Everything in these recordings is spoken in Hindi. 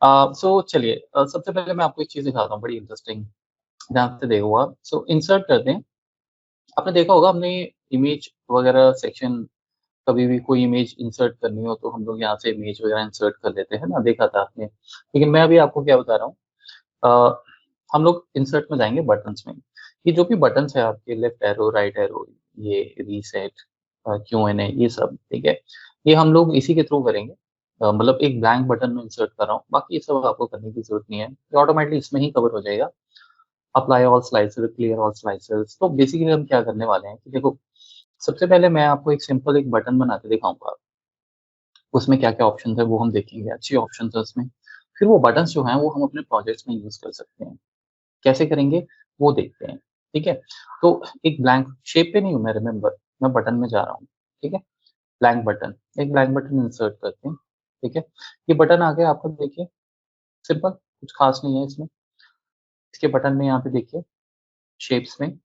सो चलिए, सबसे पहले मैं आपको एक चीज़ दिखाता हूँ बड़ी इंटरेस्टिंग, ध्यान से देखो आप। सो इंसर्ट करते हैं, आपने देखा होगा हमने इमेज वगैरह सेक्शन, कभी भी कोई इमेज इंसर्ट करनी हो तो हम लोग यहाँ से इमेज वगैरह इंसर्ट कर लेते हैं ना, देखा था आपने। लेकिन मैं अभी आपको क्या बता रहा हूँ, अ, हम लोग इंसर्ट में जाएँगे बटन्स में। ये जो भी बटन्स है आपके, लेफ्ट एरो, राइट एरो, ये रीसेट, क्यू&ए, ये सब, ठीक है? ये हम लोग इसी के थ्रू करेंगे। मतलब एक ब्लैंक बटन में इंसर्ट कर रहा हूँ, बाकी ये सब आपको करने की ज़रूरत नहीं है। ये ऑटोमैटिकली इसमें ही कवर हो जाएगा। Apply all slices, clear all slices. तो बेसिकली हम क्या करने वाले हैं कि देखो, सबसे पहले मैं आपको एक सिंपल एक बटन बना के दिखाऊँगा। उसमें क्या-क्या ऑप्शंस है वो हम देखेंगे, अच्छी ऑप्शंस है उसमें। फिर वो बटन्स जो हैं वो हम अपने प्रोजेक्ट्स में यूज़ कर सकते हैं। कैसे करेंगे वो देखते हैं, ठीक है? तो एक ब्लैंक शेप पे नहीं हूँ मैं, रिमेंबर, मैं बटन में जा रहा हूँ, ठीक है? ब्लैंक बटन, एक ब्लैंक बटन इंसर्ट करते हैं, ठीक है? ये बटन आ गया आपका, देखिए, सिंपल, कुछ खास नहीं है इसमें। इसके बटन में यहाँ पे देखिए शेप्स में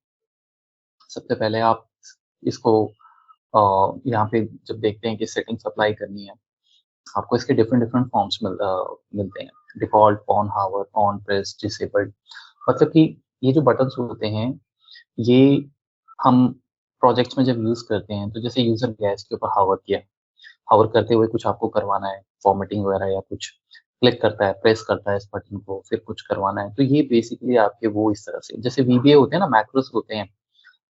सबसे पहले आप इसको यहाँ पे जब देखते हैं कि सेटिंग्स अप्लाई करनी है, आपको इसके डिफरेंट डिफरेंट फॉर्म्स मिलते हैं। Default, on, hover, on, press, disabled. मतलब कि ये जो बटन्स होते हैं, ये हम प्रोजेक्ट्स में जब यूज़ करते हैं, तो जैसे यूज़र गया इसके ऊपर हावर किया, हावर करते हुए कुछ आपको करवाना है, फॉर्मेटिंग वगैरह या कुछ, क्लिक करता है, प्रेस करता है इस बटन को, फिर कुछ करवाना है। तो ये बेसिकली आपके वो इस तरह से, जैसे वीबीए होते हैं ना, मैक्रोस होते हैं,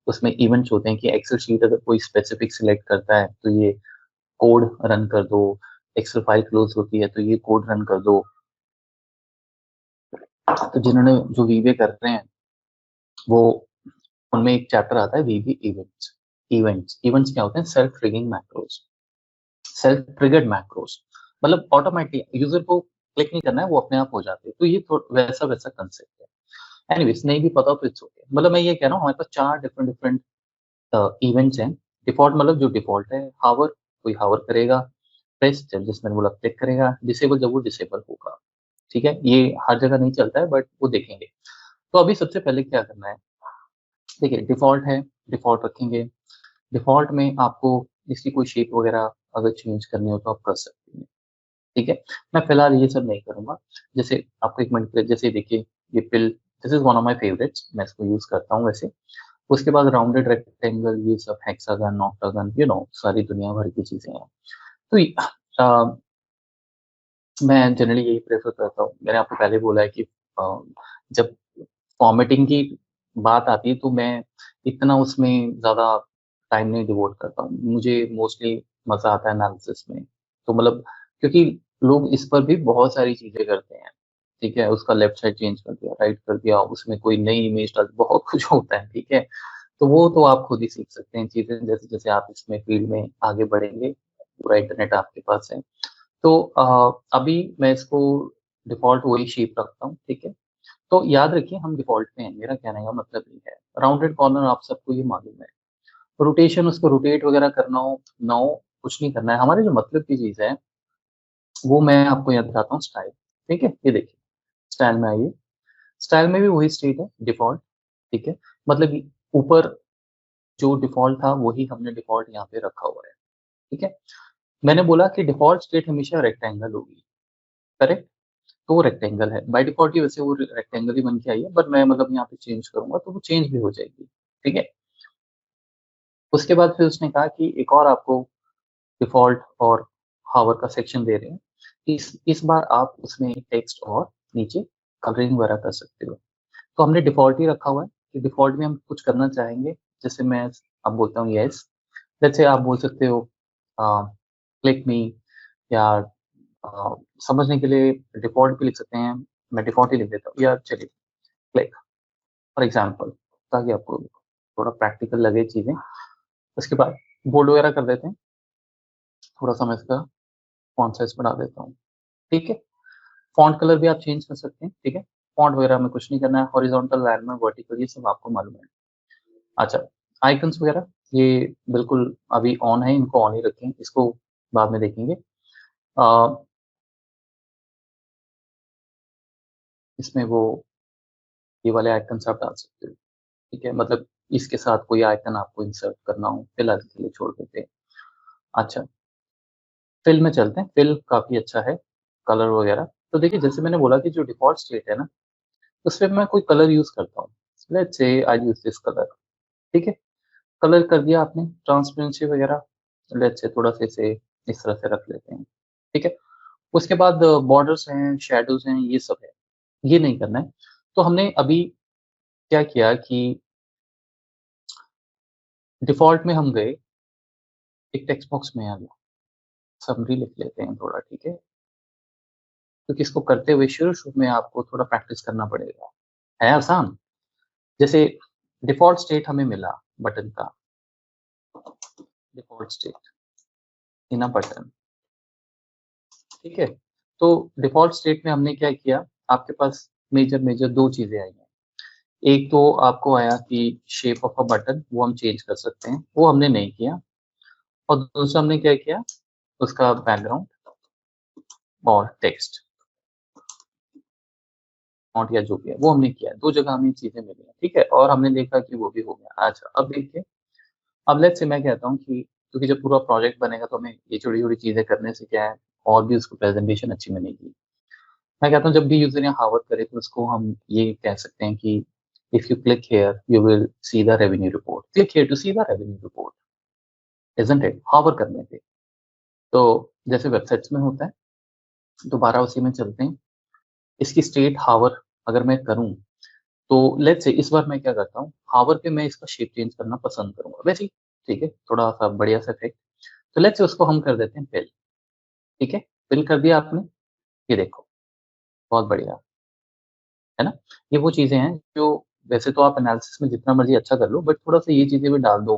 उसमें इवेंट्स होते हैं कि एक्सेल शीट अगर कोई स्पेसिफिक सिलेक्ट करता है, तो ये कोड रन कर दो, एक्सेल फाइल क्लोज़ होती है, तो ये कोड रन कर दो। तो जिन्होंने जो वीबीए कर रहे हैं, वो उनमें एक चैप्टर आता है वीबी इवेंट्स। इवेंट्स इवेंट्स क्या होते हैं? Self ट्रिगिंग macros, self triggered macros, मतलब ऑटोमेटिक यूजर को क्लिक नहीं करना है, वो अपने आप हो जाते हैं। तो ये वैसा वैसा कंसेप्ट है। एनीवेज, नहीं भी पता तो इट्स ओके। मतलब मैं ये कह रहा हूँ, हमारे पास चार डिफरेंट डिफरेंट इवेंट्स हैं। डिफॉल्ट मतलब जो डिफॉल्ट है, हावर, कोई हावर करेगा, प्रेस जब जिसमें वो क्लिक करेगा, डिसेबल जब वो डिसेबल होगा, ठीक है? ये हर जगह नहीं चलता है, बट वो देखेंगे। तो अभी सबसे पहले क्या करना है, देखिए, डिफ़ॉल्ट है, डिफ़ॉल्ट रखेंगे। डिफ़ॉल्ट में आपको इसकी कोई शेप वगैरह अगर चेंज करनी हो तो आप कर सकते हैं, ठीक है? मैं फिलहाल ये सब नहीं करूँगा। जैसे आपको 1 मिनट के, जैसे देखिए, ये pill, this is one of my favourites, मैं इसको यूज़ करता हूँ वैसे। उसके बाद राउंडेड रेक्टेंगल, ये सब हेक्सागन, ऑक्टागन, सारी दुनिया भर की चीज़ें हैं। तो अ, मैं जनरली यही प्रेफ़र करता हूँ। मैंने आपको पहले बोला है कि जब फॉर्मेटिंग की बात आती है तो मैं इतना उसमें ज़्यादा टाइम नहीं डिवोट करता हूँ। मुझे मोस्टली मज़ा आता है एनालिसिस में। तो मतलब, क्योंकि लोग इस पर भी बहुत सारी चीज़ें करते हैं, ठीक है? उसका लेफ्ट साइड चेंज कर दिया, राइट कर दिया, उसमें कोई नई इमेज डाल, बहुत कुछ होता है, ठीक है? तो वो तो आप खुद ही सीख सकते हैं चीज़ें, जैसे-जैसे आप इसमें फ़ील्ड में आगे बढ़ेंगे, पूरा इंटरनेट आपके पास है। तो अभी मैं इसको डिफ़ॉल्ट वही शेप रखता हूँ, ठीक है? तो याद रखिए, हम डिफ़ॉल्ट में हैं, मेरा कहने का मतलब ये है। राउंडेड कॉर्नर आप सबको ये मालूम है। रोटेशन, उसको रोटेट वगैरह करना हो, ना हो, कुछ नहीं करना है। हमारे जो मतलब की चीज़ है, वो मैं आपको यहाँ दिखाता हूँ, स्टाइल, ठीक है? ये देखिए, स्टाइल में आइए। स्टाइल में भी वही स्टेट है, डिफ़ॉल्ट, ठीक है? मतलब ये ऊपर जो डिफ़ॉल्ट था, वही हमने डिफ़ॉल्ट यहाँ पे रखा हुआ है, ठीक है? मैंने बोला कि डिफ़ॉल्ट स्टेट हमेशा रेक्टेंगल होगी, करेक्ट? तो वो रेक्टेंगल है। बाय डिफ़ॉल्ट ही वैसे वो रेक्टेंगल ही बन के आई है, बट मैं मतलब यहाँ पे चेंज करूँगा तो वो चेंज भी हो जाएगी, ठीक है? उसके बाद फिर उसने कहा कि एक और आपको डिफ़ॉल्ट और हावर का सेक्शन दे रहे हैं। इस बार आप उसमें टेक्स्ट और नीचे कलरिंग वगैरह कर सकते हो। तो हमने डिफ़ॉल्ट ही रखा हुआ है कि डिफ़ॉल्ट में हम कुछ करना चाहेंगे, जैसे मैं अब बोलता हूँ येस, जैसे आप बोल सकते हो अ, क्लिक मी, या समझने के लिए डिफ़ॉल्ट भी लिख सकते हैं। मैं डिफ़ॉल्ट ही लिख देता हूँ, या चलिए क्लिक फॉर एग्ज़ाम्पल, ताकि आपको थोड़ा प्रैक्टिकल लगे चीज़ें। उसके बाद बोल्ड वगैरह कर देते हैं, थोड़ा-सा मैं इसका फ़ॉन्ट साइज़ बढ़ा देता हूँ, ठीक है? फ़ॉन्ट कलर भी आप चेंज कर सकते हैं, ठीक है? फ़ॉन्ट वगैरह में कुछ नहीं करना है, हॉरिज़ॉन्टल, डायगोनल, वर्टिकल, ये सब आपको मालूम है। अच्छा, आइकन्स वगैरह ये बिल्कुल अभी ऑन है, इनको ऑन ही रखें, इसको बाद में देखेंगे। अ, इसमें वो ये वाले आइकन्स आप डाल सकते हो, ठीक है? मतलब इसके साथ कोई आइकन आपको इंसर्ट करना हो, फिलहाल के लिए छोड़ देते हैं। अच्छा, फिल में चलते हैं, फिल काफ़ी अच्छा है, कलर वगैरह। तो देखिए जैसे मैंने बोला कि जो डिफ़ॉल्ट स्टेट है ना, उसमें मैं कोई कलर यूज़ करता हूँ। Let's say I use this colour, ठीक है? कलर कर दिया आपने, ट्रांसपेरेंसी वगैरह लेट्स से थोड़ा-सा इसे इस तरह से रख लेते हैं, ठीक है? उसके बाद बॉर्डर्स हैं, शैडोज़ हैं, ये सब है, ये नहीं करना है। तो हमने अभी क्या किया कि डिफ़ॉल्ट में हम गए, एक टेक्स्ट बॉक्स में आ गया, समरी लिख लेते हैं थोड़ा, ठीक है? क्योंकि इसको करते हुए शुरू-शुरू में आपको थोड़ा प्रैक्टिस करना पड़ेगा। है आसान? जैसे डिफ़ॉल्ट स्टेट हमें मिला बटन का, default state in a button, ठीक है? तो डिफ़ॉल्ट स्टेट में हमने क्या किया, आपके पास मेजर 2 चीज़ें आई हैं। एक तो आपको आया कि शेप ऑफ अ बटन, वो हम चेंज कर सकते हैं, वो हमने नहीं किया और दूसरा हमने क्या किया, उसका बैकग्राउंड और टेक्स्ट फ़ॉन्ट या जो भी है, वो हमने किया है। 2 जगह हमें चीज़ें मिली हैं, ठीक है? और हमने देखा कि वो भी हो गया। अच्छा, अब देखिए, अब लेट्स से मैं कहता हूँ कि क्योंकि जब पूरा प्रोजेक्ट बनेगा तो हमें ये छोटी-छोटी चीज़ें करने से क्या है, और भी उसको प्रेज़ेंटेशन अच्छी बनेगी। मैं कहता हूँ जब भी यूज़र यहाँ हावर करे तो उसको हम ये कह सकते हैं कि if you click here you will see the revenue report, click here to see the revenue report, isn't it? Hover करने पे। तो जैसे वेबसाइट्स में होता है, दोबारा उसी में चलते हैं। इसकी स्टेट हावर अगर मैं करूँ, तो लेट्स से इस बार मैं क्या करता हूँ, हावर पे मैं इसका शेप चेंज करना पसंद करूँगा। वैसे ही, ठीक है, थोड़ा-सा बढ़िया-सा इफ़ेक्ट। तो लेट्स से उसको हम कर देते हैं फिल, ठीक है? फिल कर दिया आपने, ये देखो, बहुत बढ़िया, है ना? ये वो चीज़ें हैं जो वैसे तो आप एनालिसिस में जितना मर्ज़ी अच्छा कर लो, बट थोड़ा-सा ये चीज़ें भी डाल दो,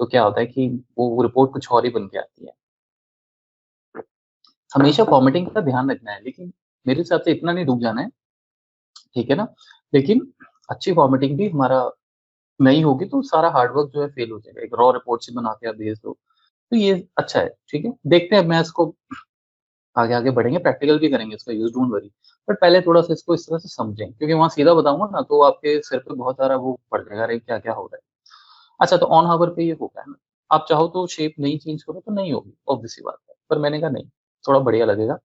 तो क्या होता है कि वो रिपोर्ट कुछ और ही बन के आती है। हमेशा फॉर्मेटिंग का ध्यान रखना है, लेकिन मेरे हिसाब से इतना नहीं डूब जाना है, ठीक है ना? लेकिन अच्छी फॉर्मेटिंग भी हमारा नहीं होगी तो सारा हार्ड वर्क जो है फेल हो जाएगा। एक रॉ रिपोर्ट सी बना के आप भेज दो, तो ये अच्छा है, ठीक है? देखते हैं, मैं इसको आगे-आगे बढ़ेंगे, प्रैक्टिकल भी करेंगे इसका यूज़, डोंट वरी। बट पहले थोड़ा-सा इसको इस तरह से समझें, क्योंकि वहाँ सीधा बताऊँगा ना तो आपके सिर पे बहुत सारा वो पड़ जाएगा, अरे क्या-क्या हो रहा है? अच्छा, तो ऑन हावर पे ये हो गया है ना, आप चाहो तो शेप नहीं चेंज करो तो नहीं होगी, ऑब्वियस सी बात है। पर मैंने कहा नहीं, थोड़ा बढ़िया लगेगा।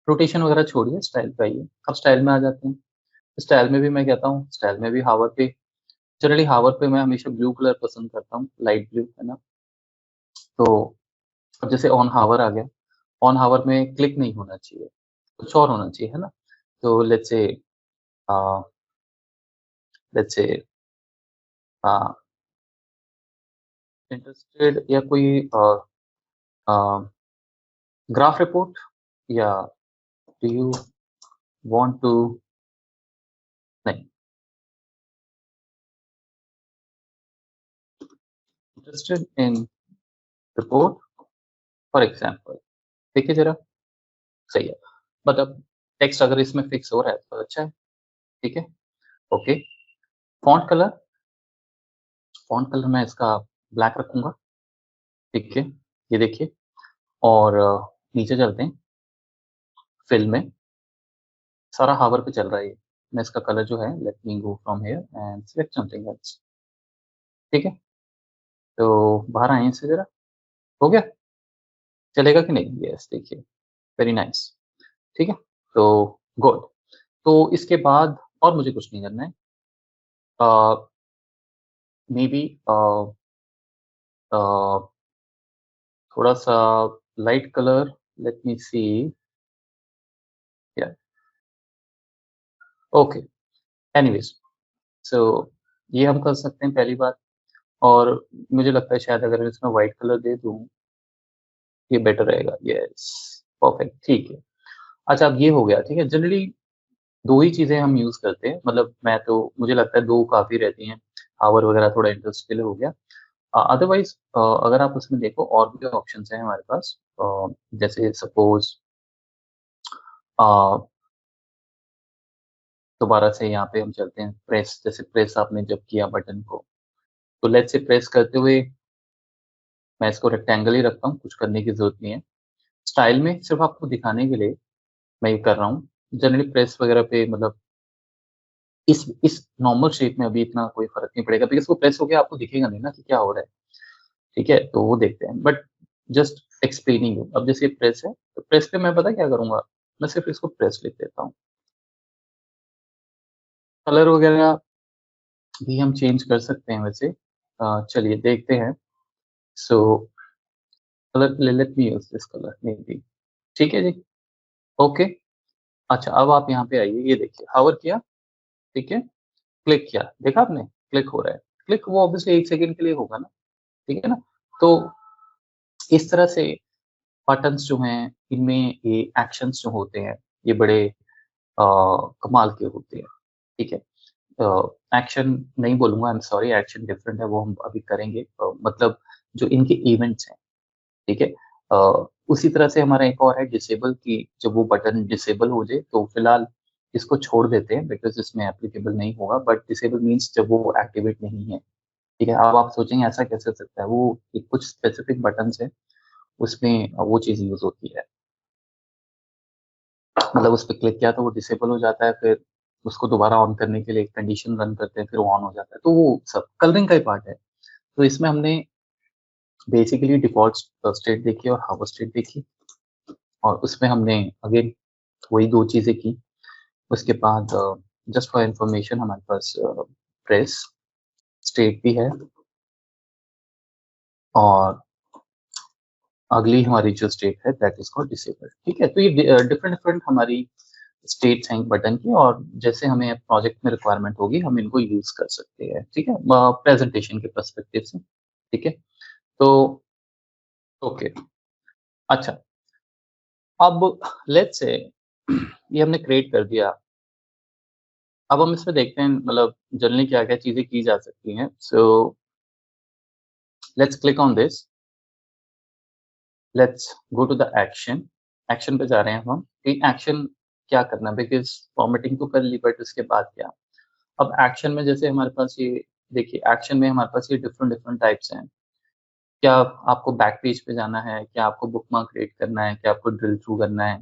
रोटेशन वगैरह छोड़िए, स्टाइल पे आइए। अब स्टाइल में आ जाते हैं। स्टाइल में भी मैं कहता हूँ, स्टाइल में भी हावर पे जनरली हावर पे मैं हमेशा ब्लू कलर पसंद करता हूँ, लाइट ब्लू, है ना? तो अब जैसे ऑन हावर आ गया, ऑन हावर में क्लिक नहीं होना चाहिए, कुछ और होना चाहिए, है ना? तो अ, लेट्स से अ, इंटरेस्टेड या कोई अ, ग्राफ रिपोर्ट, या डू यू वांट टू, नहीं, interested in report for example, देखिए ज़रा, सही है। मतलब टेक्स्ट अगर इसमें फिक्स हो रहा है तो अच्छा है, ठीक है? ओके। फ़ॉन्ट कलर मैं इसका ब्लैक रखूँगा, ठीक है? ये देखिए, और नीचे चलते हैं, फिल में सारा हावर पे चल रहा है ये। मैं इसका कलर जो है, let me go from here and select something else, ठीक है? तो बाहर आएँ इससे ज़रा, हो गया? चलेगा कि नहीं? यस, देखिए, वेरी नाइस, ठीक है? तो गुड। तो इसके बाद और मुझे कुछ नहीं करना है। अ, मेबी अ, थोड़ा-सा लाइट कलर, लेट मी सी, या ओके, एनीवेज़, सो ये हम कर सकते हैं पहली बात, और मुझे लगता है शायद अगर इसमें व्हाइट कलर दे दूँ, ये बेटर रहेगा। यस, परफेक्ट, ठीक है। अच्छा, अब ये हो गया, ठीक है? जनरली 2 ही चीज़ें हम यूज़ करते हैं, मतलब मैं तो, मुझे लगता है 2 काफ़ी रहती हैं। हावर वगैरह थोड़ा इंटरेस्ट के लिए हो गया। अदरवाइज़ अगर आप उसमें देखो और भी ऑप्शंस हैं हमारे पास, जैसे सपोज़ अ, दोबारा से यहाँ पे हम चलते हैं, प्रेस, जैसे प्रेस आपने जब किया बटन को, तो लेट्स से प्रेस करते हुए मैं इसको रेक्टेंगल ही रखता हूँ, कुछ करने की ज़रूरत नहीं है। स्टाइल में सिर्फ़ आपको दिखाने के लिए मैं ये कर रहा हूँ। जनरली प्रेस वगैरह पे मतलब इस नॉर्मल शेप में अभी इतना कोई फ़र्क नहीं पड़ेगा, बिकॉज़ वो प्रेस हो गया, आपको दिखेगा नहीं ना कि क्या हो रहा है, ठीक है? तो वो देखते हैं, बट जस्ट एक्सप्लेनिंग यू। अब जैसे ये प्रेस है, तो प्रेस पे मैं पता है क्या करूँगा? मैं सिर्फ इसको प्रेस लिख देता हूँ। कलर वगैरह भी हम चेंज कर सकते हैं वैसे। चलिए देखते हैं। सो कलर के लिए let me use this colour may be. ठीक है जी, ओके। अच्छा, अब आप यहाँ पे आइए, ये देखिए हावर किया, ठीक है, क्लिक किया, देखा आपने? क्लिक हो रहा है। क्लिक वो ऑब्वियसली 1 सेकंड के लिए होगा ना, ठीक है ना? तो इस तरह से बटन्स जो हैं, इनमें ये एक्शंस जो होते हैं, ये बड़े कमाल के होते हैं, ठीक है? एक्शन नहीं बोलूँगा, I am sorry, action different है, वो हम अभी करेंगे। मतलब जो इनके इवेंट्स हैं, ठीक है? उसी तरह से हमारा एक और है डिसेबल, कि जब वो बटन डिसेबल हो जाए तो फिलहाल इसको छोड़ देते हैं बिकॉज़ इसमें एप्लीकेबल नहीं होगा, बट डिसेबल मीन्स जब वो एक्टिवेट नहीं है, ठीक है? अब आप सोचेंगे ऐसा कैसे हो सकता है? वो एक कुछ स्पेसिफिक बटन्स हैं, उसमें वो चीज़ यूज़ होती है। मतलब उस पे क्लिक किया तो वो डिसेबल हो जाता है, फिर उसको दोबारा ऑन करने के लिए एक कंडीशन रन करते हैं, फिर वो ऑन हो जाता है। तो वो सब कलरिंग का ही पार्ट है। तो इसमें हमने बेसिकली डिफ़ॉल्ट स्टेट देखी और हावर स्टेट देखी, और उसमें हमने अगेन वही 2 चीज़ें की। उसके बाद जस्ट फॉर इन्फॉर्मेशन हमारे पास प्रेस स्टेट भी है, और अगली हमारी जो स्टेट है दैट इज़ कॉल्ड डिसेबल, ठीक है? तो ये डिफरेंट डिफरेंट हमारी स्टेट्स हैं बटन की, और जैसे हमें प्रोजेक्ट में रिक्वायरमेंट होगी हम इनको यूज़ कर सकते हैं, ठीक है? प्रेज़ेंटेशन के पर्सपेक्टिव से, ठीक है? तो ओके, अच्छा, अब लेट्स से ये हमने क्रिएट कर दिया। अब हम इसमें देखते हैं मतलब जनरली क्या-क्या चीज़ें की जा सकती हैं। So let's click on this, let's go to the action. Action पे जा रहे हैं हम। कि एक्शन क्या करना है, बिकॉज़ फॉर्मेटिंग तो कर ली, बट उसके बाद क्या? अब एक्शन में जैसे हमारे पास ये देखिए, एक्शन में हमारे पास ये डिफरेंट डिफरेंट टाइप्स हैं। क्या आपको बैक पेज पे जाना है? क्या आपको बुकमार्क क्रिएट करना है? क्या आपको ड्रिल थ्रू करना है?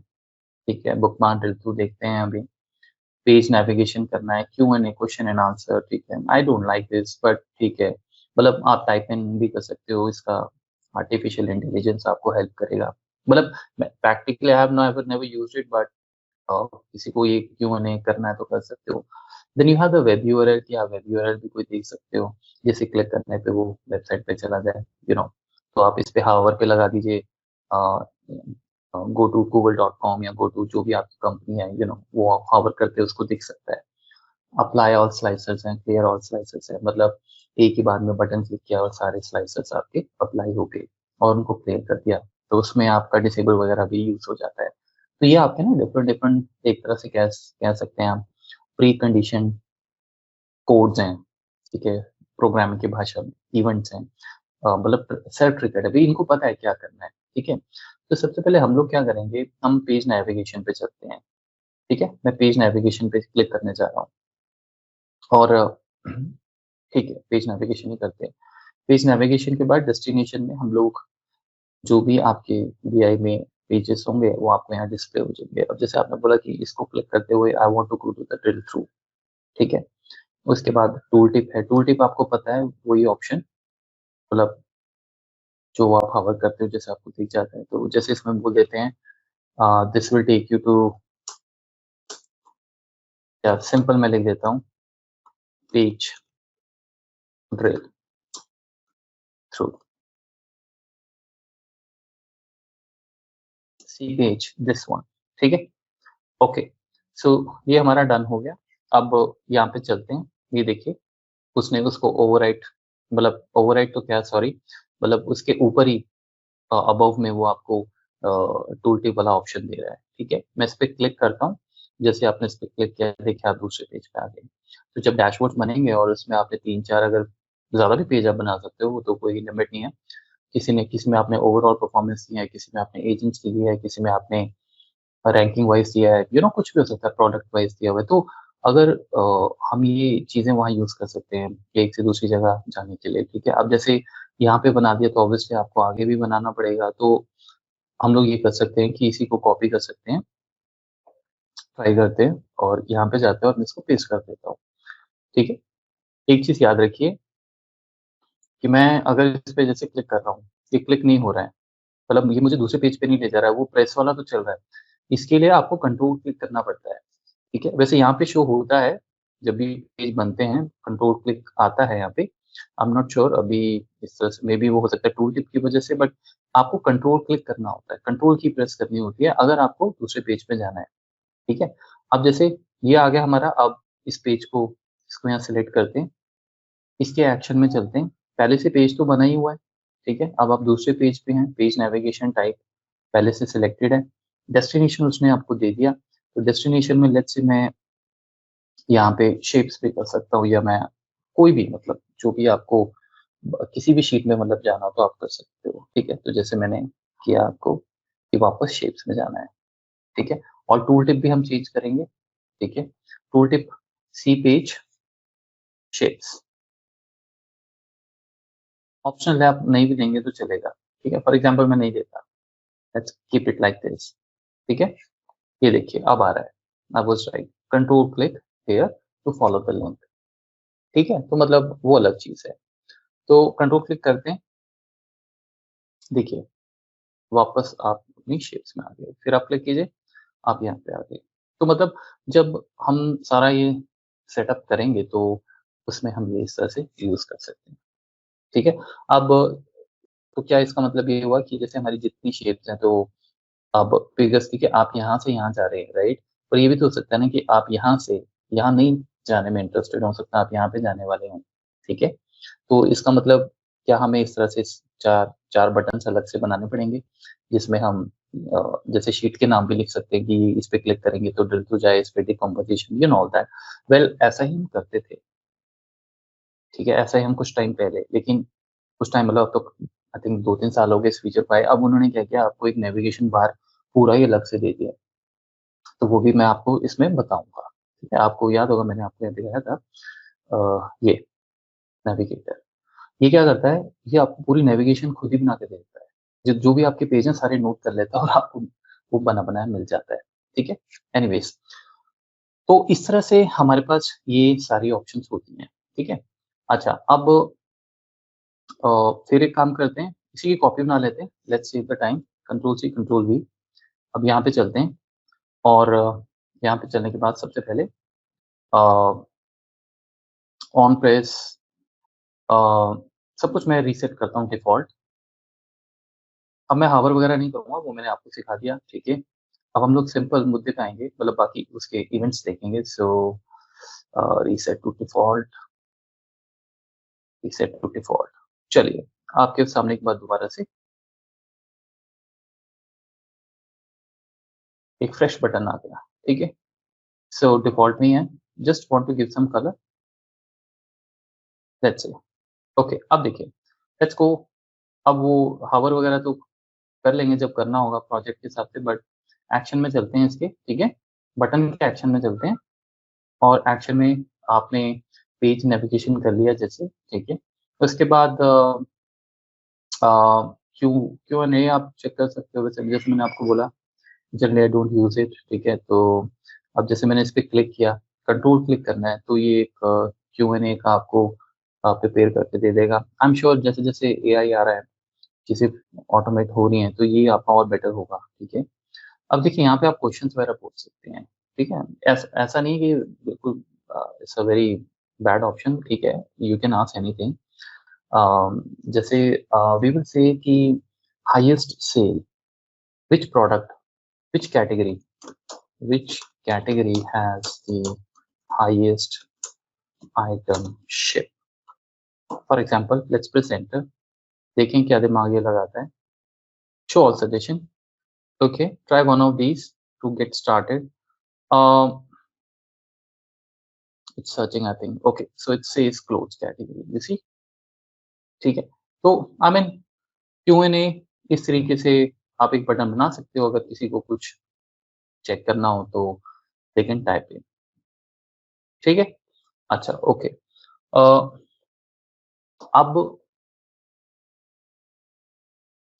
ठीक है, बुकमार्क ड्रिल थ्रू देखते हैं अभी। पेज नेविगेशन करना है, Q&A क्वेश्चन एंड आंसर, ठीक है। I don't like this, but ठीक है। मतलब आप टाइप इन भी कर सकते हो, इसका आर्टिफिशियल इंटेलिजेंस आपको हेल्प करेगा। मतलब मैं practically I have never used it, but किसी को ये Q&A करना है तो कर सकते हो। Then you have the web URL, कि आप वेब यूआरएल भी कोई देख सकते हो, जैसे क्लिक करने पे वो वेबसाइट पे चला जाए, तो आप इस पे हावर पे लगा दीजिए, गो टू google.com या गो टू जो भी आपकी कंपनी है, वो हावर करके उसको दिख सकता है। अप्लाई ऑल स्लाइसर्स हैं, क्लियर ऑल स्लाइसर्स है, मतलब एक ही बार में बटन क्लिक किया और सारे स्लाइसर्स आपके अप्लाई हो गए और उनको क्लियर कर दिया, तो उसमें आपका डिसेबल वगैरह भी यूज हो जाता है। तो ये आपके ना डिफरेंट डिफरेंट एक तरह से कह सकते हैं आप प्री कंडीशन कोड्स हैं, ठीक है, प्रोग्रामिंग की भाषा में इवेंट्स हैं, मतलब सेल्फ ट्रिगर्ड है, अभी इनको पता है क्या करना है, ठीक है। तो सबसे पहले हम लोग क्या करेंगे, हम पेज नेविगेशन पे चलते हैं, ठीक है। मैं पेज नेविगेशन पे क्लिक करने जा रहा हूँ, और ठीक है, पेज नेविगेशन ही करते हैं। पेज नेविगेशन के बाद डेस्टिनेशन में हम लोग जो भी आपके वीआई में पेजेस होंगे वो आपको यहाँ डिस्प्ले हो जाएंगे। अब जैसे आपने बोला कि इसको क्लिक करते हुए I want to go to the drill through, ठीक है। उसके बाद टूल टिप है, टूल टिप आपको पता है वही ऑप्शन, मतलब जो आप होवर करते हो जैसे आपको दिख जाता है, तो जैसे इसमें बोल देते हैं this will take you to, या सिंपल मैं लिख देता हूँ, page drill through, see page this one, ठीक है, ओके। सो ये हमारा डन हो गया। अब यहाँ पे चलते हैं, ये देखिए उसने उसको ओवरराइट, मतलब ओवरराइट तो क्या, सॉरी, मतलब उसके ऊपर ही अबव में वो आपको टूल टिप वाला ऑप्शन दे रहा है, ठीक है। मैं इस पे क्लिक करता हूँ, जैसे आपने इस पे क्लिक किया देखिए आप दूसरे पेज पे आ गए। तो जब डैशबोर्ड बनेंगे और उसमें आपने 3-4 अगर ज़्यादा भी पेज आप बना सकते हो, वो तो कोई लिमिट नहीं है। किसी में आपने ओवरऑल परफॉर्मेंस दिया है, किसी में आपने एजेंट्स के लिए है, किसी में आपने रैंकिंग वाइज़ दिया है, कुछ भी हो सकता है, प्रोडक्ट वाइज़ दिया हुआ है। तो अगर हम ये चीज़ें वहाँ यूज़ कर सकते हैं एक से दूसरी जगह जाने के लिए, ठीक है। अब जैसे यहाँ पे बना दिया तो ऑब्वियसली आपको आगे भी बनाना पड़ेगा, तो हम लोग ये कर सकते हैं कि इसी को कॉपी कर सकते हैं, ट्राई करते हैं और यहाँ पे जाते हैं और मैं इसको पेस्ट कर देता हूँ, ठीक है। एक चीज़ याद रखिए कि मैं अगर इस पे जैसे क्लिक कर रहा हूँ, ये क्लिक नहीं हो रहा है, मतलब ये मुझे दूसरे पेज पे नहीं ले जा रहा है, वो प्रेस वाला तो चल रहा है, इसके लिए आपको कंट्रोल क्लिक करना पड़ता है, ठीक है। वैसे यहाँ पे शो होता है जब भी पेज बनते हैं, कंट्रोल क्लिक आता है यहाँ पे। आई एम नॉट श्योर अभी इस तरह से, मे बी वो हो सकता है टूल टिप की वजह से, बट आपको कंट्रोल क्लिक करना होता है, कंट्रोल की प्रेस करनी होती है अगर आपको दूसरे पेज पे जाना है, ठीक है। अब जैसे ये आ गया हमारा, अब इस पेज को, इसको यहाँ सिलेक्ट करते हैं, इसके एक्शन में चलते हैं। पहले से पेज तो बना ही हुआ है, ठीक है। अब आप दूसरे पेज पे हैं, पेज नेविगेशन टाइप पहले से सिलेक्टेड है, डेस्टिनेशन उसने आपको दे दिया। तो डेस्टिनेशन में लेट्स से मैं यहाँ पे शेप्स पे कर सकता हूँ, या मैं कोई भी, मतलब जो भी आपको किसी भी शीट में मतलब जाना हो तो आप कर सकते हो, ठीक है। तो जैसे मैंने किया आपको कि वापस शेप्स में जाना है, ठीक है। और टूल टिप भी हम चेंज करेंगे, ठीक है। टूल टिप सी पेज शेप्स ऑप्शनल है, आप नहीं भी देंगे तो चलेगा, ठीक है। फॉर एग्जाम्पल मैं नहीं देता, let's keep it like this, ठीक है। ये देखिए अब आ रहा है, I was right, control click here to follow the link, ठीक है। तो मतलब वो अलग चीज है। तो कंट्रोल क्लिक करते हैं, देखिए वापस आप अपनी शेप्स में आ गए, फिर आप क्लिक कीजिए, आप यहाँ पे आ गए। तो मतलब जब हम सारा ये सेटअप करेंगे तो उसमें हम ये इस तरह से यूज कर सकते हैं, ठीक है। अब तो क्या इसका मतलब ये हुआ कि जैसे हमारी जितनी शेप्स हैं, तो अब फिगर्स, ठीक है, आप यहाँ से यहाँ जा रहे हैं, राइट। और ये भी तो हो सकता है ना कि आप यहाँ से यहाँ नहीं जाने में इंटरेस्टेड हो सकता है, आप यहाँ पे जाने वाले हों, ठीक है। तो इसका मतलब क्या हमें इस तरह से चार चार बटन अलग से बनाने पड़ेंगे, जिसमें हम जैसे शीट के नाम भी लिख सकते हैं कि इस पे क्लिक करेंगे तो ड्रिल टू जाए, इस पे decomposition, you know all that. Well ऐसा ही हम करते थे, ठीक है। ऐसा ही हम कुछ टाइम पहले, लेकिन कुछ टाइम मतलब अब तो आई थिंक 2-3 साल हो गए इस फीचर को आए। अब उन्होंने क्या किया, आपको एक नेविगेशन बार पूरा ही अलग से दे दिया, तो वो भी मैं आपको इसमें बताऊंगा, ठीक है। आपको याद होगा मैंने आपको यहाँ दिखाया था ये नेविगेटर, ये क्या करता है, ये आपको पूरी नेविगेशन खुद ही बना के देता है। जो जो भी आपके पेज हैं सारे नोट कर लेता है और आपको वो बना बनाया मिल जाता है, ठीक है। एनीवेज, तो इस तरह से हमारे पास ये सारी ऑप्शंस होती हैं, ठीक है। अच्छा, अब फिर एक काम करते हैं, इसी की कॉपी बना लेते हैं, let's save the time, control C control V. अब यहाँ पे चलते हैं, और यहाँ पे चलने के बाद सबसे पहले ऑन प्रेस, सब कुछ मैं रीसेट करता हूँ डिफ़ॉल्ट। अब मैं हावर वगैरह नहीं करूँगा, वो मैंने आपको सिखा दिया, ठीक है। अब हम लोग सिंपल मुद्दे पे आएँगे, मतलब बाकी उसके इवेंट्स देखेंगे। So reset to default, reset to default. चलिए, आपके सामने एक बार दोबारा से एक फ्रेश बटन आ गया, ठीक है। सो डिफ़ॉल्ट में ही है, just want to give some colour, that's it. Okay, अब देखिए, लेट्स गो। अब वो हावर वगैरह तो कर लेंगे जब करना होगा प्रोजेक्ट के हिसाब से, बट एक्शन में चलते हैं इसके, ठीक है। बटन के एक्शन में चलते हैं, और एक्शन में आपने पेज नेविगेशन कर लिया जैसे, ठीक है। उसके बाद क्यू क्यू एन ए आप चेक कर सकते हो, वैसे जैसे मैंने आपको बोला generally I don't use it, ठीक है। तो अब जैसे मैंने इस पे क्लिक किया, कंट्रोल क्लिक करना है, तो ये एक क्यू एन ए का आपको प्रिपेयर करके दे देगा। आई एम श्योर जैसे जैसे ए आई आ रहा है, चीजें ऑटोमेट हो रही हैं, तो ये आपका और बेटर होगा, ठीक है। अब देखिए यहाँ पे आप क्वेश्चंस वगैरह पूछ सकते हैं, ठीक है। ऐसा नहीं कि बिल्कुल it's a very bad option, ठीक है। यू कैन आस्क एनीथिंग, जैसे वी विल से कि highest sale, which product, which category, which category has the highest item ship. For example let's press enter, देखें क्या दिमाग ये लगाता है। Show all suggestion, okay, try one of these to get started. um it's searching, I think. Okay, so it says clothes category, you see, ठीक है। तो I mean Q N A इस तरीके से आप एक बटन बना सकते हो, अगर किसी को कुछ चेक करना हो तो दे कैन टाइप इन, ठीक है। अच्छा, ओके। अब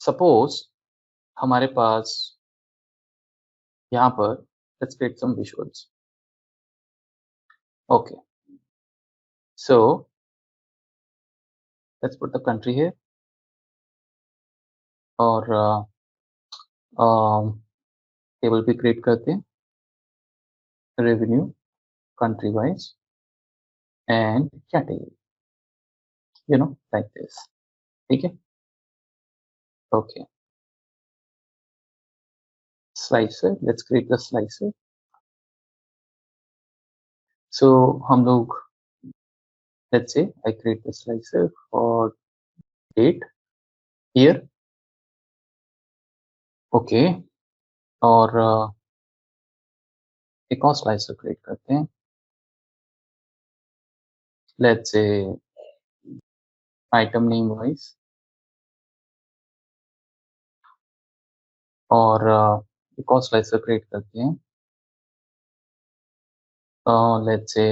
सपोज हमारे पास यहाँ पर, let's create some visuals, okay. So let's put the country here, और टेबल भी क्रिएट करते हैं, revenue country wise and category, like this. ठीक है, okay. Slicer, let's create the slicer. So हम लोग, let's say I create the slicer for date, year, okay, और एक और स्लाइसर क्रिएट करते हैं, let's say item name wise, और एक और स्लाइसर क्रिएट करते हैं, let's say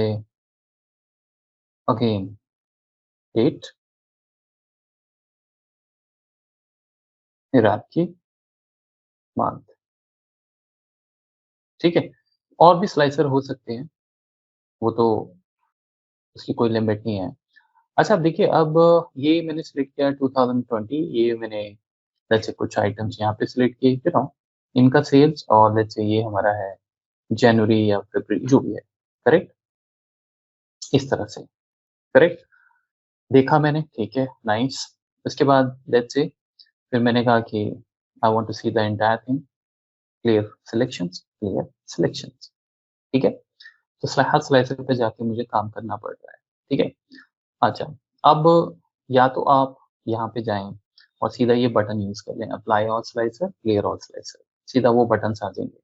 again date, hierarchy, month। ठीक है, और भी स्लाइसर हो सकते हैं, वो तो उसकी कोई लिमिट नहीं है। अच्छा, अब देखिए, अब ये मैंने सिलेक्ट किया 2020, ये मैंने लेट्स से कुछ आइटम्स यहाँ पे सिलेक्ट किए, इनका सेल्स, और लेट्स से ये हमारा है जनवरी या फरवरी, जो भी है, करेक्ट, इस तरह से, करेक्ट, देखा मैंने, ठीक है, नाइस। उसके बाद लेट्स से फिर मैंने कहा कि I want to see the entire thing, clear selections, clear selections. ठीक है, तो हर स्लाइसर पे जाके मुझे काम करना पड़ रहा है। ठीक है, अच्छा, अब या तो आप यहाँ पे जाएं और सीधा ये बटन यूज कर लें, apply all slicer, clear all slicer, सीधा वो बटन आ जाएंगे।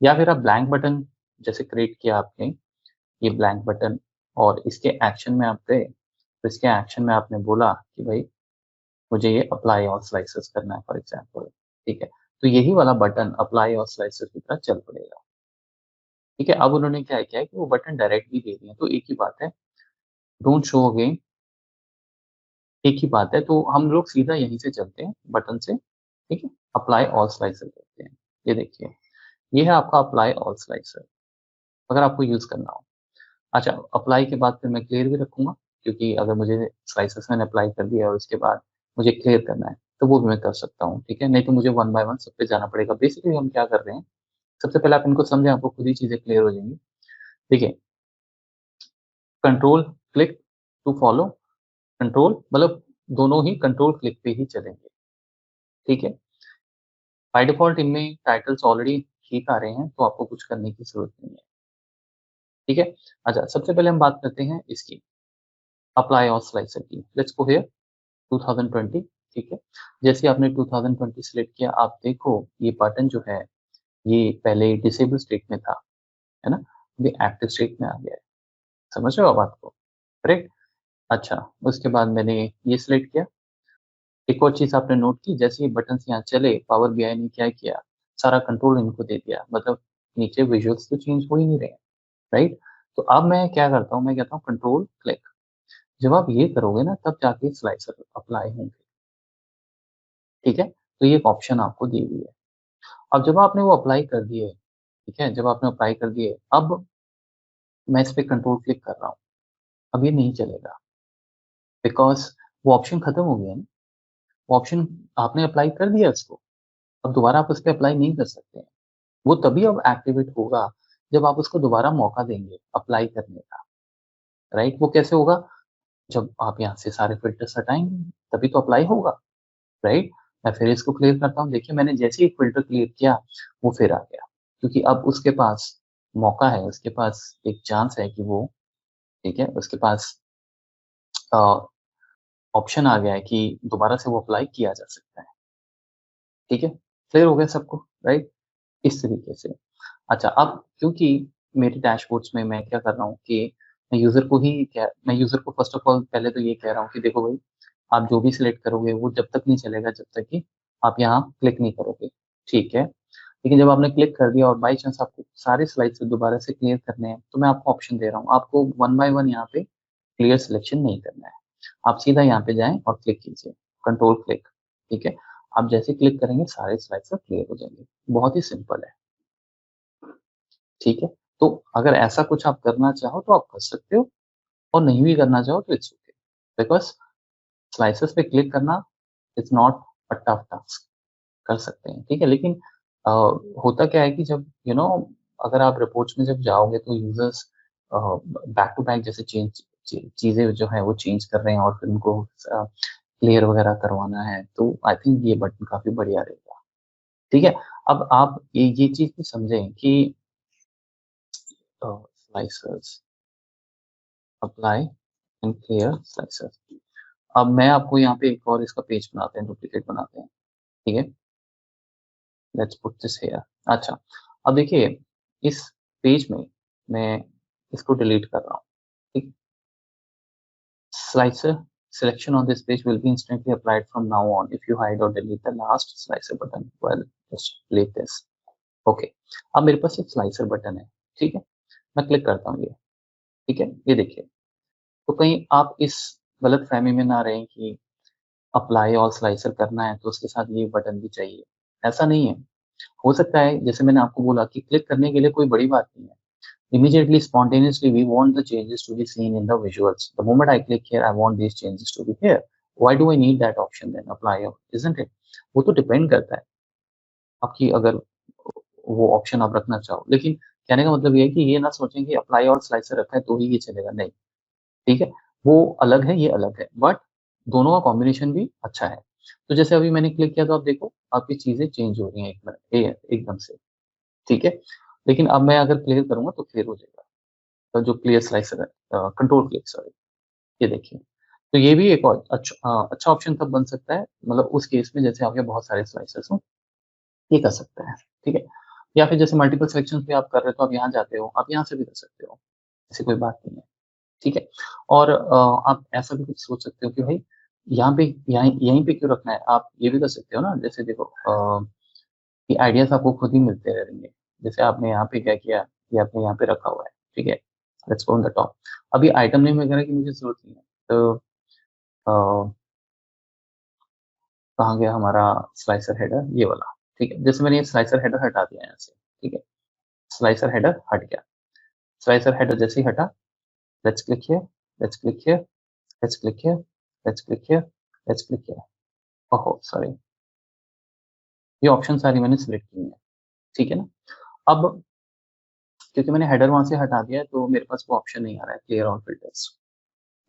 या फिर आप ब्लैंक बटन जैसे क्रिएट किया आपने, ये ब्लैंक बटन, और इसके एक्शन में आप गए, तो इसके एक्शन में आपने बोला कि भाई मुझे ये अप्लाई ऑल स्लाइसेस करना है, फॉर एग्जांपल। ठीक है, तो यही वाला बटन अप्लाई ऑल स्लाइसेस की तरह चल पड़ेगा। ठीक है, अब उन्होंने क्या किया है कि वो बटन डायरेक्टली दे दिए, तो एक ही बात है, डोंट शो अगेन, एक ही बात है, तो हम लोग सीधा यहीं से चलते हैं बटन से। ठीक है, अप्लाई ऑल स्लाइसर करते हैं, ये देखिए, ये है आपका अप्लाई ऑल स्लाइसर, अगर आपको यूज करना हो। अच्छा, अप्लाई के बाद फिर मैं क्लियर भी रखूंगा, क्योंकि अगर मुझे स्लाइसेस मैंने अप्लाई कर दिया और उसके बाद मुझे क्लियर करना है, तो वो भी मैं कर सकता हूँ। ठीक है, नहीं तो मुझे वन बाय वन सब पे जाना पड़ेगा। बेसिकली हम क्या कर रहे हैं, सबसे पहले आप इनको समझें, आपको खुद ही चीजें क्लियर हो जाएंगी। देखिए, control click to follow, control मतलब दोनों ही कंट्रोल क्लिक पे ही चलेंगे। ठीक है, बाय डिफॉल्ट इनमें टाइटल्स ऑलरेडी ठीक आ रहे हैं, तो आपको कुछ करने की जरूरत नहीं है। ठीक है, अच्छा, सबसे पहले हम बात करते हैं इसकी, अप्लाई ऑल स्लाइसर की। Let's go here 2020। ठीक है, जैसे आपने 2020 सिलेक्ट किया, आप देखो ये बटन जो है, ये पहले डिसेबल स्टेट में था, है ना, ये एक्टिव स्टेट में आ गया है। समझ रहे हो आप बात को, करेक्ट। अच्छा, उसके बाद मैंने ये सिलेक्ट किया। एक और चीज आपने नोट की, जैसे ये बटन यहाँ चले, पावर बीआई ने क्या किया, सारा कंट्रोल इनको दे दिया, मतलब नीचे विजुअल्स तो चेंज हो ही नहीं रहे, राइट। तो अब मैं क्या करता हूँ, मैं कहता हूँ कंट्रोल क्लिक। जब आप ये करोगे ना, तब जाके स्लाइसर अप्लाई होंगे। ठीक है, तो ये एक ऑप्शन आपको दी हुई है। अब जब आपने वो अप्लाई कर दिए, ठीक है, जब आपने अप्लाई कर दिए, अब मैं इस पे कंट्रोल क्लिक कर रहा हूँ, अब ये नहीं चलेगा, बिकॉज़ वो ऑप्शन खत्म हो गया है ना, वो ऑप्शन आपने अप्लाई कर दिया उसको, अब दोबारा आप उस पे अप्लाई नहीं कर सकते हैं। वो तभी अब एक्टिवेट होगा, जब आप उसको दोबारा मौका देंगे अप्लाई करने का, राइट? वो कैसे होगा? जब आप यहाँ से सारे फ़िल्टर्स हटाएँगे, तभी तो अप्लाई होगा, राइट? मैं फिर इसको क्लियर करता हूँ, देखिए मैंने जैसे ही फ़िल्टर क्लियर किया, वो फिर आ गया, क्योंकि अब उसके पास मौका है, उसके पास एक चांस है कि वो, ठीक है, उसके पास अ, ऑप्शन आ गया है कि दोबारा से वो अप्लाई किया जा सकता है, ठीक है? क्लियर हो गया सबको, राइट? इस तरीके से। अच्छा, अब क्योंकि मेरे डैशबोर्ड्स में मैं क्या कर रहा हूँ कि मैं यूज़र को फ़र्स्ट ऑफ ऑल पहले तो ये कह रहा हूँ कि देखो भई, आप जो भी सिलेक्ट करोगे वो जब तक नहीं चलेगा जब तक कि आप यहाँ क्लिक नहीं करोगे, ठीक है? लेकिन जब आपने क्लिक कर दिया और बाय चांस आपको सारे स्लाइड्स दोबारा से क्लियर करने हैं, तो मैं आपको ऑप्शन दे रहा हूँ, आपको वन बाय वन यहाँ पे क्लियर सिलेक्शन नहीं करना है। आप सीधा यहाँ पे जाएँ और क्लिक कीजिए, कंट्रोल क्लिक, ठीक है? आप जैसे क्लिक करेंगे सारे स्लाइड्स क्लियर हो जाएँगे, बहुत ही सिंपल है। ठीक है? तो अगर ऐसा कुछ आप करना चाहो तो आप कर सकते हो, और नहीं भी करना चाहो तो इट्स ओके, बिकॉज़ स्लाइसेस पे क्लिक करना is not a tough task, कर सकते हैं, ठीक है? लेकिन होता क्या है कि जब अगर आप रिपोर्ट्स में जब जाओगे तो यूजर्स बैक टू बैक जैसे चीजें जो है वो चेंज कर रहे हैं और फिर उनको क्लियर वगैरह करवाना है, तो आई थिंक ये बटन काफी बढ़िया रहेगा। ठीक है। अब आप ये चीज भी समझें कि slicers apply and clear slicers. अब मैं आपको यहाँ पे एक और इसका पेज बनाते हैं, डुप्लीकेट बनाते हैं। ठीक है, लेट्स पुट दिस हियर। अच्छा, अब देखिए इस पेज में मैं इसको डिलीट कर रहा हूँ। ठीक, slicer selection on this page will be instantly applied from now on if you hide or delete the last slicer button. Well, just delete this. Okay, अब मेरे पास एक स्लाइसर बटन है। ठीक है, मैं क्लिक करता हूँ ये। ठीक है, ये देखिए। तो कहीं आप इस गलत फहमी में ना रहें कि अप्लाई और स्लाइसर करना है तो उसके साथ ये बटन भी चाहिए। ऐसा नहीं है। हो सकता है जैसे मैंने आपको बोला कि क्लिक करने के लिए कोई बड़ी बात नहीं है। Immediately, spontaneously, we want the changes to be seen in the visuals. The moment I click here, I want these changes to be here. Why do I need that option then? Apply, isn't it? वो तो डिपेंड करता है आपकी, अगर वो ऑप्शन आप रखना चाहो। लेकिन कहने का मतलब ये है कि ये ना सोचें कि अप्लाई और स्लाइसर रखा है तो ही ये चलेगा, नहीं। ठीक है, वो अलग है, ये अलग है, बट दोनों का कॉम्बिनेशन भी अच्छा है। तो जैसे अभी मैंने क्लिक किया तो आप देखो आपकी चीजें चेंज हो रही हैं एकदम से। ठीक है, लेकिन अब मैं अगर क्लियर करूंगा तो क्लियर हो जाएगा। जो क्लियर स्लाइसर है, कंट्रोल क्लिक, सॉरी, ये देखिए। तो ये भी एक और अच्छा ऑप्शन तब बन सकता है, मतलब उस केस में जैसे आपके बहुत सारे स्लाइसर्स हों, ये कर सकते हैं। ठीक है, या फिर जैसे मल्टीपल सिलेक्शंस भी आप कर रहे हो तो आप यहाँ जाते हो, आप यहाँ से भी कर सकते हो, ऐसी कोई बात नहीं है। ठीक है, और आप ऐसा भी कुछ सोच सकते हो कि भाई यहाँ पे यहीं पे क्यों रखना है, आप ये भी कर सकते हो ना। जैसे देखो ये आइडियाज आपको खुद ही मिलते रहेंगे। जैसे आपने यहाँ पे क्या किया, ये आपने यहाँ पे रखा हुआ है। ठीक है, let's go on the top. अभी आइटम नेम वगैरह की मुझे जरूरत नहीं है, तो अ, कहाँ गया हमारा स्लाइसर हेडर, ये वाला। ठीक है, जैसे मैंने ये स्लाइसर हेडर हटा दिया यहाँ से। ठीक है, स्लाइसर हेडर हट गया। स्लाइसर हेडर जैसे ही हटा, let's click here, let's click here, let's click here, let's click here, let's click here. ओहो सॉरी, ये ऑप्शन सारी मैंने सिलेक्ट की है। ठीक है ना। अब क्योंकि मैंने हेडर वहां से हटा दिया है तो मेरे पास वो ऑप्शन नहीं आ रहा है, क्लियर ऑल फिल्टर्स,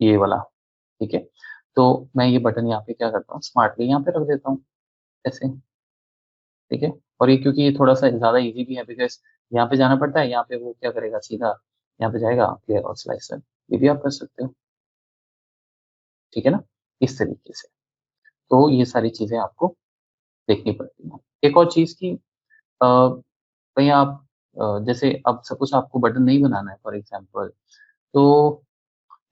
ये वाला। ठीक है, तो मैं ये बटन यहाँ पे क्या करता हूँ, स्मार्टली यहाँ पे रख देता हूँ ऐसे। ठीक है, और ये क्योंकि ये थोड़ा सा ज़्यादा ईज़ी भी है, बिकॉज़ यहाँ पे जाना पड़ता है, यहाँ पे वो क्या करेगा, सीधा यहाँ पे जाएगा क्लियर और स्लाइसर। ये भी आप कर सकते हो। ठीक है ना, इस तरीके से। तो ये सारी चीज़ें आपको देखनी पड़ती हैं। एक और चीज़ कि कहीं आप जैसे अब सपोज़ आपको बटन नहीं बनाना है फॉर एग्ज़ाम्पल, तो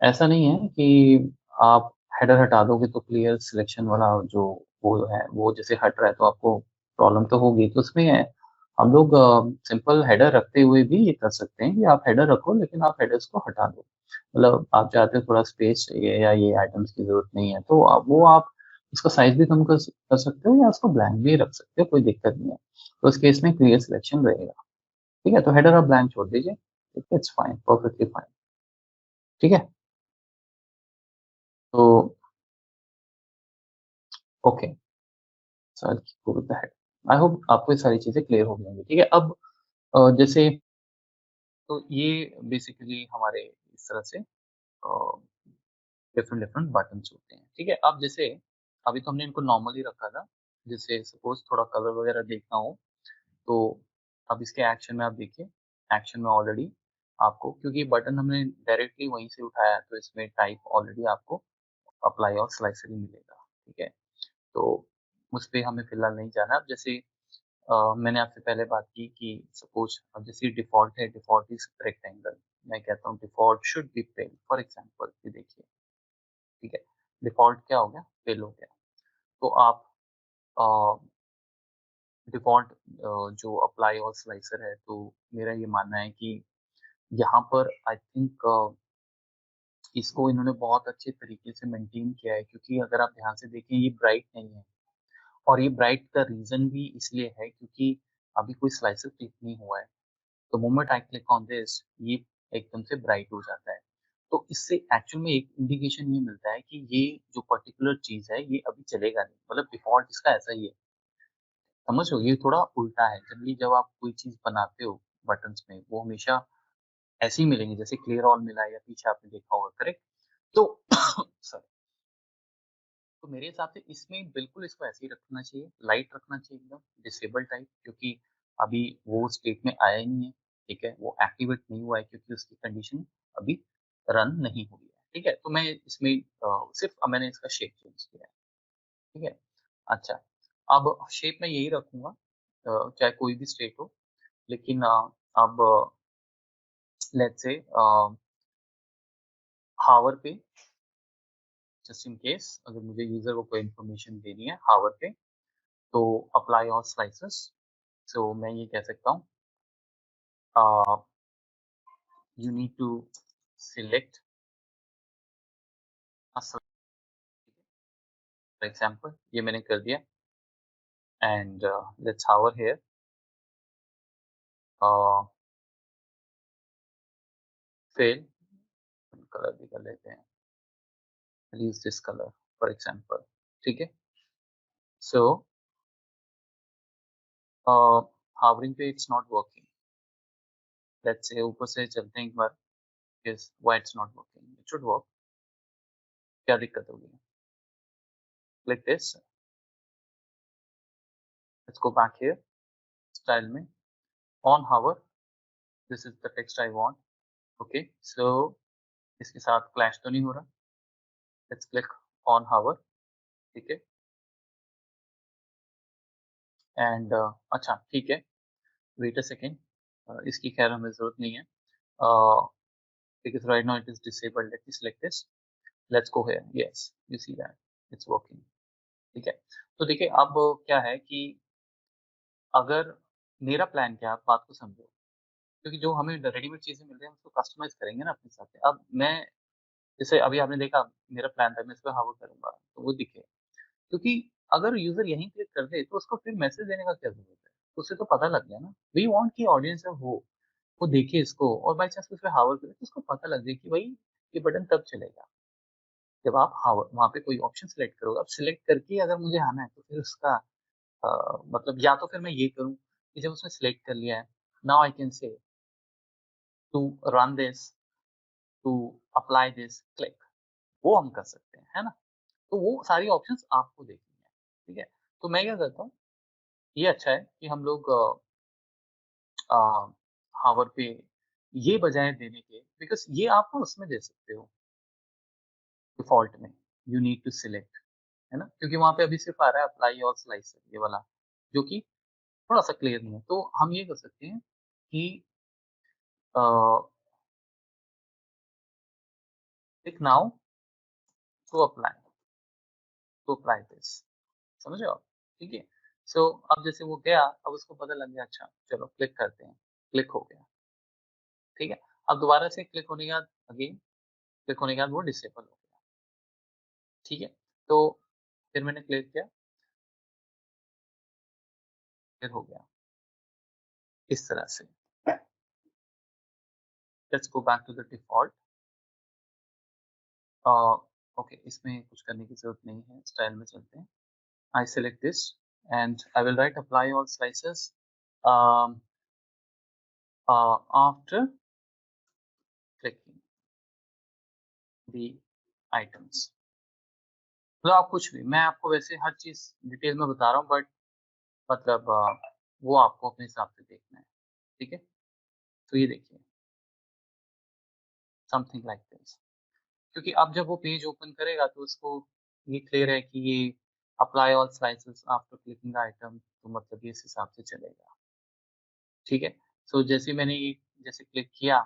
ऐसा नहीं है कि आप हेडर हटा दोगे तो क्लियर सिलेक्शन वाला जो वो है, वो जैसे हट रहा है तो आपको प्रॉब्लम तो होगी। तो उसमें है, हम लोग सिंपल हेडर रखते हुए भी ये कर सकते हैं कि आप हेडर रखो लेकिन आप हेडर्स को हटा दो। मतलब आप चाहते हो थोड़ा स्पेस चाहिए या ये आइटम्स की ज़रूरत नहीं है, तो आप उसका साइज़ भी कम कर सकते हो या उसको ब्लैंक भी रख सकते हो, कोई दिक्कत नहीं है। तो उस केस में क्लियर सिलेक्शन रहेगा। ठीक है, तो हेडर आप ब्लैंक छोड़ दीजिए। It's fine, perfectly fine. ठीक है, तो okay, so I go with the head. I hope आपको ये सारी चीज़ें क्लियर हो गई होंगी। ठीक है, अब जैसे तो ये बेसिकली हमारे इस तरह से डिफरेंट डिफरेंट बटन्स होते हैं। ठीक है, अब जैसे अभी तो हमने इनको नॉर्मली रखा था। जैसे सपोज़ थोड़ा कलर वगैरह देखना हो, तो अब इसके एक्शन में आप देखिए, एक्शन में ऑलरेडी आपको, क्योंकि बटन हमने डायरेक्टली वहीं से उठाया है, तो इसमें टाइप ऑलरेडी आपको अप्लाई और स्लाइसर ही मिलेगा। ठीक है, तो उस पे हमें फिलहाल नहीं जाना। अब जैसे मैंने आपसे पहले बात की कि सपोज अब जैसे डिफ़ॉल्ट है, डिफ़ॉल्ट इज़ रेक्टेंगल। मैं कहता हूँ default should be pin, for example ये देखिए। ठीक है, डिफ़ॉल्ट क्या हो गया? पिन हो गया। तो आप अ, डिफ़ॉल्ट जो अप्लाई और स्लाइसर है, तो मेरा ये मानना है कि यहाँ पर आई थिंक इसको इन्होंने बहुत अच्छे तरीके से मेंटेन किया है, क्योंकि अगर आप ध्यान से देखें ये ब्राइट नहीं है। और ये ब्राइट का रीज़न भी इसलिए है क्योंकि अभी कोई स्लाइसर क्लिक नहीं हुआ है। The moment I click on this, ये एकदम से ब्राइट हो जाता है। तो इससे एक्चुअल में एक इंडिकेशन ये मिलता है कि ये जो पर्टिकुलर चीज़ है ये अभी चलेगा नहीं, मतलब डिफ़ॉल्ट इसका ऐसा ही है। समझ लो, ये थोड़ा उल्टा है। जनरली जब आप कोई चीज बनाते हो बटन्स में, वो हमेशा ऐसे ही मिलेंगे जैसे क्लियर ऑल मिला है या पीछे आपने देखा होगा, करेक्ट? तो सॉरी, तो मेरे हिसाब से इसमें बिल्कुल इसको ऐसे ही रखना चाहिए, लाइट रखना चाहिए एकदम, डिसेबल टाइप, क्योंकि अभी वो स्टेट में आया ही नहीं है, ठीक है? वो एक्टिवेट नहीं हुआ है क्योंकि उसकी कंडीशन अभी रन नहीं हुई है, ठीक है? तो मैं इसमें सिर्फ मैंने इसका शेप चेंज किया है, ठीक है? अच्छा, अब शेप मैं यही रखूंगा, चाहे कोई भी स्टेट हो, लेकिन अब लेट्स से हावर पे, जस्ट इन केस अगर मुझे यूजर को कोई इन्फॉर्मेशन देनी है हावर पे, तो अप्लाई ऑल स्लाइसेस। सो मैं ये कह सकता हूँ, you need to select for example, ये मैंने कर दिया, and let's hover here, fill colour भी कर लेते हैं, use this colour for example, ठीक है? सो हावरिंग पे it's not working, let's say ऊपर से चलते हैं एक बार, yes why it's not working, it should work, क्या दिक्कत होगी? Click this, let's go back here, style में on hover, this is the text I want, okay? So इसके साथ क्लैश तो नहीं हो रहा, लेट्स क्लिक ऑन हावर, ठीक है? एंड अच्छा ठीक है, वेट अ सेकेंड, इसकी खैर हमें जरूरत नहीं है, because right now it is disabled, let me select this, let's go here, yes you see that it's working, ठीक है? तो देखिए अब क्या है कि अगर मेरा प्लान क्या है, आप बात को समझो, क्योंकि जो हमें रेडीमेड चीजें मिल रही है हम उसको कस्टमाइज करेंगे ना अपने हिसाब से। अब मैं, जैसे अभी आपने देखा, मेरा प्लान था मैं इस पे हावर करूंगा तो वो दिखे, क्योंकि अगर यूजर यहीं क्लिक कर दे तो उसको फिर मैसेज देने का क्या जरूरत है? उससे तो पता लग गया ना, वी वांट की ऑडियंस है वो देखे इसको, और बाई चांस उस पर हावर करे तो उसको पता लग जाए कि भाई ये बटन तब चलेगा जब आप हावर वहाँ पे कोई ऑप्शन सिलेक्ट करोगे। अब सिलेक्ट करके अगर मुझे आना है तो फिर उसका मतलब या तो फिर मैं ये करूँ कि जब उसने सिलेक्ट कर लिया है, now I can say to run this, to apply this, click, वो हम कर सकते हैं, है ना? तो वो सारी ऑप्शंस आपको देखनी है, ठीक है? तो मैं क्या करता हूँ, ये अच्छा है कि हम लोग हावर पे ये बजाय देने के, बिकॉज ये आप ना उसमें दे सकते हो डिफॉल्ट में, यू नीड टू सिलेक्ट, है ना? क्योंकि वहां पे अभी सिर्फ आ रहा है अप्लाई और स्लाइस, ये वाला, जो कि थोड़ा सा क्लियर नहीं है। तो हम ये कर सकते हैं कि click now to apply this, समझ रहे हो आप? ठीक है? सो अब जैसे वो गया, अब उसको पता लग गया, अच्छा चलो क्लिक करते हैं, क्लिक हो गया, ठीक है? अब दोबारा से क्लिक होने के बाद अगेन क्लिक होने के बाद वो डिसेबल हो गया, ठीक है? तो फिर मैंने क्लिक किया, फिर हो गया इस तरह से। Let's go back to the default, okay, इसमें कुछ करने की जरूरत नहीं है, स्टाइल में चलते हैं। I select this and I will write apply all slices um, after clicking the items। मतलब आप कुछ भी, मैं आपको वैसे हर चीज डिटेल में बता रहा हूँ, बट मतलब वो आपको अपने हिसाब से देखना है, ठीक है? तो ये देखिए, समथिंग लाइक दिस, क्योंकि अब जब वो पेज ओपन करेगा तो उसको ये क्लियर है कि ये apply all slices after clicking item, तो मतलब ये इस हिसाब से चलेगा, ठीक है? सो जैसे ही मैंने ये जैसे क्लिक किया,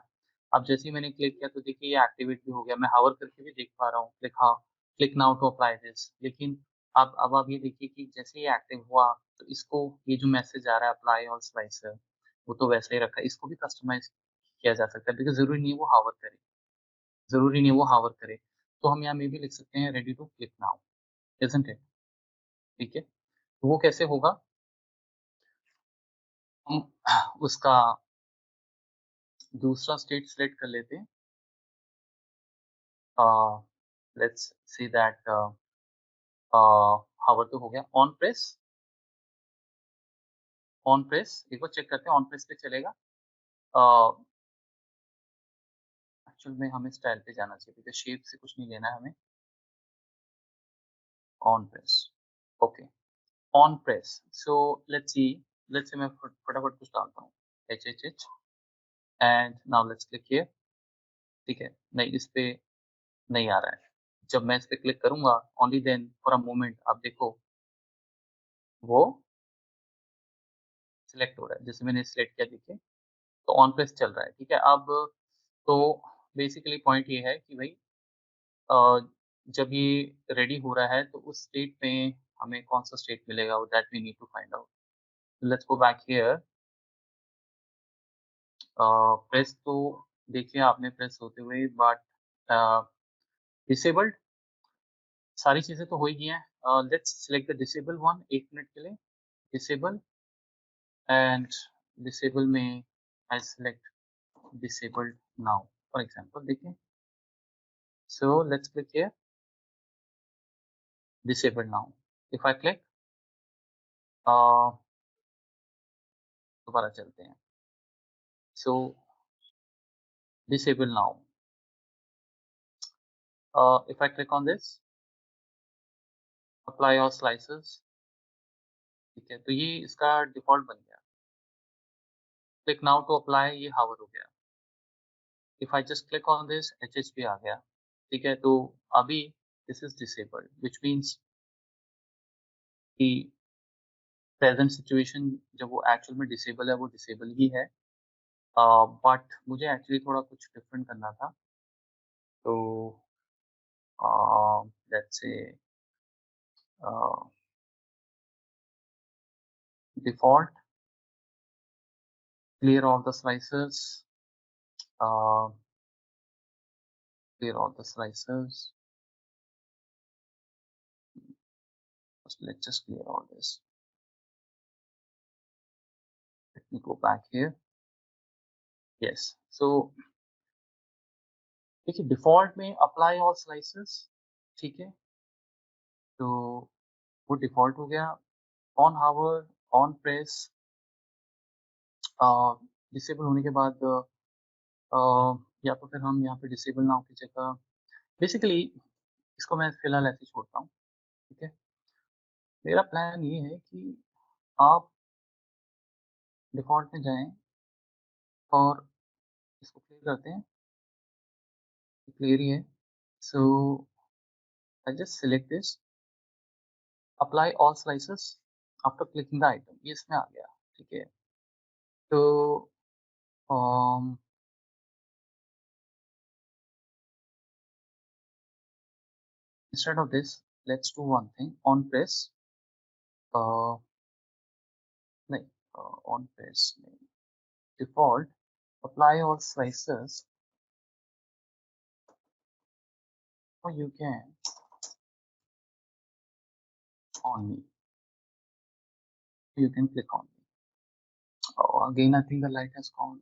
अब जैसे ही मैंने क्लिक किया तो देखिए ये एक्टिवेट भी हो गया, मैं हावर करके भी देख पा रहा हूँ, क्लिक, हाँ, click now to apply this. लेकिन अब आप ये देखिए कि जैसे ही एक्टिव हुआ तो इसको ये जो मैसेज आ रहा है अप्लाई ऑल स्लाइसर, वो तो वैसे ही रखा है, इसको भी कस्टमाइज किया जा सकता है, बिकॉज़ ज़रूरी नहीं है वो हावर करे, ज़रूरी नहीं है वो हावर करे। तो हम यहाँ में भी लिख सकते हैं ready to click now, isn't it? ठीक है? तो वो कैसे होगा? हम उसका दूसरा स्टेट सिलेक्ट कर लेते हैं, लेट्स सी दैट हावर तो हो गया, ऑन प्रेस, ऑन प्रेस एक बार चेक करते हैं, ऑन प्रेस पे चलेगा। एक्चुअल में हमें स्टाइल पे जाना चाहिए क्योंकि शेप से कुछ नहीं लेना है हमें। On press, okay, on press. So let's see मैं फटाफट कुछ डालता हूँ, H H H, and now let's click here. ठीक है, नहीं इस पे नहीं आ रहा है। जब मैं इस पे क्लिक करूंगा, only then for a moment आप देखो वो सिलेक्ट हो रहा है। जैसे मैंने सिलेक्ट किया, देखिए तो ऑन प्रेस चल रहा है। ठीक है, अब तो बेसिकली पॉइंट ये है कि भाई अ, जब ये रेडी हो रहा है तो उस स्टेट में हमें कौन सा स्टेट मिलेगा, that we need to find out. Let's go back here. Press तो देखिए आपने प्रेस होते हुए, बट डिसेबल्ड सारी चीजें तो हो ही गई हैं। Let's select the disable one, 1 minute के लिए डिसेबल, एंड डिसेबल में आई select disabled now, for example देखिए। So let's click here, disabled now। if I click, दोबारा चलते हैं। So disable now, if I click on this, apply all slices। ठीक है, तो ये इसका डिफॉल्ट बन गया। click now to apply, ये hover हो गया। if I just click on this, HHP आ गया। ठीक है, तो अभी this is disabled, which means कि प्रेजेंट सिचुएशन जब वो एक्चुअल में डिसेबल है, वो डिसेबल ही है। बट मुझे एक्चुअली थोड़ा कुछ डिफरेंट करना था, तो let's say uh, default, clear all the slices, uh, clear all the slices. Let's just clear all this. Let me go back here। Yes, so देखिए डिफॉल्ट में अप्लाई ऑल स्लाइसेस। ठीक है, तो वो डिफॉल्ट हो गया। On hover, on press, disable होने के बाद या तो फिर हम यहाँ पे डिसेबल नाउ की जगह, बेसिकली इसको मैं फिलहाल ऐसे छोड़ता हूँ। ठीक है, मेरा प्लान ये है कि आप डिफ़ॉल्ट में जाएँ और इसको क्लियर करते हैं, क्लियर ही है। So I just select this, apply all slices after clicking the item, ये इसमें आ गया। ठीक है, तो instead of this let's do one thing, on press, नहीं, ऑन प्रेस नहीं, डिफ़ॉल्ट, अप्लाई ऑल स्लाइसेस, और you can on me, you can click on me। Again I think the light has gone।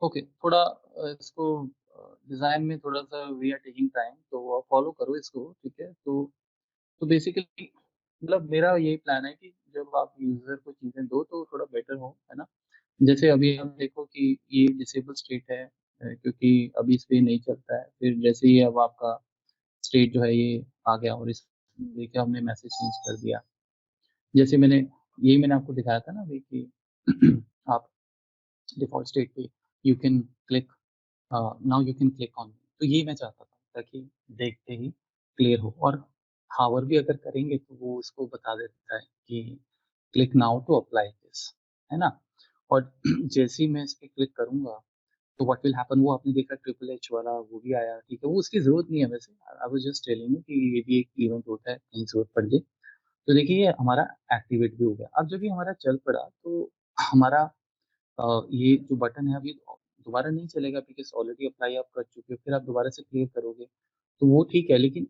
Okay, थोड़ा इसको डिज़ाइन में थोड़ा-सा वी आर टेकिंग टाइम, तो आप फॉलो करो इसको। ठीक है, तो बेसिकली मतलब मेरा यही प्लान है कि जब आप यूज़र को चीज़ें दो तो थोड़ा बेटर हो, है ना? जैसे अभी आप देखो कि ये डिसेबल स्टेट है, क्योंकि अभी इस पे नहीं चलता है। फिर जैसे ही अब आपका स्टेट जो है ये आ गया और इस देखिए हमने मैसेज चेंज कर दिया। जैसे मैंने आपको दिखाया था ना अभी कि आप डिफ़ॉल्ट स्टेट पे you can click, now you can click on, तो ये मैं चाहता था ताकि देखते ही क्लियर हो। और हावर भी अगर करेंगे तो वो उसको बता देता है कि click now to apply this, है ना? और जैसे ही मैं इस पे क्लिक करूंगा तो व्हाट विल हैपन, वो आपने देखा ट्रिपल एच वाला वो भी आया। ठीक है, वो उसकी जरूरत नहीं है वैसे, I was just telling you कि ये भी एक इवेंट होता है, कहीं जरूरत पड़ जाए। तो देखिए ये हमारा एक्टिवेट भी हो गया। अब जब ये हमारा चल पड़ा तो हमारा ये जो बटन है अभी दोबारा नहीं चलेगा, बिकॉज़ ऑलरेडी अप्लाई आप कर चुके हो, फिर आप दोबारा से क्लियर करोगे, तो वो ठीक है। लेकिन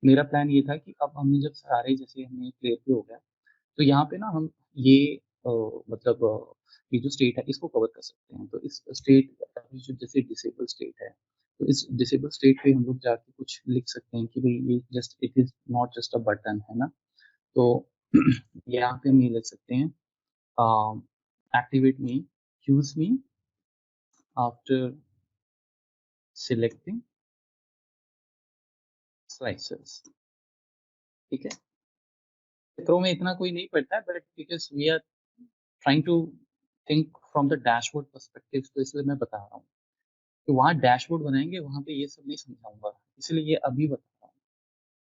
मेरा प्लान ये था कि अब हमने जब सारे जैसे हमने क्लियर भी हो गया, तो यहाँ पे ना हम ये अ, मतलब ये जो स्टेट है इसको कवर कर सकते हैं। तो इस स्टेट जो जैसे डिसेबल स्टेट है, तो इस डिसेबल स्टेट पे हम लोग जाके कुछ लिख सकते हैं कि भई ये just it is not just a button, है ना? तो यहाँ पे हम ये लिख सकते हैं, activate me, use me after selecting slices. ठीक है, प्रो में इतना कोई नहीं पड़ता है, but because we are trying to think from the dashboard perspective, तो इसलिए मैं बता रहा हूँ कि वहाँ डैशबोर्ड बनाएंगे, वहाँ पे ये सब नहीं समझाऊंगा, इसलिए ये अभी बता रहा हूँ।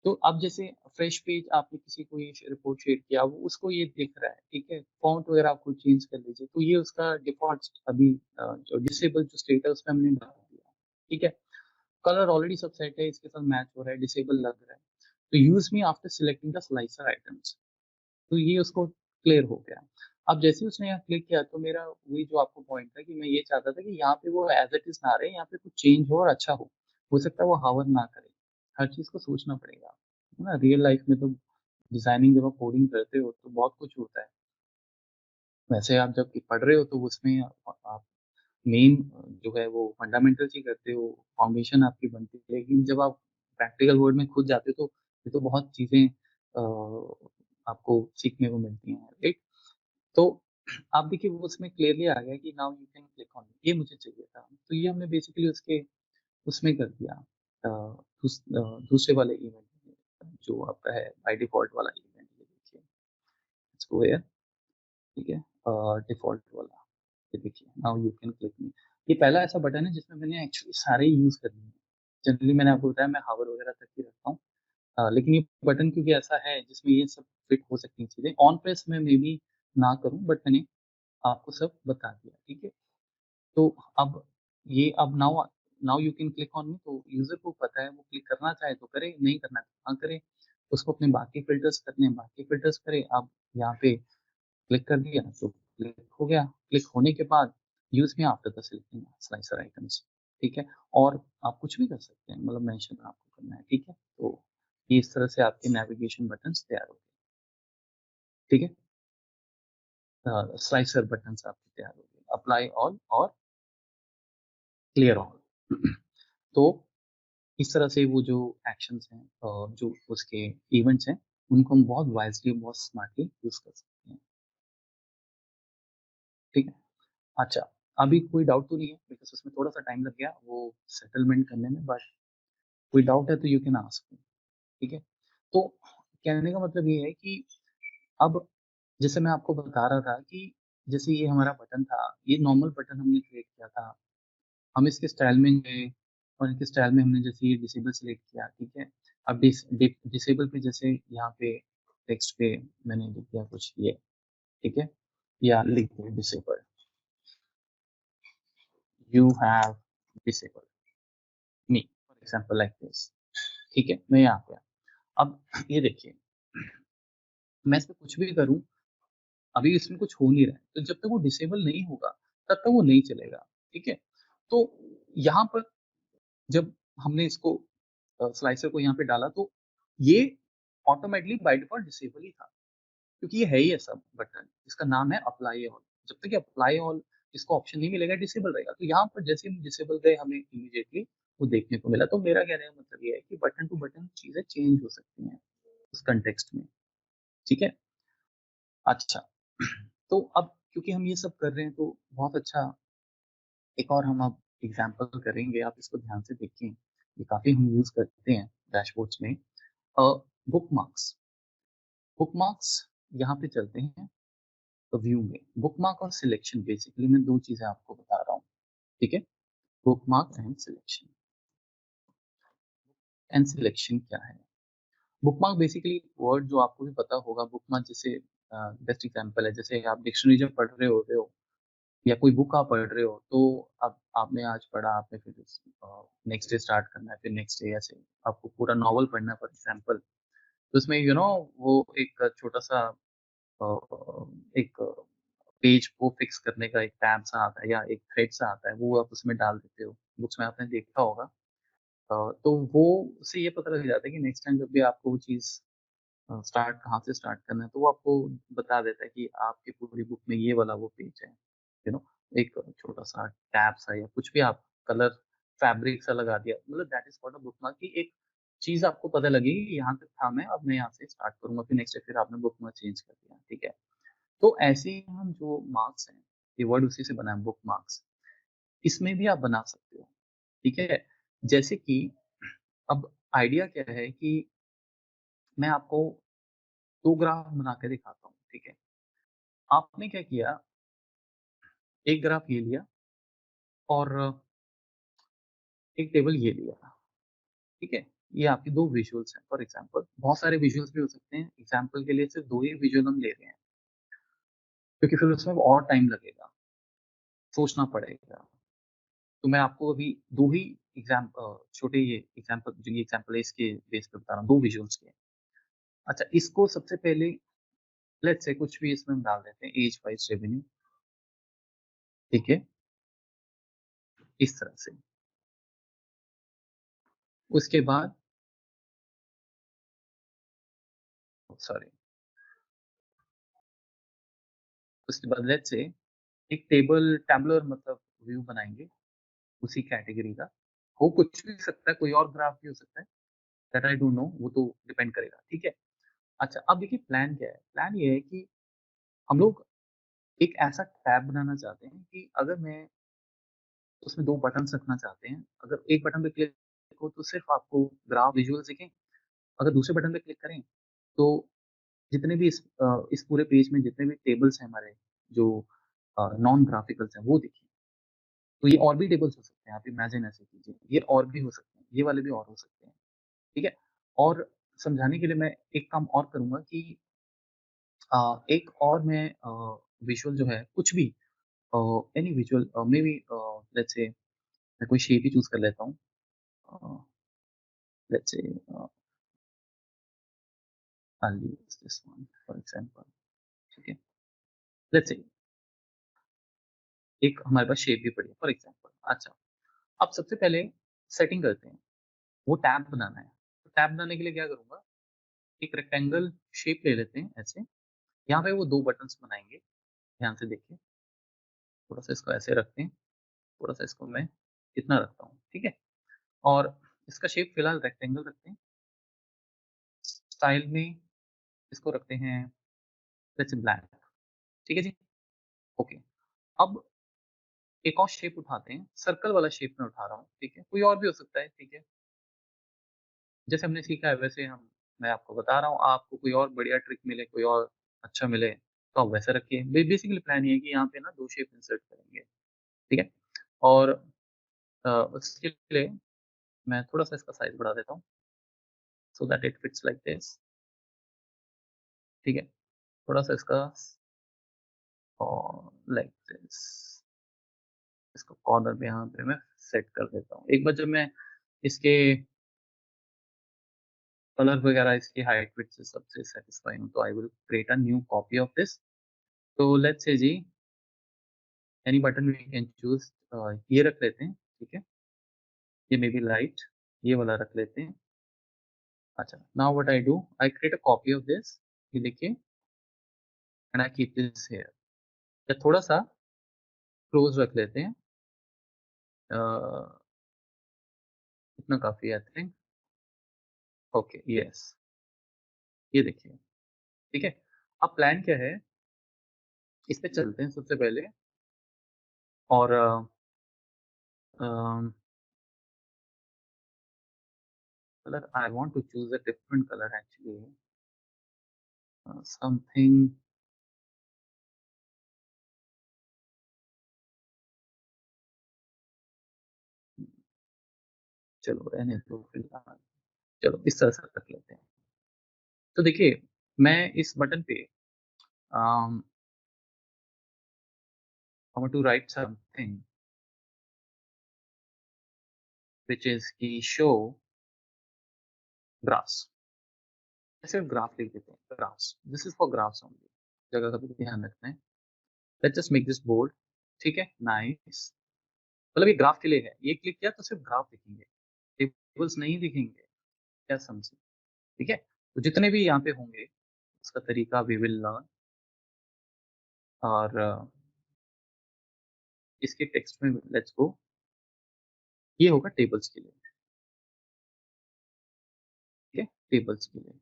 तो अब जैसे फ्रेश पेज आपने किसी को ये रिपोर्ट शेयर किया, वो उसको ये दिख रहा है, ठीक है, फॉन्ट वगैरह आपको चेंज कर लीजिए, तो ये उसका डिफॉल्ट अभी जो डिसेबल जो स्टेट है उसमें हमने डाल दिया। ठीक है, कलर ऑलरेडी सब सेट है, इसके साथ मैच हो रहा है, डिसेबल लग रहा है। तो use me after selecting the slicer items, तो ये उसको क्लियर हो गया। अब जैसे ही उसने यहाँ क्लिक किया, तो मेरा वही जो आपको पॉइंट था कि मैं ये चाहता था कि यहाँ पे वो एज इट इज ना रहे, यहाँ पे कुछ चेंज हो और अच्छा हो सकता है वो हावर ना करे। हर चीज को सोचना पड़ेगा, है ना। रियल लाइफ में तो डिजाइनिंग जब आप कोडिंग करते हो तो बहुत कुछ होता है। वैसे आप जब पढ़ रहे हो तो उसमें आप मेन जो है वो फंडामेंटल्स ही करते हो, फाउंडेशन आपकी बनती है, लेकिन जब आप प्रैक्टिकल वर्ल्ड में खुद जाते हो तो ये तो बहुत चीजें आपको सीखने को मिलती हैं, राइट। तो आप देखिए, वो उसमें क्लियरली आ गया कि now you can click on, ये मुझे चाहिए था, तो ये हमने बेसिकली उसके उसमें कर दिया। दूसरे वाले इवेंट जो आपका है बाय डिफॉल्ट वाला इवेंट, ये देखिए, इसको है, ठीक है, डिफॉल्ट वाला, ये देखिए, नाउ यू कैन क्लिक मी। ये पहला ऐसा बटन है जिसमें मैंने एक्चुअली सारे यूज करने हैं। जनरली मैंने आपको बताया मैं हावर वगैरह तक ही रखता हूँ, लेकिन ये बटन क्योंकि ऐसा है जिसमें ये सब फिट हो सकती हैं चीजें, ऑन प्रेस में मे बी ना करूं, बट मैंने आपको सब बता दिया। ठीक है, तो अब ये अब now now you can click on me, तो यूजर को पता है, वो क्लिक करना चाहे तो करे, नहीं करना तो ना करे। उसको अपने बाकी फिल्टर्स करने हैं, बाकी फिल्टर्स करे। अब यहाँ पे क्लिक कर दिया तो क्लिक हो गया। क्लिक होने के बाद use me after the selecting slicer items. ठीक है, और आप कुछ भी कर सकते हैं, मतलब मेंशन आपको करना है। ठीक है, तो ये इस तरह से आपके नेविगेशन बटन्स तैयार हो गए। ठीक है, स्लाइसर बटन्स आपके तैयार हो गए, अप्लाई ऑल और क्लियर ऑल। तो इस तरह से वो जो एक्शंस हैं और जो उसके इवेंट्स हैं, उनको हम बहुत वाइजली, बहुत स्मार्टली यूज कर सकते हैं। ठीक है, अच्छा, अभी कोई डाउट तो नहीं है, बिकॉज उसमें थोड़ा सा टाइम लग गया वो सेटलमेंट करने में, बट कोई डाउट है तो यू कैन आस्क। ठीक है, तो कहने का मतलब ये है कि अब जैसे मैं आपको बता रहा था कि जैसे ये हमारा बटन था, ये नॉर्मल बटन हमने क्रिएट किया था, हम इसके स्टाइल में गए और इनके स्टाइल में हमने जैसे ये डिसेबल सेलेक्ट किया। ठीक है, अब डिसेबल पे जैसे यहाँ पे टेक्स्ट पे मैंने लिख दिया कुछ ये, ठीक है, या लिख दिया disable, you have disable me, for example like this. ठीक है, मैं यहाँ पे अब ये देखिए, मैं इस पे कुछ भी करूँ, अभी इसमें कुछ हो नहीं रहा है, तो जब तक वो डिसेबल नहीं होगा तब तक वो नहीं चलेगा। ठीक है, तो यहाँ पर जब हमने इसको स्लाइसर को यहाँ पे डाला, तो ये ऑटोमेटिकली बाय डिफॉल्ट डिसेबल ही था, क्योंकि ये है ही ऐसा बटन, इसका नाम है अप्लाई ऑल। जब तक अप्लाई ऑल इसको ऑप्शन नहीं मिलेगा, डिसेबल रहेगा। तो यहाँ पर जैसे हम डिसेबल गए, हमें इमीडिएटली वो देखने को मिला। तो मेरा कहने का मतलब ये है कि बटन टू बटन चीजें चेंज हो सकती हैं उस कंटेक्स्ट में। ठीक है, अच्छा, तो अब क्योंकि हम ये सब कर रहे हैं, तो बहुत अच्छा, एक और हम अब एग्जाम्पल करेंगे, आप इसको ध्यान से देखें, ये काफी हम यूज करते हैं डैशबोर्ड्स में। बुक मार्क्स, बुक मार्क्स यहाँ पे चलते हैं, तो व्यू में बुक मार्क और सिलेक्शन, बेसिकली मैं दो चीजें आपको बता रहा हूँ। ठीक है, book mark and selection. And selection क्या है? बुक मार्क बेसिकली वर्ड जो आपको भी पता होगा, बुक मार्क जैसे बेस्ट एग्जांपल है, जैसे आप डिक्शनरी जब पढ़ रहे होते हो या कोई बुक आप पढ़ रहे हो, तो अब आपने आज पढ़ा, आपने फिर नेक्स्ट डे स्टार्ट करना है, फिर नेक्स्ट डे, ऐसे आपको पूरा नॉवल पढ़ना है फॉर एग्जाम्पल, तो उसमें वो एक छोटा सा एक पेज को फिक्स करने का एक टैब सा आता है या एक थ्रेड सा आता है, वो आप उसमें डाल देते हो, बुक्स में आपने देखा होगा। तो वो उससे ये पता लग जाता है कि नेक्स्ट टाइम जब भी आपको वो चीज़ स्टार्ट कहाँ से स्टार्ट करना है, तो वो आपको बता देता है कि आपकी पूरी बुक में ये वाला वो पेज है। एक छोटा सा टैब सा या कुछ भी आप कलर फैब्रिक सा लगा दिया, मतलब that is what a book mark की एक चीज आपको पता लगी यहाँ तक था मैं, अब मैं यहाँ से स्टार्ट करूंगा, फिर नेक्स्ट फिर आपने बुक मार्क चेंज कर दिया, ठीक है। तो ऐसे ही हम जो मार्क्स हैं, ये वर्ड उसी से बना है, बुक मार्क्स, इसमें भी आप बना सकते हो, ठीक है। जैसे कि अब आइडिया क्या है कि मैं आपको दो ग्राफ बना के दिखाता हूँ, ठीक है। आपने क्या किया, एक ग्राफ ये लिया और एक टेबल ये लिया, ठीक है। ये आपके दो विजुअल्स हैं फॉर एग्जांपल, बहुत सारे विजुअल्स भी हो सकते हैं, एग्जांपल के लिए सिर्फ दो ही विजुअल हम ले रहे हैं, क्योंकि फिर उसमें और टाइम लगेगा, सोचना पड़ेगा। तो मैं आपको अभी दो ही छोटे ये एग्जाम्पल, जो ये एग्जाम्पल है इसके बेस पे बता रहा हूँ, दो विजुअल्स के। अच्छा, इसको सबसे पहले लेट्स से कुछ भी इसमें हम डाल देते हैं, एज वाइज रेवेन्यू, ठीक है, इस तरह से। उसके बाद सॉरी, उसके बाद लेट्स से एक टेबल टैबलर मतलब व्यू बनाएंगे उसी कैटेगरी का, हो कुछ भी सकता है, कोई और ग्राफ भी हो सकता है, दैट आई डोंट नो, वो तो डिपेंड करेगा, ठीक है। अच्छा, अब देखिए प्लान क्या है, प्लान ये है कि हम लोग एक ऐसा टैब बनाना चाहते हैं कि अगर मैं उसमें दो बटन रखना चाहते हैं, अगर एक बटन पे क्लिक हो तो सिर्फ आपको ग्राफ विजुअल दिखें, अगर दूसरे बटन पे क्लिक करें तो जितने भी इस पूरे पेज में जितने भी टेबल्स हैं हमारे, जो नॉन ग्राफिकल्स हैं वो दिखें। तो ये और भी टेबल्स हो सकते हैं, आप इमेजिन ऐसे कीजिए, ये और भी हो सकते हैं, ये वाले भी और हो सकते हैं, ठीक है। और समझाने के लिए मैं एक काम और करूंगा कि एक और मैं विजुअल जो है कुछ भी, any visual, may be let's say मैं कोई शेप ही चूज कर लेता हूँ, let's say I'll use this one for example, ठीक है। लेट्स से एक हमारे पास शेप भी पड़ी है फॉर एग्जांपल। अच्छा, अब सबसे पहले सेटिंग करते हैं, वो टैब बनाना है। तो टैब बनाने के लिए क्या करूंगा, एक रेक्टेंगल शेप ले लेते हैं ऐसे, यहाँ पे वो दो बटन्स बनाएंगे, ध्यान से देखिए, थोड़ा सा इसको ऐसे रखते हैं, थोड़ा सा इसको मैं इतना रखता हूँ, ठीक है। और इसका शेप फिलहाल रेक्टेंगल रखते हैं, स्टाइल में इसको रखते हैं लेट्स से ब्लैक, ठीक है जी, ओके। अब एक और शेप उठाते हैं, सर्कल वाला शेप में उठा रहा हूँ, ठीक है, कोई और भी हो सकता है, ठीक है। जैसे हमने सीखा है वैसे हम, मैं आपको बता रहा हूँ, आपको कोई और बढ़िया ट्रिक मिले, कोई और अच्छा मिले तो आप वैसा रखिए। बेसिकली प्लान ये है कि यहाँ पे ना दो शेप इंसर्ट करेंगे, ठीक है। और उसके लिए मैं थोड़ा सा इसका साइज बढ़ा देता हूँ so that it fits like this, ठीक है। थोड़ा सा इसका और लाइक दिस, इसको कॉर्नर पे यहाँ पे मैं सेट कर देता हूँ। एक बार जब मैं इसके कलर वगैरह, इसकी हाइट विड्थ से सबसे सेटिस्फाई हूँ तो I will create a new copy of this. तो let's say G any button we can choose, ये रख लेते हैं, ठीक है, ये मे बी लाइट, ये वाला रख लेते हैं। अच्छा, now what I do, I create a copy of this, ये देखिए, and I keep this here, या थोड़ा सा क्लोज रख लेते हैं, इतना काफी है आई थिंक, ओके यस, ये देखिए, ठीक है। अब प्लान क्या है, इस पे चलते हैं सबसे पहले, और color I want to choose a different color actually, something, चलो रहने दो फिलहाल, चलो इस तरह से रख लेते हैं। तो देखिए, मैं इस बटन पे um, I want to write something which is की show graphs, सिर्फ ग्राफ लिख देते हैं, graphs, this is for graphs only, जगह का भी ध्यान रखना है। Let's just make this bold, ठीक है, नाइस। मतलब ये ग्राफ के लिए है, ये क्लिक किया तो सिर्फ ग्राफ दिखेंगे, टेबल्स नहीं दिखेंगे, क्या समझे, ठीक है। तो जितने भी यहाँ पे होंगे उसका तरीका वी विल लर्न, और इसके टेक्स्ट में लेट्स गो, ये होगा टेबल्स के लिए, टेबल्स के लिए।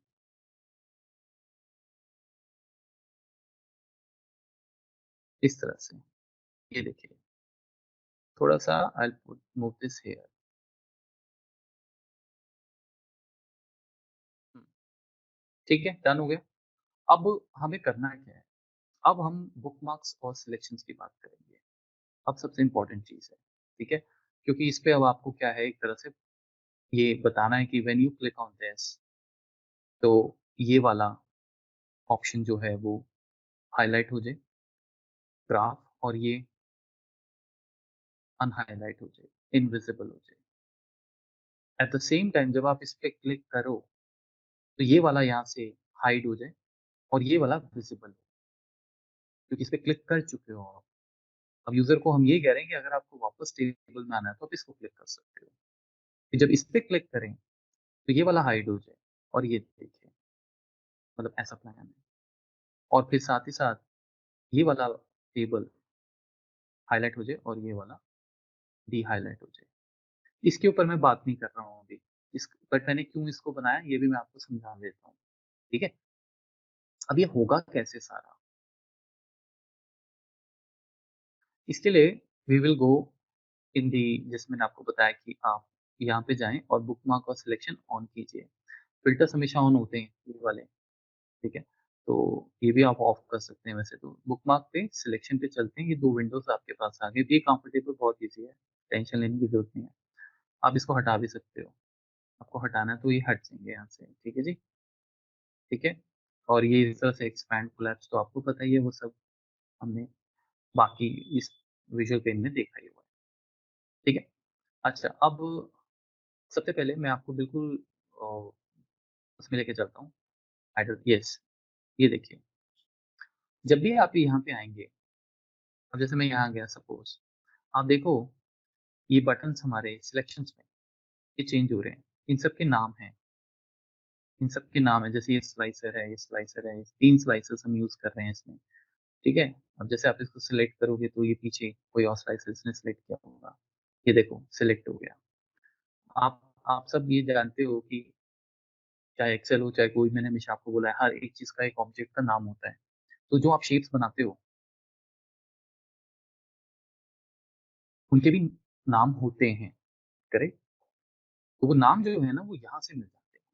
इस तरह से, ये देखिए, थोड़ा सा I put move this here. ठीक है, डन हो गया। अब हमें करना क्या है, अब हम बुकमार्क्स और सिलेक्शंस की बात करेंगे। अब सबसे इम्पोर्टेंट चीज़ है, ठीक है? क्योंकि इस पे अब आपको क्या है, एक तरह से ये बताना है कि when you click on this, तो ये वाला ऑप्शन जो है वो हाइलाइट हो जाए, ग्राफ, और ये अनहाइलाइट हो जाए, इनविजिबल हो जाए। एट द सेम टाइम जब आप इस पे क्लिक करो, तो ये वाला यहाँ से हाइड हो जाए और ये वाला विजिबल हो, क्योंकि इस पे क्लिक कर चुके हो आप। अब यूज़र को हम ये कह रहे हैं कि अगर आपको वापस टेबल में आना है, तो आप इसको क्लिक कर सकते हो। फिर जब इस पे क्लिक करें, तो ये वाला हाइड हो जाए और ये देखिए, मतलब ऐसा प्लान है। और फिर साथ ही साथ ये वाला टेबल हाइलाइट हो जाए और ये वाला डी-हाइलाइट हो जाए। इसके ऊपर मैं बात नहीं कर रहा हूँ अभी। इस बट मैंने क्यों इसको बनाया, ये भी मैं आपको समझा देता हूँ, ठीक है? अब ये होगा कैसे सारा? इसके लिए वी विल गो इन दी, जैसे मैंने आपको बताया कि आप यहाँ पे जाएँ और बुकमार्क और सिलेक्शन ऑन कीजिए। फ़िल्टर्स हमेशा ऑन होते हैं ये वाले, ठीक है? तो ये भी आप ऑफ कर सकते हैं वैसे तो। बुकमार्क पे, सिलेक्शन पे चलते हैं, ये 2 विंडोज़ आपके पास आ गई। बी कंफर्टेबल, बहुत ईज़ी है, टेंशन लेने की ज़रूरत नहीं है। आप इसको हटा भी सकते हो। आपको हटाना है तो ये हट जाएँगे यहाँ से, ठीक है जी? ठीक है? और ये इस तरह से एक्सपैंड, कोलैप्स तो आपको पता ही है, वो सब हमने बाकी इस विजुअल पेन में देखा ही हुआ है, ठीक है? अच्छा, अब सबसे पहले मैं आपको बिल्कुल उसमें लेके चलता हूँ, आइडल, यस, ये देखिए, जब भी आप यहाँ पे आएँगे, अब जैसे मैं यहाँ गया सपोज़, आप देखो ये बटन्स हमारे सिलेक्शंस में ये चेंज हो रहे हैं। इन सब के नाम हैं, इन सब के नाम हैं, जैसे ये स्लाइसर है, ये स्लाइसर है, 3 स्लाइसर्स हम यूज़ कर रहे हैं इसमें, ठीक है? अब जैसे आप इसको सिलेक्ट करोगे तो ये पीछे कोई और स्लाइसर इसने सिलेक्ट किया होगा। ये देखो सिलेक्ट हो गया। आप सब ये जानते हो कि चाहे एक्सेल हो, चाहे कोई, मैंने हमेशा आपको बोला है, हर एक चीज़ का एक ऑब्जेक्ट का नाम होता है। तो जो आप शेप्स बनाते हो, उनके भी नाम होते हैं, करेक्ट? तो वो नाम जो है ना, वो यहाँ से मिल जाते हैं।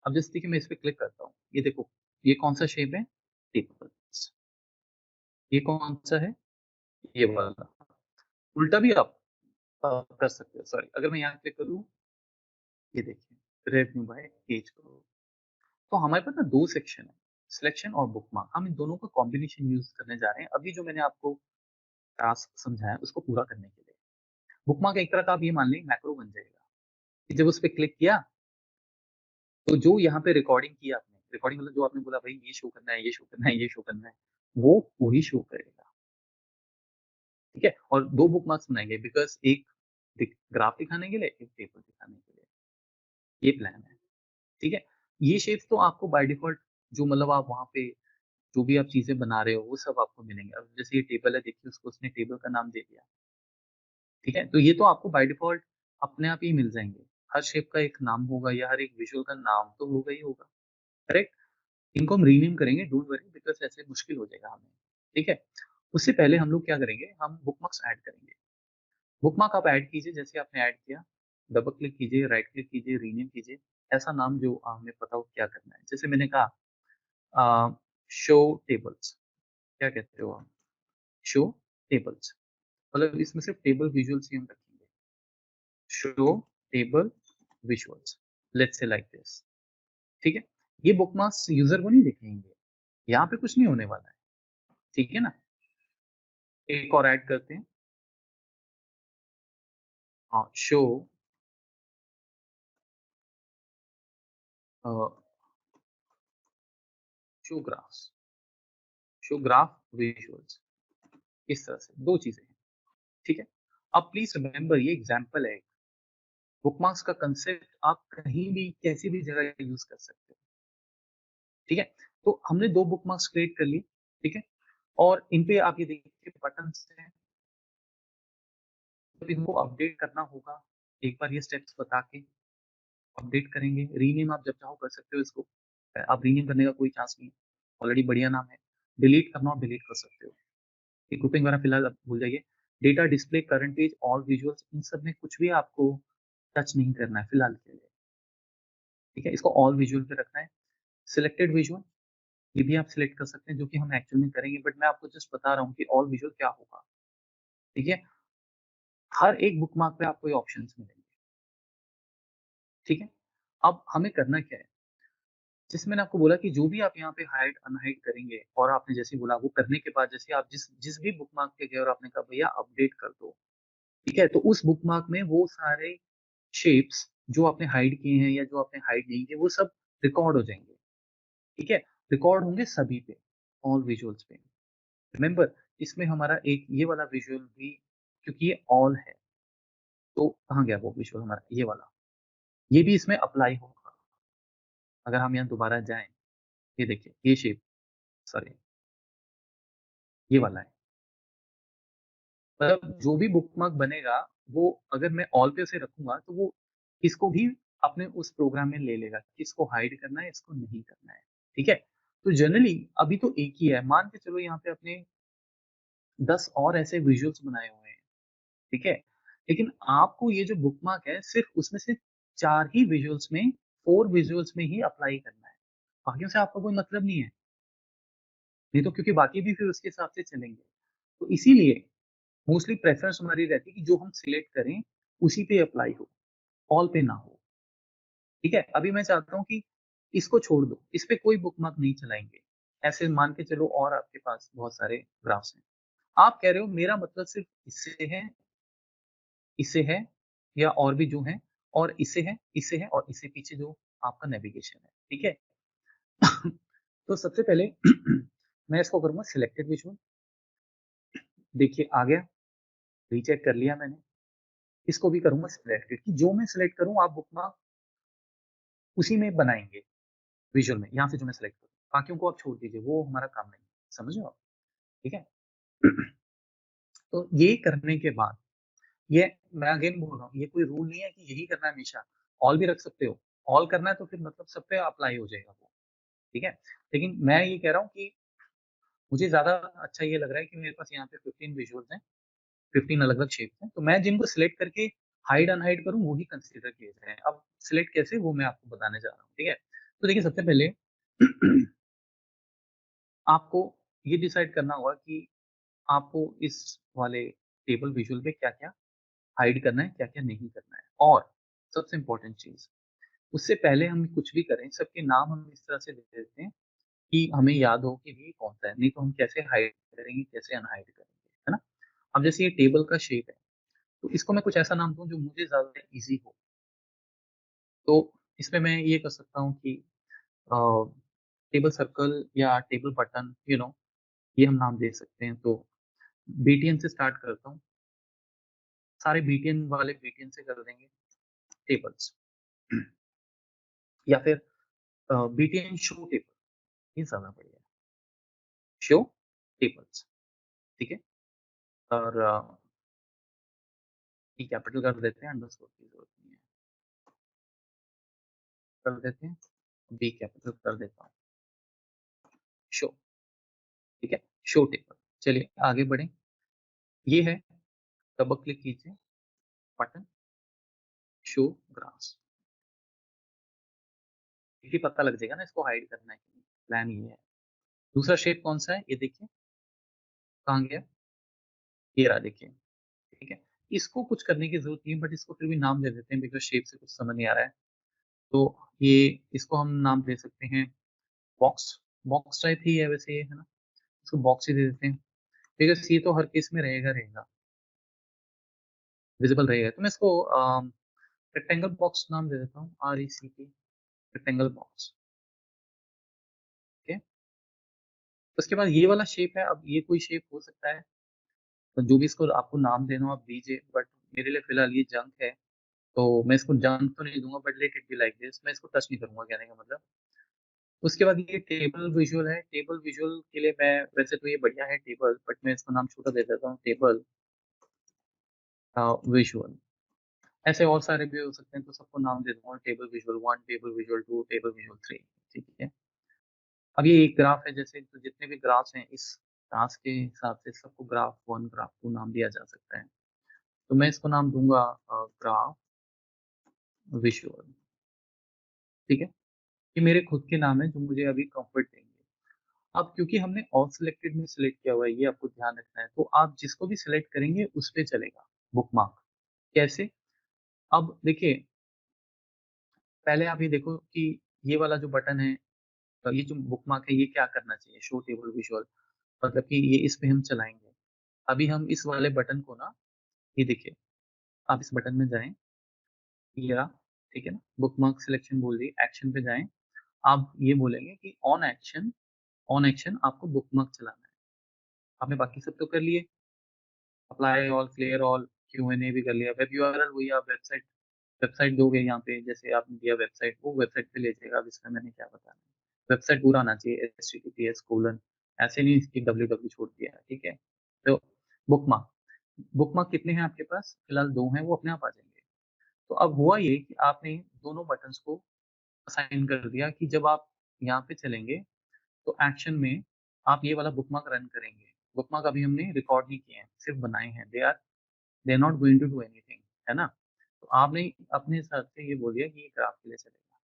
अब जैसे देखिए मैं इस पे क्लिक करता हूँ, ये देखो, ये कौन-सा शेप है? टेबल्स। ये कौन-सा है? ये वाला। उल्टा भी आप कर सकते हो, सॉरी, अगर मैं यहाँ क्लिक करूँ, ये देखिए, रेवेन्यू बाय एज करो। तो हमारे पास ना 2 सेक्शन है, सिलेक्शन और बुकमार्क। हम इन दोनों का कॉम्बिनेशन यूज़ करने जा रहे हैं। अभी जो मैंने आपको टास्क समझाया, उसको पूरा करने के लिए। बुकमार्क एक तरह का आप ये मान लें मैक्रो बन जाएगा, कि जब उस पे क्लिक किया, तो जो यहाँ पे रिकॉर्डिंग की आपने, रिकॉर्डिंग मतलब जो आपने बोला भाई ये शो करना है, ये शो करना है, ये शो करना है, वो वही शो करेगा, ठीक है? और 2 बुकमार्क्स बनाएँगे, बिकॉज़ एक ग्राफ दिखाने के लिए, एक टेबल दिखाने के लिए। ये प्लान है, ठीक है? ये शेप्स तो आपको बाय डिफ़ॉल्ट, जो मतलब आप वहाँ पे जो भी आप चीज़ें बना रहे हो, वो सब आपको मिलेंगे। अब जैसे ये टेबल है, देखिए उसको उसने टेबल का नाम दे दिया, ठीक है? तो ये तो आपको बाय डिफ़ॉल्ट अपने आप ही मिल जाएँगे। हर शेप का एक नाम होगा या हर एक विज़ुअल का नाम तो होगा ही होगा, करेक्ट? इनको हम रीनेम करेंगे, डोंट वरी, बिकॉज़ ऐसे मुश्किल हो जाएगा हमें, ठीक है? उससे पहले हम लोग क्या करेंगे, हम बुकमार्क्स ऐड करेंगे। बुकमार्क आप ऐड कीजिए, जैसे आपने ऐड किया, डबल क्लिक कीजिए, राइट क्लिक कीजिए, रीनेम कीजिए, ऐसा नाम जो हमें पता हो क्या करना है। जैसे मैंने कहा शो टेबल्स, क्या कहते हो आप? शो टेबल्स, मतलब इसमें सिर्फ टेबल विजुअल्स ही हम रखेंगे। Show table visuals, let's say like this, ठीक है? ये बुकमार्क्स यूज़र को नहीं दिखेंगे, यहाँ पे कुछ नहीं होने वाला है, ठीक है ना? एक और ऐड करते हैं, show a, show graphs, show graph visuals, इस तरह से 2 चीज़ें हैं, ठीक है? अब प्लीज़ रिमेंबर ये एग्ज़ाम्पल है, बुकमार्क्स का कांसेप्ट आप कहीं भी, कैसी भी जगह यूज़ कर सकते हो, ठीक है? तो हमने 2 बुकमार्क्स क्रिएट कर लिए, ठीक है? और इन पे आप ये देखिए बटन्स हैं, तो इनको अपडेट करना होगा, एक बार ये स्टेप्स बता के, अपडेट करेंगे, रीनेम आप जब चाहो कर सकते हो इसको, आप रीनेम करने का कोई चांस नहीं है, ऑलरेडी बढ़िया नाम है। डिलीट करना हो डिलीट कर सकते हो, ये ग्रुपिंग वगैरह फिलहाल आप भूल जाइए। Data display, current page, all visuals, इन सब में कुछ भी आपको टच नहीं करना है फिलहाल के लिए, ठीक है, इसको ऑल विजुअल पे रखना है। सिलेक्टेड विजुअल, ये भी आप सिलेक्ट कर सकते हैं, जो कि हम एक्चुअल में करेंगे, बट मैं आपको जस्ट बता रहा हूँ कि ऑल विजुअल क्या होगा, ठीक है। हर एक बुकमार्क पे आपको ये ऑप्शंस मिलेंगे, ठीक है। अब हमें करना क्या है, जैसे मैंने आपको बोला कि जो भी आप यहाँ पे हाइड अनहाइड करेंगे, और आपने जैसे बोला वो करने के बाद जैसे आप जिस जिस भी बुकमार्क पे गए और आपने कहा भैया अपडेट कर दो, ठीक है, तो उस बुकमार्क में वो सारे शेप्स जो आपने हाइड किए हैं या जो आपने हाइड नहीं किए वो सब रिकॉर्ड हो जाएंगे, ठीक है। रिकॉर्ड होंगे सभी पे, ऑल विजुअल्स पे। रिमेंबर, इसमें हमारा एक ये वाला विजुअल भी, क्योंकि ये ऑल है, तो कहाँ गया वो विजुअल हमारा, ये वाला, ये भी इसमें अप्लाई होगा। अगर हम यहाँ दोबारा जाएं, ये देखिए ये शेप, सॉरी ये वाला है, मतलब जो भी बुकमार्क बनेगा वो अगर मैं ऑल पे उसे रखूंगा तो वो इसको भी अपने उस प्रोग्राम में ले लेगा, किसको हाइड करना है इसको नहीं करना है, ठीक है। तो जनरली अभी तो एक ही है, मान के चलो यहाँ पे अपने 10 और ऐसे विजुअल्स बनाए हुए हैं, ठीक है, लेकिन आपको ये जो बुकमार्क है सिर्फ उसमें से 4 ही विजुअल्स में, 4 विजुअल्स में ही अप्लाई करना है, बाकियों से आपका कोई मतलब नहीं है, नहीं तो क्योंकि बाकी भी फिर उसके हिसाब से चलेंगे। तो इसीलिए मोस्टली प्रेफरेंस हमारी रहती है कि जो हम सिलेक्ट करें उसी पे अप्लाई हो, ऑल पे ना हो, ठीक है। अभी मैं चाहता हूँ कि इसको छोड़ दो, इस पे कोई बुकमार्क नहीं चलाएंगे, ऐसे मान के चलो, और आपके पास बहुत सारे ग्राफ्स हैं, आप कह रहे हो मेरा मतलब सिर्फ इससे है, इससे है, या और भी जो है, और इससे है, इससे है, और इससे पीछे जो आपका नेविगेशन है, ठीक है। तो सबसे पहले मैं इसको करूंगा सिलेक्टेड विजुअल, देखिए आ गया, रीचेक कर लिया मैंने, इसको भी करूंगा सिलेक्टेड, कि जो मैं सिलेक्ट करूं आप बुकमार्क उसी में बनाएंगे विजुअल में, यहाँ से जो मैं सिलेक्ट करूँ, बाकियों को आप छोड़ दीजिए, वो हमारा काम नहीं, समझ रहे हो आप, ठीक है। तो ये करने के बाद, ये मैं अगेन बोल रहा हूँ, ये कोई रूल नहीं है कि यही करना है हमेशा, ऑल भी रख सकते हो, ऑल करना है तो फिर मतलब सब पे अप्लाई हो जाएगा वो, ठीक है। लेकिन मैं ये कह रहा हूँ कि मुझे ज्यादा अच्छा ये लग रहा है कि मेरे पास यहाँ पे 15 विजुअल्स हैं, 15 अलग अलग शेप्स हैं, तो मैं जिनको सिलेक्ट करके हाइड अनहाइड करूँ वही कंसिडर किए जाए। अब सिलेक्ट कैसे, वो मैं आपको बताने जा रहा हूँ, ठीक है। तो देखिए सबसे पहले आपको ये डिसाइड करना होगा कि आपको इस वाले टेबल विजुअल पे क्या क्या हाइड करना है, क्या क्या नहीं करना है, और सबसे इंपॉर्टेंट चीज, उससे पहले हम कुछ भी करें सबके नाम हम इस तरह से दे देते हैं कि हमें याद हो कि ये कौन सा है, नहीं तो हम कैसे हाइड करेंगे कैसे अनहाइड करेंगे, है ना। अब जैसे ये टेबल का शेप है, तो इसको मैं कुछ ऐसा नाम दूं जो मुझे ज्यादा इजी हो, तो इसमें मैं ये कर सकता हूँ कि टेबल सर्कल या टेबल बटन, ये हम नाम दे सकते हैं। तो बीटीएन से स्टार्ट करता हूँ, सारे बीटीएन वाले बीटीएन से कर देंगे टेबल्स, या फिर बीटीएन शो टेबल, ये ज्यादा बढ़िया है, शो टेबल्स, ठीक है। और ये कैपिटल कर देते हैं, अंडरस्कोर की जरूरत नहीं है, कर देते हैं, बी कैपिटल कर देता हूँ, शो, ठीक है, शो टेबल। चलिए आगे बढ़े, ये है, डबल क्लिक कीजिए, बटन, शो ग्रास, ये पता लग जाएगा ना इसको हाइड करना है, प्लान ये है। दूसरा शेप कौन सा है, ये देखिए कहाँ गया, ये रहा, देखिए, ठीक है। इसको कुछ करने की जरूरत नहीं है, बट इसको फिर भी नाम दे देते हैं, बिकॉज शेप से कुछ समझ नहीं आ रहा है, तो ये, इसको हम नाम दे सकते हैं बॉक्स, बॉक्स टाइप ही है वैसे ये, है ना, इसको बॉक्स ही दे देते हैं, बिकॉज ये तो हर केस में रहेगा रहेगा, विजिबल रहेगा, तो मैं इसको रेक्टेंगल बॉक्स नाम दे देता हूँ, RECT, रेक्टेंगल बॉक्स, ठीक है। उसके बाद ये वाला शेप है, अब ये कोई शेप हो सकता है, तो जो भी इसको आपको नाम देना हो आप दीजिए, बट मेरे लिए फिलहाल ये जंक है, तो मैं इसको जंक तो नहीं दूंगा, but let it be like this, मैं इसको टच नहीं करूंगा, कहने का मतलब। उसके बाद ये टेबल विजुअल है, टेबल विजुअल के लिए मैं, वैसे तो ये बढ़िया है टेबल, बट मैं इसको नाम छोटा दे देता हूँ, टेबल विजुअल, ऐसे और सारे भी हो सकते हैं, तो सबको नाम दे दूंगा, table visual 1, table visual 2, table visual 3। ठीक है। अब ये एक ग्राफ है, जैसे तो जितने भी ग्राफ्स हैं इस टास्क के हिसाब से सबको ग्राफ 1, ग्राफ 2 नाम दिया जा सकता है। तो मैं इसको नाम दूंगा ग्राफ विजुअल। ठीक है, ये मेरे खुद के नाम है जो मुझे अभी कंफर्ट देंगे। अब क्योंकि हमने ऑल सिलेक्टेड में सिलेक्ट किया हुआ है, ये आपको ध्यान रखना है, तो आप जिसको भी सिलेक्ट करेंगे उस पे चलेगा बुकमार्क। कैसे? अब देखिए, पहले आप ये देखो कि ये वाला जो बटन है, ये जो बुकमार्क है, ये क्या करना चाहिए, शो टेबल विजुअल, मतलब कि ये इस पे हम चलाएंगे। अभी हम इस वाले बटन को ना, ये देखिए, आप इस बटन में जाएं, ये रहा, ठीक है ना, बुकमार्क सिलेक्शन बोल दी, एक्शन पे जाएं। आप ये बोलेंगे कि ऑन एक्शन, ऑन एक्शन आपको बुकमार्क चलाना है। आपने बाकी सब तो कर लिए, apply all, clear all, Q&A भी कर लिया, वेब यूआरएल वही आप वेबसाइट वेबसाइट दोगे यहाँ पे, जैसे आपने दिया वेबसाइट, वो वेबसाइट पे ले जाएगा। अब इसमें मैंने क्या बताना है, वेबसाइट पूरा आना चाहिए, https:// ऐसे नहीं इसकी www छोड़ दिया है। ठीक है, तो बुकमार्क, बुकमार्क कितने हैं आपके पास? फिलहाल 2 हैं, वो अपने आप आ जाएंगे। तो अब हुआ ये कि आपने दोनों बटन्स को असाइन कर दिया कि जब आप यहाँ पे चलेंगे तो एक्शन में आप ये वाला बुकमार्क रन करेंगे। बुकमार्क अभी हमने रिकॉर्ड नहीं किए हैं, सिर्फ बनाए हैं, they are not going to do anything, है ना। तो आपने अपने हिसाब से ये बोल दिया कि ये ग्राफ के लिए चलेगा।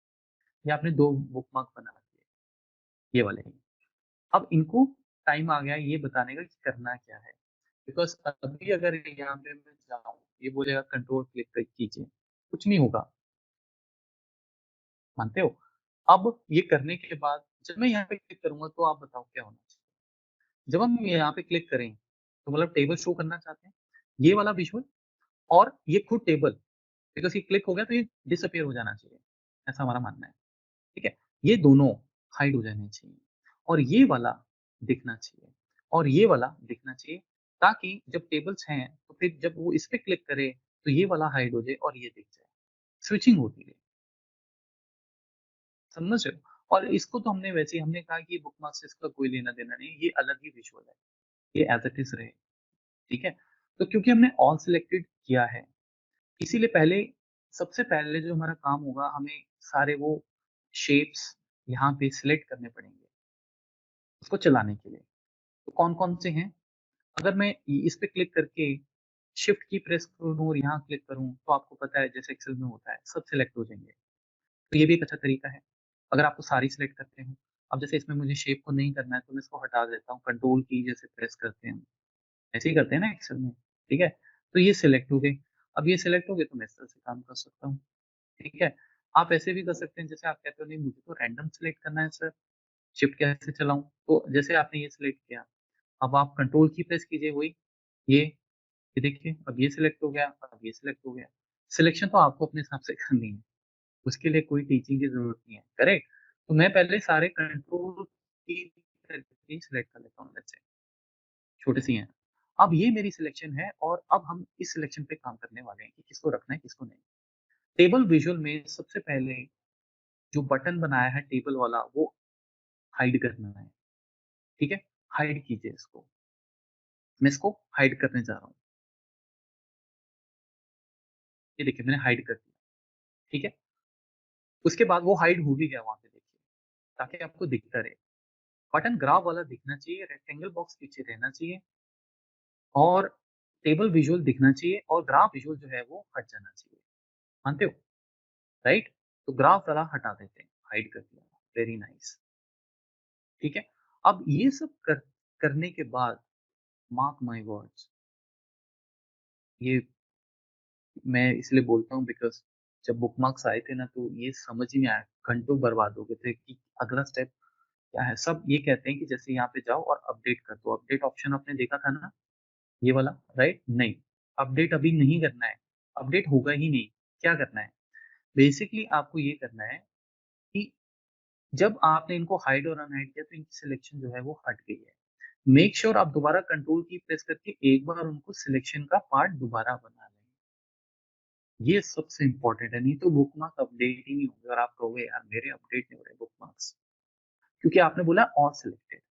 ये आपने 2 बुकमार्क बना दिए, ये वाले ही। अब इनको टाइम आ गया ये बताने का कि करना क्या है, बिकॉज अभी अगर यहाँ पे मैं जाऊँ, ये बोलेगा कंट्रोल क्लिक कीजिए, कुछ नहीं होगा, मानते हो? अब ये करने के बाद जब मैं यहाँ पे क्लिक करूंगा तो आप बताओ क्या होना चाहिए। जब हम यहाँ पे क्लिक करें तो मतलब टेबल शो करना चाहते हैं, ये वाला विजुअल, और ये खुद टेबल, बिकॉज ये क्लिक हो गया तो ये डिसअपियर हो जाना चाहिए, ऐसा हमारा मानना है। ठीक है, ये दोनों हाइड हो जाने चाहिए, और ये वाला दिखना चाहिए, और ये वाला दिखना चाहिए, ताकि जब टेबल्स हैं तो फिर जब वो इस पे क्लिक करे तो ये वाला हाइड हो जाए और ये दिख जाए, स्विचिंग होती है, समझ रहे हो? और इसको तो हमने वैसे ही हमने कहा कि बुकमार्क से इसका कोई लेना देना नहीं, ये अलग ही विजुअल है, ये एज इट इज रहे। ठीक है, तो क्योंकि हमने ऑल सिलेक्टेड किया है, इसीलिए पहले, सबसे पहले जो हमारा काम होगा, हमें सारे वो शेप्स यहाँ पे सिलेक्ट करने पड़ेंगे उसको चलाने के लिए। तो कौन कौन से हैं? अगर मैं इस पे क्लिक करके शिफ्ट की प्रेस करूँ और यहाँ क्लिक करूँ, तो आपको पता है जैसे एक्सेल में होता है, सब सिलेक्ट हो जाएंगे। तो ये भी एक अच्छा तरीका है। अगर आपको सारी सिलेक्ट करते हो, अब जैसे इसमें मुझे शेप को नहीं करना है तो मैं इसको हटा देता हूँ, कंट्रोल की जैसे प्रेस करते हैं, ऐसे ही करते हैं ना एक्सेल में। ठीक है, तो ये सिलेक्ट हो गए। अब ये सिलेक्ट हो गए तो मैं इस तरह से काम कर सकता हूँ। ठीक है, आप ऐसे भी कर सकते हैं, जैसे आप कहते हो नहीं मुझे तो रैंडम सिलेक्ट करना है सर, शिफ्ट कैसे चलाऊं, तो जैसे आपने ये सिलेक्ट किया, अब आप कंट्रोल की प्रेस कीजिए, वही ये देखिए, अब ये सिलेक्ट हो गया, अब ये सिलेक्ट हो गया। सिलेक्शन तो आपको अपने हिसाब से करनी है, उसके लिए कोई टीचिंग की जरूरत नहीं है, करेक्ट। तो मैं पहले सारे कंट्रोल की करके सिलेक्ट कर लेता हूँ, let's say, छोटी सी हैं। अब ये मेरी सिलेक्शन है, और अब हम इस सिलेक्शन पे काम करने वाले हैं कि किसको रखना है किसको नहीं। टेबल विजुअल में सबसे पहले जो बटन बनाया है टेबल वाला, वो हाइड करना है। ठीक है, हाइड कीजिए इसको, मैं इसको हाइड करने जा रहा हूँ। ये देखिए मैंने हाइड कर दिया। ठीक है, उसके बाद वो हाइड हो भी गया वहां पे, देखिए, ताकि आपको दिखता रहे। बटन ग्राफ वाला दिखना चाहिए, रेक्टेंगल बॉक्स पीछे रहना चाहिए, और टेबल विजुअल दिखना चाहिए, और ग्राफ विजुअल जो है वो हट जाना चाहिए, मानते हो? राइट, तो ग्राफ वाला हटा देते हैं, हाइड कर दिया, वेरी नाइस। ठीक है, अब ये सब करने के बाद, मार्क माई वर्ड्स, ये मैं इसलिए बोलता हूँ बिकॉज जब बुकमार्क्स आए थे ना, तो ये समझ ही नहीं आया, घंटों बर्बाद हो गए थे कि अगला स्टेप क्या है। सब ये कहते हैं कि जैसे यहाँ पे जाओ और अपडेट कर दो, अपडेट ऑप्शन आपने देखा था ना, ये वाला, राइट? नहीं, अपडेट अभी नहीं करना है, अपडेट होगा ही नहीं। क्या करना है? बेसिकली आपको ये करना है कि जब आपने इनको हाइड और अनहाइड किया तो इनकी सिलेक्शन जो है वो हट गई है। मेक श्योर आप दोबारा कंट्रोल की प्रेस करके एक बार उनको सिलेक्शन का पार्ट दोबारा बना लें, ये सबसे इंपॉर्टेंट है। नहीं तो बुकमार्क अपडेट ही नहीं होंगे, और आप कहोगे यार मेरे अपडेट नहीं हो रहे बुकमार्क्स, क्योंकि आपने बोला ऑल सिलेक्टेड।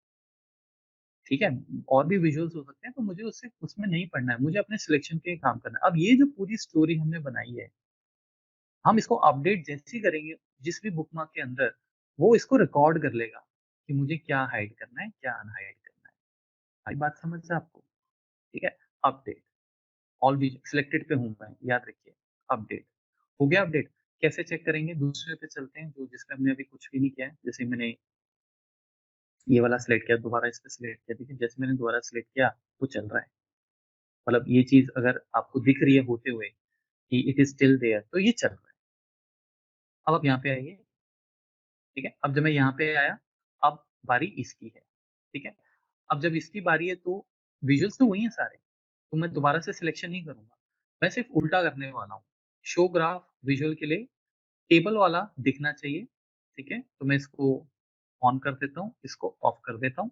ठीक है, और भी विजुअल्स हो सकते हैं, तो मुझे उससे उसमें नहीं पढ़ना है, मुझे अपने सिलेक्शन पे काम करना है। अब ये जो पूरी स्टोरी हमने बनाई है, हम इसको अपडेट जैसे ही करेंगे जिस भी बुकमार्क के अंदर, वो इसको रिकॉर्ड कर लेगा कि मुझे क्या हाइड करना है, क्या अनहाइड करना है। आई बात समझ है आपको? ठीक है, अपडेट ऑल भी सिलेक्टेड पे हूँ मैं, याद रखिए। अपडेट हो गया। अपडेट कैसे चेक करेंगे? दूसरे पे चलते हैं, जो जिसमें हमने अभी कुछ भी नहीं किया है। जैसे मैंने ये वाला सिलेक्ट किया, दोबारा इस पे सिलेक्ट किया, ठीक है, जैसे मैंने दोबारा सिलेक्ट किया वो चल रहा है। मतलब ये चीज अगर आपको दिख रही है होते हुए कि इट इज स्टिल देयर, तो ये चल रहा है। अब आप यहाँ पे आइए, ठीक है। अब जब मैं यहाँ पे आया, अब बारी इसकी है, ठीक है। अब जब इसकी बारी है तो विजुअल्स तो वही है सारे, तो मैं दोबारा से सिलेक्शन नहीं करूंगा, मैं सिर्फ उल्टा करने वाला हूँ। शो ग्राफ विजुअल के लिए टेबल वाला दिखना चाहिए, ठीक है, तो मैं इसको ऑन कर देता हूँ, इसको ऑफ कर देता हूँ।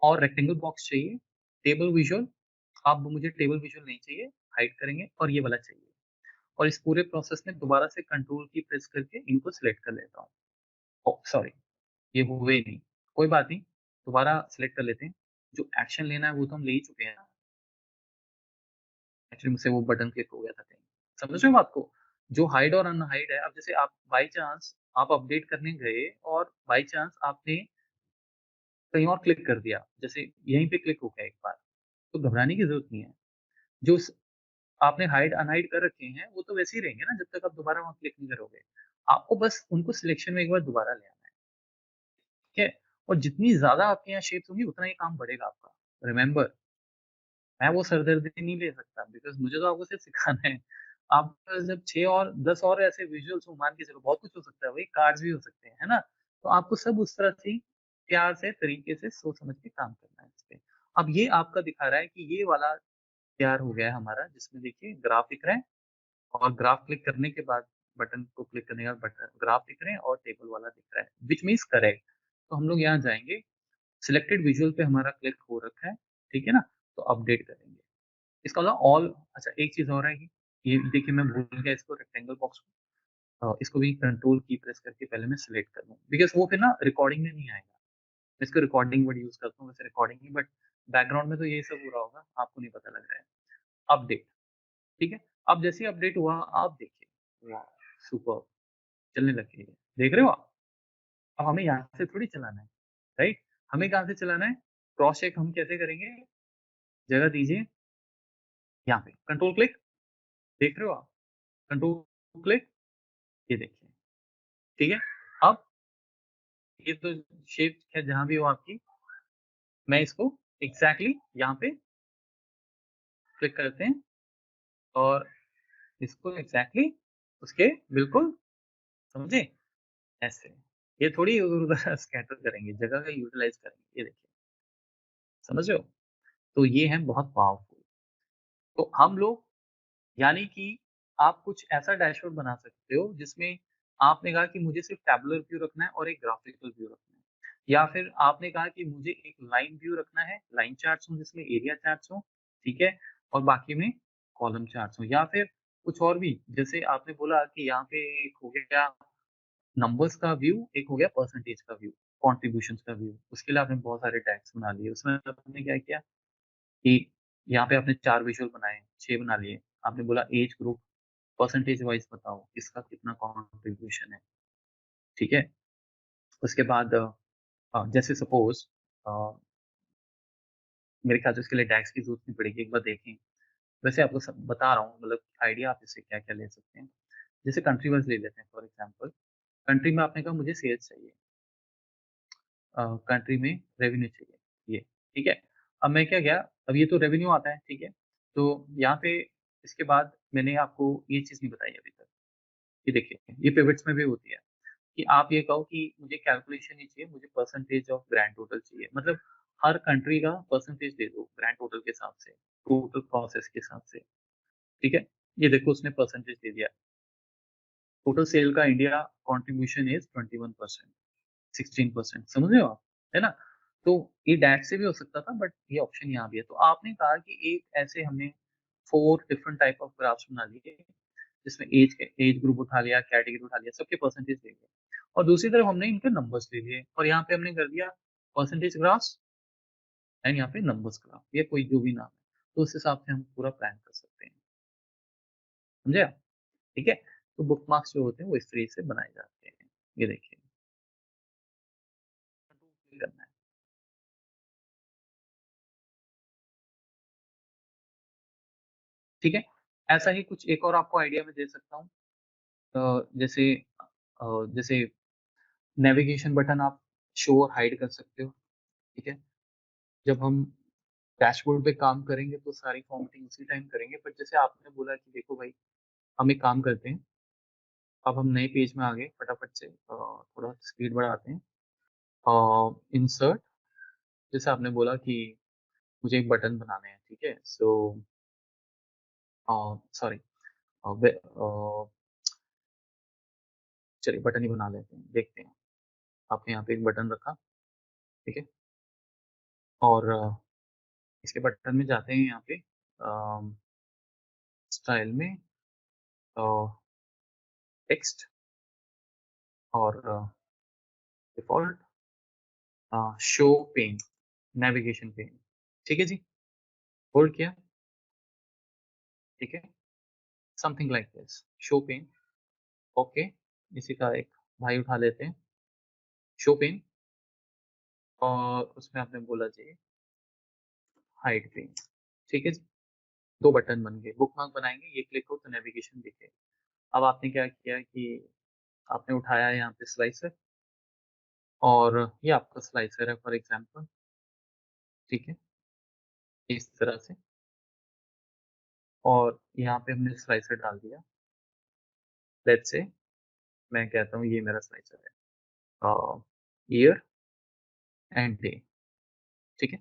और रेक्टेंगल बॉक्स चाहिए, टेबल विजुअल। अब मुझे टेबल विजुअल नहीं चाहिए, हाइड करेंगे, और ये वाला चाहिए। और इस पूरे प्रोसेस में दोबारा से कंट्रोल की प्रेस करके इनको सिलेक्ट कर लेता हूँ। ओ सॉरी, ये हुए नहीं, कोई बात नहीं, दोबारा सिलेक्ट कर लेते हैं। जो एक्शन लेना है वो तो हम ले ही चुके हैं। एक्चुअली मुझसे वो बटन क्लिक हो गया था कहीं, समझ रहे हो बात को? जो हाइड और अनहाइड है, अब जैसे आप बाई चांस आप अपडेट करने गए और बाई चांस आपने कहीं और क्लिक कर दिया, जैसे यहीं पे क्लिक हो गया एक बार, तो घबराने की जरूरत नहीं है। जो आपने हाइड अनहाइड कर रखे हैं वो तो वैसे ही रहेंगे ना, जब तक आप दोबारा वहां क्लिक नहीं करोगे। आपको बस उनको सिलेक्शन में एक बार दोबारा ले आना है, ठीक है। और जितनी ज्यादा आपके यहाँ शेप्स होंगी उतना ही काम बढ़ेगा आपका। रिमेम्बर, मैं वो सरदर्दी नहीं ले सकता, बिकॉज मुझे तो आपको सिर्फ सिखाना है। आप जब 6 और 10 और ऐसे विजुअल्स हो, मान के चलो बहुत कुछ हो सकता है, वही कार्ड्स भी हो सकते हैं, है ना। तो आपको सब उस तरह से प्यार से तरीके से सोच समझ के काम करना है इस पे। अब ये आपका दिखा रहा है कि ये वाला तैयार हो गया है हमारा, जिसमें देखिए ग्राफ दिख रहा है, और ग्राफ क्लिक करने के बाद बटन को क्लिक करने के बाद बटन ग्राफ दिख रहे हैं और टेबल वाला दिख रहा है, विच मीन्स करेक्ट। तो हम लोग यहाँ जाएंगे, सिलेक्टेड विजुअल पे हमारा क्लिक हो रखा है, ठीक है ना, तो अपडेट करेंगे। इसका मतलब ऑल, अच्छा एक चीज और है, ये देखिए मैं भूल गया इसको, रेक्टेंगल बॉक्स को, इसको भी कंट्रोल की प्रेस करके पहले मैं सिलेक्ट कर लूँ, बिकॉज वो फिर ना रिकॉर्डिंग में नहीं आएगा। मैं इसको रिकॉर्डिंग वर्ड यूज करता हूँ, वैसे रिकॉर्डिंग नहीं, बट बैकग्राउंड में तो यही सब हो रहा होगा, आपको नहीं पता लग रहा है। अपडेट, ठीक है। अब जैसे अपडेट हुआ, आप देखिए, वाह, सुपर, चलने लग गई है, देख रहे हो आप? अब हमें यहाँ से थोड़ी चलाना है, राइट? हमें कहाँ से चलाना है? क्रॉस चेक हम कैसे करेंगे? जगह दीजिए, यहाँ पे कंट्रोल क्लिक, देख रहे हो आप? कंट्रोल क्लिक, ये देखिए, ठीक है। अब ये तो शेप है जहां भी हो आपकी, मैं इसको एग्जैक्टली यहाँ पे क्लिक करते हैं, और इसको एग्जैक्टली उसके बिल्कुल, समझे? ऐसे ये थोड़ी उधर उधर स्कैटर करेंगे, जगह का यूटिलाइज करेंगे, ये देखिए, समझ रहे हो? तो ये है बहुत पावरफुल। तो हम लोग, यानी कि आप कुछ ऐसा डैशबोर्ड बना सकते हो जिसमें आपने कहा कि मुझे सिर्फ टैबुलर व्यू रखना है और एक ग्राफिकल व्यू रखना है, या फिर आपने कहा कि मुझे एक लाइन व्यू रखना है, लाइन चार्ट्स हो जिसमें एरिया चार्ट्स हो, ठीक है, और बाकी में कॉलम चार्ट्स हो, या फिर कुछ और भी, जैसे आपने बोला कि यहाँ पे एक हो गया नंबर्स का व्यू, एक हो गया परसेंटेज का व्यू, कॉन्ट्रीब्यूशन का व्यू, उसके लिए आपने बहुत सारे टैग्स बना लिए। उसमें आपने क्या किया कि यहाँ पे आपने 4 विजुअल बनाए, 6 बना लिए। आपने बोला एज ग्रुप परसेंटेज वाइज बताओ किसका कितना कंट्रीब्यूशन है, ठीक है। उसके बाद जैसे सपोज मेरे ख्याल से उसके लिए टैग्स की जरूरत नहीं पड़ेगी, एक बार देखें। वैसे आपको सब बता रहा हूँ, मतलब आइडिया आप इससे क्या क्या ले सकते हैं। जैसे कंट्री वाइज ले लेते हैं, फॉर एग्जाम्पल कंट्री में आपने कहा मुझे सेल्स चाहिए, कंट्री में रेवेन्यू चाहिए, ये ठीक है। अब मैं क्या गया, अब ये तो रेवेन्यू आता है, ठीक है। तो यहाँ पे इसके बाद मैंने आपको ये चीज़ नहीं बताई अभी तक, ये देखिए ये पिवट्स में भी होती है कि आप ये कहो कि मुझे कैलकुलेशन नहीं चाहिए, मुझे परसेंटेज ऑफ ग्रैंड टोटल चाहिए, मतलब हर कंट्री का परसेंटेज दे दो ग्रैंड टोटल के हिसाब से, टोटल प्रोसेस के हिसाब से, ठीक है। ये देखो उसने परसेंटेज दे दिया, टोटल सेल का इंडिया कंट्रीब्यूशन इज 21%, 16%, समझ रहे हो आप, है ना। तो ये डैट से भी हो सकता था, बट ये ऑप्शन यहाँ भी है। तो आपने कहा कि एक ऐसे हमने 4 डिफरेंट टाइप ऑफ ग्राफ्स बना लिए, जिसमें एज ग्रुप उठा लिया, कैटेगरी उठा लिया, सबके परसेंटेज ले लिए, और दूसरी तरफ हमने इनके नंबर्स ले लिए, और यहाँ पे हमने कर दिया परसेंटेज ग्राफ्स, एंड यहाँ पे नंबर्स ग्राफ या कोई जो भी नाम है, तो उस हिसाब से हम पूरा प्लान कर सकते हैं। समझे आप? ठीक है? तो बुकमार्क्स जो होते हैं वो इस तरीके से बनाए जाते हैं। ये देखिए, करना है। ठीक है? ऐसा ही कुछ एक और आपको आइडिया मैं दे सकता हूँ। जैसे जैसे नेविगेशन बटन आप शो और हाइड कर सकते हो। ठीक है? जब हम डैशबोर्ड पे काम करेंगे तो सारी फॉर्मेटिंग उसी टाइम करेंगे, बट जैसे आपने बोला कि देखो भाई, हम एक काम करते हैं, अब हम नए पेज में आ गए, फटाफट से थोड़ा स्पीड बढ़ाते हैं। इंसर्ट, जैसे आपने बोला कि मुझे एक बटन बनाने हैं, ठीक है? सो सॉरी, चलिए बटन ही बना लेते हैं, देखते हैं। आपने यहाँ पे एक बटन रखा, ठीक है? और इसके बटन में जाते हैं यहाँ पे स्टाइल में टेक्स्ट और default show pane, navigation pane. ठीक है जी, होल्ड किया, ठीक है? Something like this, show pane. Okay, इसी का एक भाई उठा लेते हैं, शो पेन, और उसमें आपने बोला जी हाइड पेन। ठीक है जी, दो बटन बन गए, बुकमार्क बनाएंगे, ये क्लिक हो तो नेविगेशन दिखे। अब आपने क्या किया कि आपने उठाया यहाँ पे स्लाइसर, और ये आपका स्लाइसर है फॉर एग्जांपल, ठीक है? इस तरह से, और यहाँ पे हमने स्लाइसर डाल दिया। लेट्स से मैं कहता हूँ ये मेरा स्लाइसर है, ईयर एंड डे। ठीक है?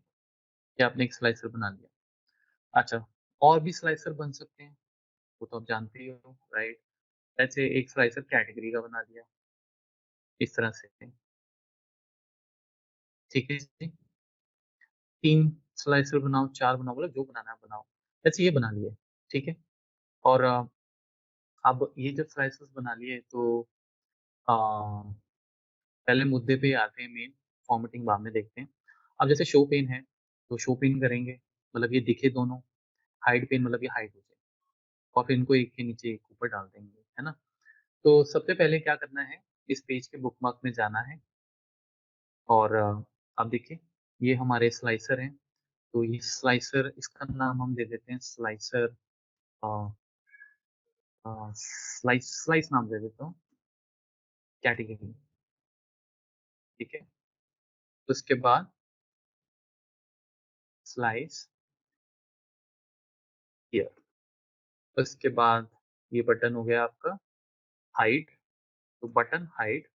ये आपने एक स्लाइसर बना लिया। अच्छा, और भी स्लाइसर बन सकते हैं, वो तो आप जानते ही हो, राइट? ऐसे एक स्लाइसर कैटेगरी का बना दिया, इस तरह से। ठीक है जी, 3 स्लाइसर बनाओ, 4 बनाओ, मतलब जो बनाना है बनाओ। ऐसे ये बना लिए, ठीक है? और अब ये जब स्लाइसर्स बना लिए तो अ, पहले मुद्दे पे आते हैं मेन, फॉर्मेटिंग बाद में देखते हैं। अब जैसे शो पेन है, तो शो पेन करेंगे, मतलब ये दिखे दोनों। हाइड पेन मतलब ये हाइड हो जाए, और फिर इनको एक के नीचे एक ऊपर डाल देंगे, है ना? तो सबसे पहले क्या करना है, इस पेज के बुकमार्क में जाना है, और अब देखिए, ये हमारे स्लाइसर हैं। तो ये स्लाइसर, इसका नाम हम दे देते हैं स्लाइसर, स्लाइस स्लाइस नाम दे देता हूँ, कैटेगरी। ठीक है? तो उसके बाद स्लाइस हियर, उसके बाद ये बटन हो गया आपका हाइड। तो बटन हाइड,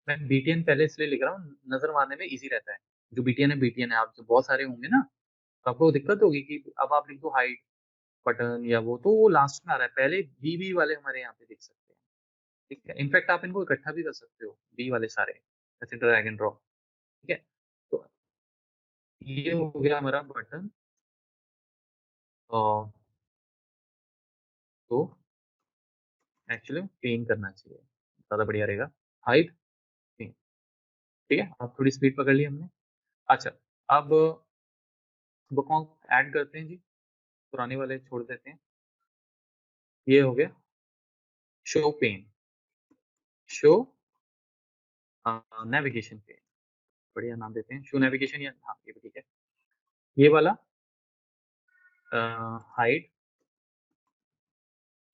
मैं बीटीएन पहले इसलिए लिख रहा हूँ, नजर मारने में इजी रहता है। जो बीटीएन है बीटीएन है, आप जो बहुत सारे होंगे ना, तो आपको दिक्कत होगी कि अब आप लिख दो हाइड बटन या वो, तो वो लास्ट में आ रहा है, पहले बी वाले हमारे यहाँ पे दिख सकते हैं। ठीक है? इनफैक्ट आप इनको इकट्ठा भी कर सकते हो, बी वाले सारे, ऐसे ड्रैग एंड ड्रॉप। ठीक है? तो ये हो गया हमारा बटन, और तो एक्चुअली पेन करना चाहिए, ज़्यादा बढ़िया रहेगा। Hide pane. ठीक है? अब थोड़ी स्पीड पकड़ ली हमने। अच्छा, अब बुकमार्क ऐड करते हैं जी, पुराने वाले छोड़ देते हैं। ये हो गया show pane, show navigation pane, बढ़िया नाम देते हैं, शो नेविगेशन, या हाँ ये भी ठीक है। ये वाला हाइड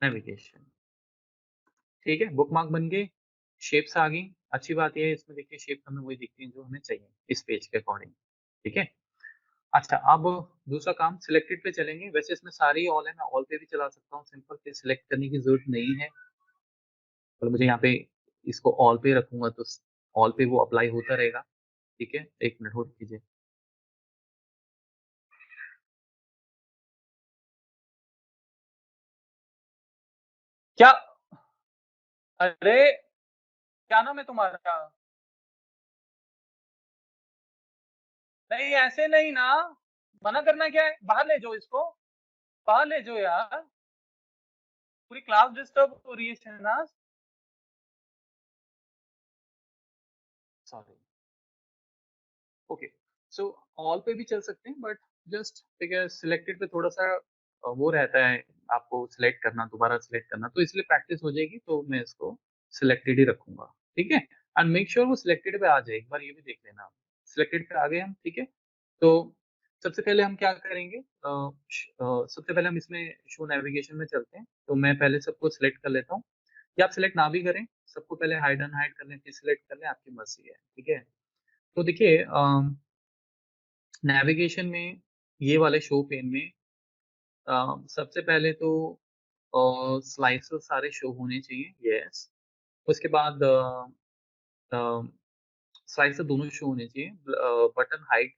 नेविगेशन। ठीक है? बुकमार्क बन गए, शेप्स आ गई। अच्छी बात ये है, इसमें देखिए शेप हमें वही दिखती है जो हमें चाहिए इस पेज के अकॉर्डिंग। ठीक है? अच्छा, अब दूसरा काम सिलेक्टेड पे चलेंगे। वैसे इसमें सारी ऑल है, मैं ऑल पे भी चला सकता हूँ, सिंपल पे सिलेक्ट करने की जरूरत नहीं है। और मुझे यहाँ पे इसको ऑल पे रखूंगा तो ऑल पे वो अप्लाई होता रहेगा। ठीक है? एक मिनट होल्ड कीजिए। क्या? अरे, क्या नाम है तुम्हारा? नहीं, ऐसे नहीं ना, मना करना क्या है, बाहर ले जाओ इसको, बाहर ले जाओ यार, पूरी क्लास डिस्टर्ब हो रही है Shahnaz. Sorry. Okay, so all पे भी चल सकते हैं, बट जस्ट ठीक है, सिलेक्टेड पे थोड़ा सा वो रहता है, आपको सिलेक्ट करना, दोबारा सिलेक्ट करना, तो इसलिए प्रैक्टिस हो जाएगी, तो मैं इसको सिलेक्टेड ही रखूंगा। ठीक है, एंड मेक श्योर वो सिलेक्टेड पे आ जाए, एक बार ये भी देख लेना। सिलेक्टेड पे आ गए हम, ठीक है। तो सबसे पहले हम क्या करेंगे, सबसे पहले हम इसमें शो नेविगेशन में चलते हैं, तो मैं पहले सबको सिलेक्ट कर लेता हूँ, या आप सिलेक्ट ना भी करें, सबको पहले हाइड अनहाइड कर लें, फिर सिलेक्ट कर लें, आपकी मर्जी है, ठीक है। तो देखिए, नेविगेशन में ये वाले शो पेन में सबसे पहले तो स्लाइसर सारे शो होने चाहिए, यस। उसके बाद स्लाइसर दोनों शो होने चाहिए, बटन हाइट,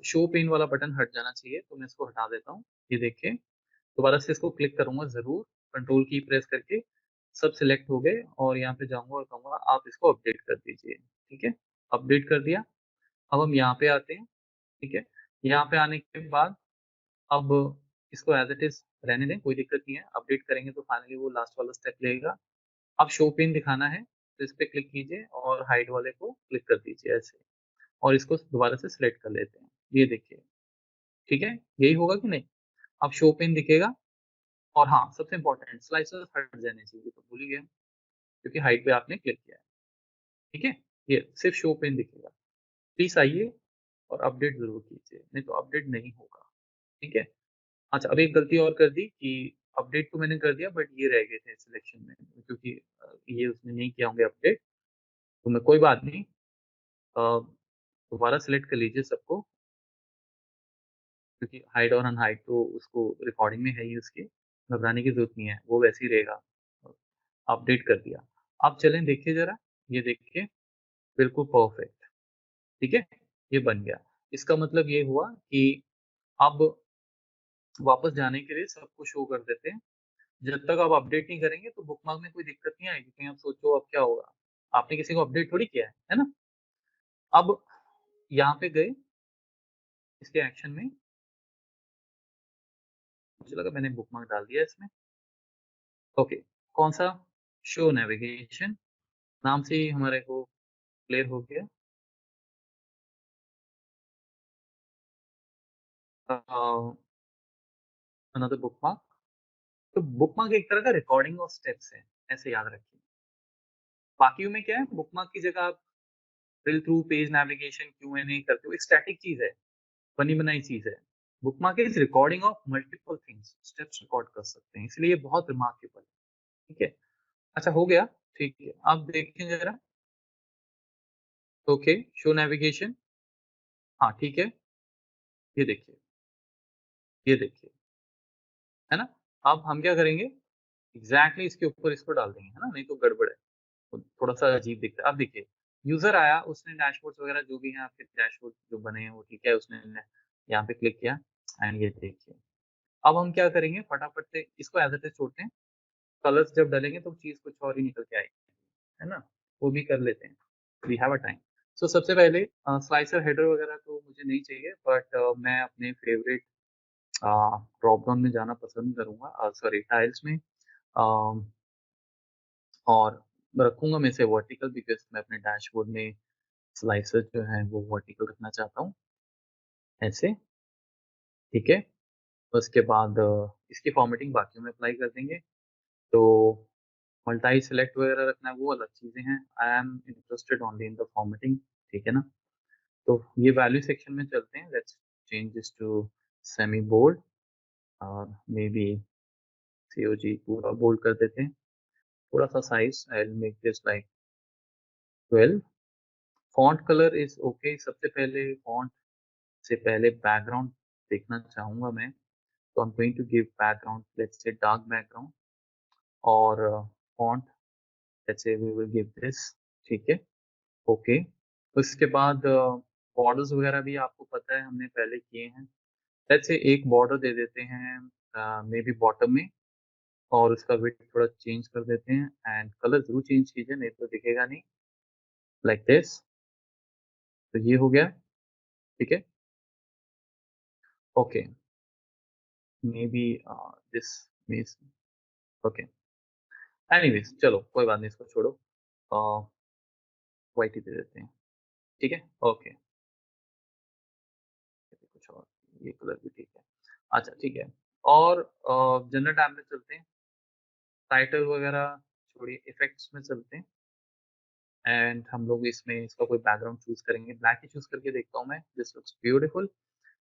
शो पेन वाला बटन हट जाना चाहिए, तो मैं इसको हटा देता हूँ। ये देखिए, दोबारा से इसको क्लिक करूंगा जरूर, कंट्रोल की प्रेस करके, सब सिलेक्ट हो गए, और यहाँ पे जाऊंगा और कहूंगा आप इसको अपडेट कर दीजिए, ठीक है। अपडेट कर दिया। अब हम यहाँ पे आते हैं, ठीक है। यहाँ पे आने के बाद अब इसको एज इट इज रहने दें, कोई दिक्कत नहीं है, अपडेट करेंगे तो फाइनली वो लास्ट वाला स्टेप लेगा। अब शो पिन दिखाना है, तो इस पे क्लिक कीजिए और हाइड वाले को क्लिक कर दीजिए ऐसे, और इसको दोबारा से सिलेक्ट कर लेते हैं, ये देखिए, ठीक है। यही होगा कि नहीं? अब शो पिन दिखेगा, और हाँ, सबसे इंपॉर्टेंट, स्लाइसर हट जाने चाहिए, तो भूल ही गया, क्योंकि हाइड पे आपने क्लिक किया है, ठीक है। ये सिर्फ शो पिन दिखेगा। प्लीज आइए और अपडेट जरूर कीजिए, नहीं तो अपडेट नहीं होगा, ठीक है। अच्छा, अब एक गलती और कर दी कि अपडेट तो मैंने कर दिया, बट ये रह गए थे सिलेक्शन में, क्योंकि ये उसने नहीं किया होंगे अपडेट, तो मैं कोई बात नहीं, दोबारा सिलेक्ट कर लीजिए सबको, क्योंकि हाइड और अनहाइड तो उसको रिकॉर्डिंग में है ही उसके, घबराने की जरूरत नहीं है, वो वैसे ही रहेगा। अपडेट कर दिया। अब चलें, देखिए जरा, ये देखिए, बिल्कुल परफेक्ट, ठीक है, ये बन गया। इसका मतलब ये हुआ कि अब वापस जाने के लिए सबको शो कर देते हैं। जब तक आप अपडेट नहीं करेंगे तो बुकमार्क में कोई दिक्कत नहीं आएगी, कहीं आप सोचो अब क्या होगा, आपने किसी को अपडेट थोड़ी किया है ना। अब यहाँ पे गए, इसके एक्शन में, मुझे लगा मैंने बुकमार्क डाल दिया इसमें, ओके। कौन सा? शो नेविगेशन, नाम से ही हमारे को क्लियर हो गया। Another bookmark. तो बुकमार्क एक तरह का रिकॉर्डिंग ऑफ स्टेप्स है, ऐसे याद रखिए। बाकी में क्या है, बुकमार्क की जगह आप fill through, page navigation, Q&A करते हो, एक स्टैटिक चीज है, बनी बनाई चीज है। Bookmark is recording of multiple things, steps record कर सकते हैं, इसलिए ये बहुत रिमार्केबल है, ठीक है। अच्छा, हो गया, ठीक है। आप देखें जरा, ओके, शो नेविगेशन, हाँ ठीक है, ये देखिए, ये देखिए, है ना। अब हम क्या करेंगे, एग्जैक्टली इसके ऊपर इसको डाल देंगे, है ना, नहीं तो गड़बड़ है, तो थोड़ा सा अजीब दिखता है। अब देखिए, यूजर आया, उसने डैशबोर्ड वगैरह जो भी हैं आपके डैशबोर्ड जो बने हैं वो, ठीक है, उसने यहाँ पे क्लिक किया, एंड ये देखिए। अब हम क्या करेंगे, फटाफट से इसको एज इट इज छोड़ते हैं, कलर्स जब डालेंगे तो चीज कुछ और ही निकल के आएगी, है ना, वो भी कर लेते हैं, वी हैव अ टाइम। सो सबसे पहले स्लाइसर हेडर वगैरह तो मुझे नहीं चाहिए, बट मैं अपने फेवरेट ड्रॉप डाउन में जाना पसंद करूंगा, सॉरी टाइल्स में, अम, और रखूंगा मैं इसे वर्टिकल, बिकॉज मैं अपने डैशबोर्ड में स्लाइसर जो है वो वर्टिकल रखना चाहता हूँ, ऐसे, ठीक है। उसके बाद इसकी फॉर्मेटिंग बाकी में अप्लाई कर देंगे, तो मल्टाई सेलेक्ट वगैरह रखना है वो अलग चीज़ें हैं, I am interested only in the formatting, ठीक है ना। तो ये वैल्यू सेक्शन में चलते हैं, let's change this to semi bold, और मे बी COG पूरा बोल्ड कर देते हैं, थोड़ा सा size I will make this like 12। Font colour is okay, सबसे पहले फॉन्ट से पहले बैकग्राउंड देखना चाहूंगा मैं, तो I am going to give background, let's say dark background, और font let's say we will give this, ठीक है, ओके। उसके बाद बॉर्डर्स वगैरह भी आपको पता है हमने पहले किए हैं, लेट्स से एक बॉर्डर दे देते हैं मे बी बॉटम में, और उसका विड्थ थोड़ा चेंज कर देते हैं, एंड कलर जरूर चेंज कीजिए, नहीं तो दिखेगा नहीं, लाइक दिस। तो ये हो गया, ठीक है, okay, may be this means, okay, anyways चलो कोई बात नहीं, इसको छोड़ो, वाइट ही दे देते हैं, ठीक है, ओके। ये कलर भी ठीक है। अच्छा ठीक है। और जनरल टैब में चलते हैं, टाइटल वगैरह छोड़िए, इफेक्ट्स में चलते हैं एंड हम लोग इसमें इसका कोई बैकग्राउंड चूज करेंगे। ब्लैक ही चूज करके देखता हूँ मैं। This looks beautiful.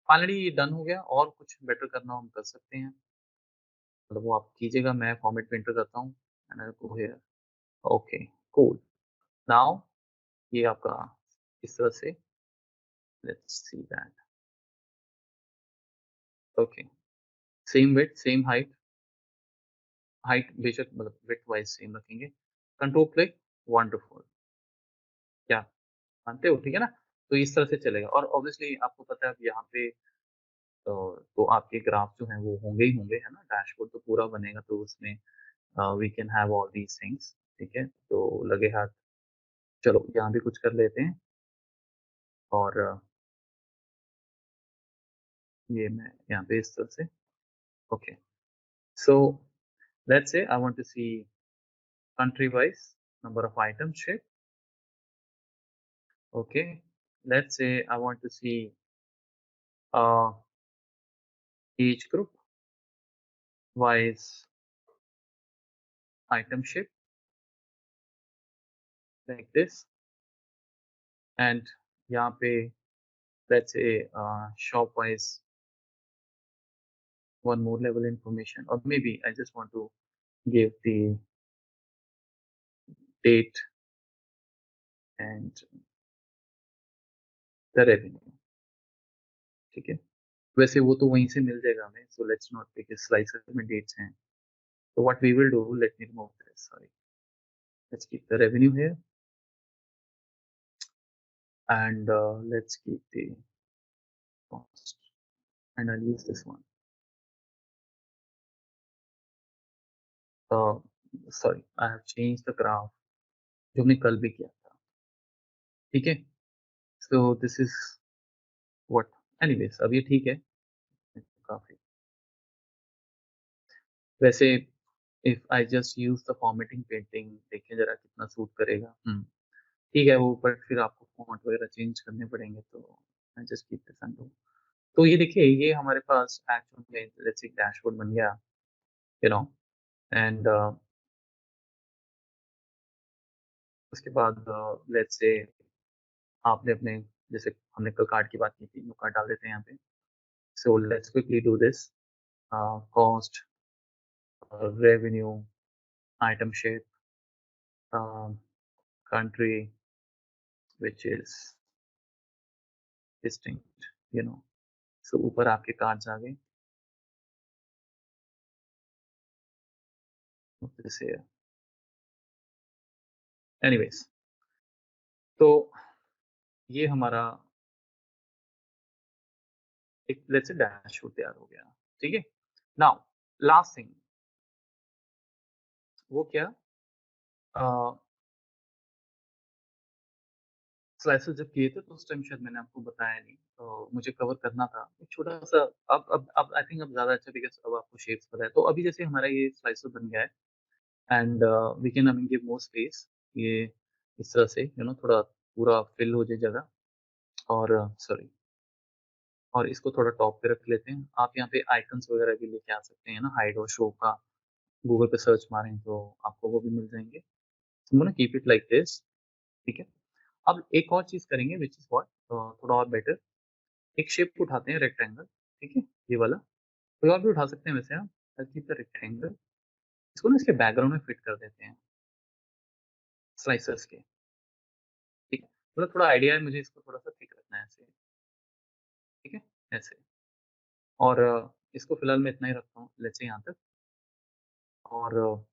फाइनली ये डन हो गया, और कुछ बेटर करना हो हम कर सकते हैं, मतलब वो आप कीजिएगा, मैं फॉर्मेट में एंटर करता हूँ and I go here. Okay cool. Now ये आपका इस तरह से, let's see that. Okay, same width same height, height बेशक मतलब विड्थ वाइज सेम रखेंगे। Control click, wonderful. क्या मानते हो? ठीक है ना? तो इस तरह से चलेगा। और ऑब्वियसली आपको पता है अब यहाँ पे तो आपके ग्राफ जो हैं वो होंगे ही होंगे, है ना? डैशबोर्ड तो पूरा बनेगा, तो उसमें we can have all these things. ठीक है, तो लगे हाथ। चलो यहाँ भी कुछ कर लेते हैं, और ये मैं यहाँ पे इस तरह से। Okay, so let's say I want to see country wise number of items shape. Okay, let's say I want to see uh, age group wise item shape like this, and यहाँ पे let's say shop wise one more level information, or maybe I just want to give the date and the revenue. ठीक है, वैसे वो तो वहीं से मिल जाएगा हमें, so let's not take a slicer में dates हैं। So what we will do, let me remove this, sorry, let's keep the revenue here, and let's keep the cost, and I'll use this one. uh, Sorry, I have changed the graph जो हमने कल भी किया था। ठीक है, so this is what, anyways अब ये ठीक है काफी। वैसे if I just use the formatting painting, देखिए जरा कितना सूट करेगा। ठीक है, वो बट फिर आपको फॉन्ट वगैरह चेंज करने पड़ेंगे, तो I just keep this undo। तो ये देखिए, ये हमारे पास एक्चुअल में लेट्स से डैशबोर्ड बन गया, यू नो, एंड उसके बाद लेट्स से आपने अपने, जैसे हमने कल कार्ड की बात की थी, वो कार्ड डाल देते हैं यहाँ पे। So let's quickly do this. Cost, revenue, item shape, country which is distinct, you know। सो ऊपर आपके कार्ड्स आ गए जैसे। एनीवेज, तो ये हमारा एक लेट्स से डैशबोर्ड तैयार हो गया। ठीक है, नाउ लास्ट थिंग वो क्या, स्लाइसेस जब किए थे तो उस टाइम शायद मैंने आपको बताया नहीं, तो मुझे कवर करना था एक छोटा सा। अब आई थिंक अब ज्यादा अच्छा, बिकॉज अब आपको शेप्स पता है। तो अभी जैसे हमारा ये स्लाइसर बन गया है, and we can I mean give more space, ये इस तरह से यू नो थोड़ा पूरा फिल हो जाए जगह। और सॉरी, और इसको थोड़ा टॉप पे रख लेते हैं। आप यहाँ पे आइकन्स वगैरह भी लेके आ सकते हैं ना, हाइड और शो का। गूगल पे सर्च मारें तो आपको वो भी मिल जाएंगे। तो ना कीप इट लाइक दिस। ठीक है, अब एक और चीज करेंगे विच इज व्हाट, थोड़ा और बेटर। एक शेप उठाते हैं रेक्टेंगल। ठीक है, ये वाला कोई और भी उठा सकते हैं वैसे आप। कीप द रेक्टेंगल, इसको ना इसके बैकग्राउंड में फिट कर देते हैं स्लाइसर्स के। ठीक है, मतलब थोड़ा आइडिया है मुझे, इसको थोड़ा सा थिक रखना है ऐसे। ठीक है, ऐसे। और इसको फिलहाल मैं इतना ही रखता हूँ, लेट्स से यहाँ तक। और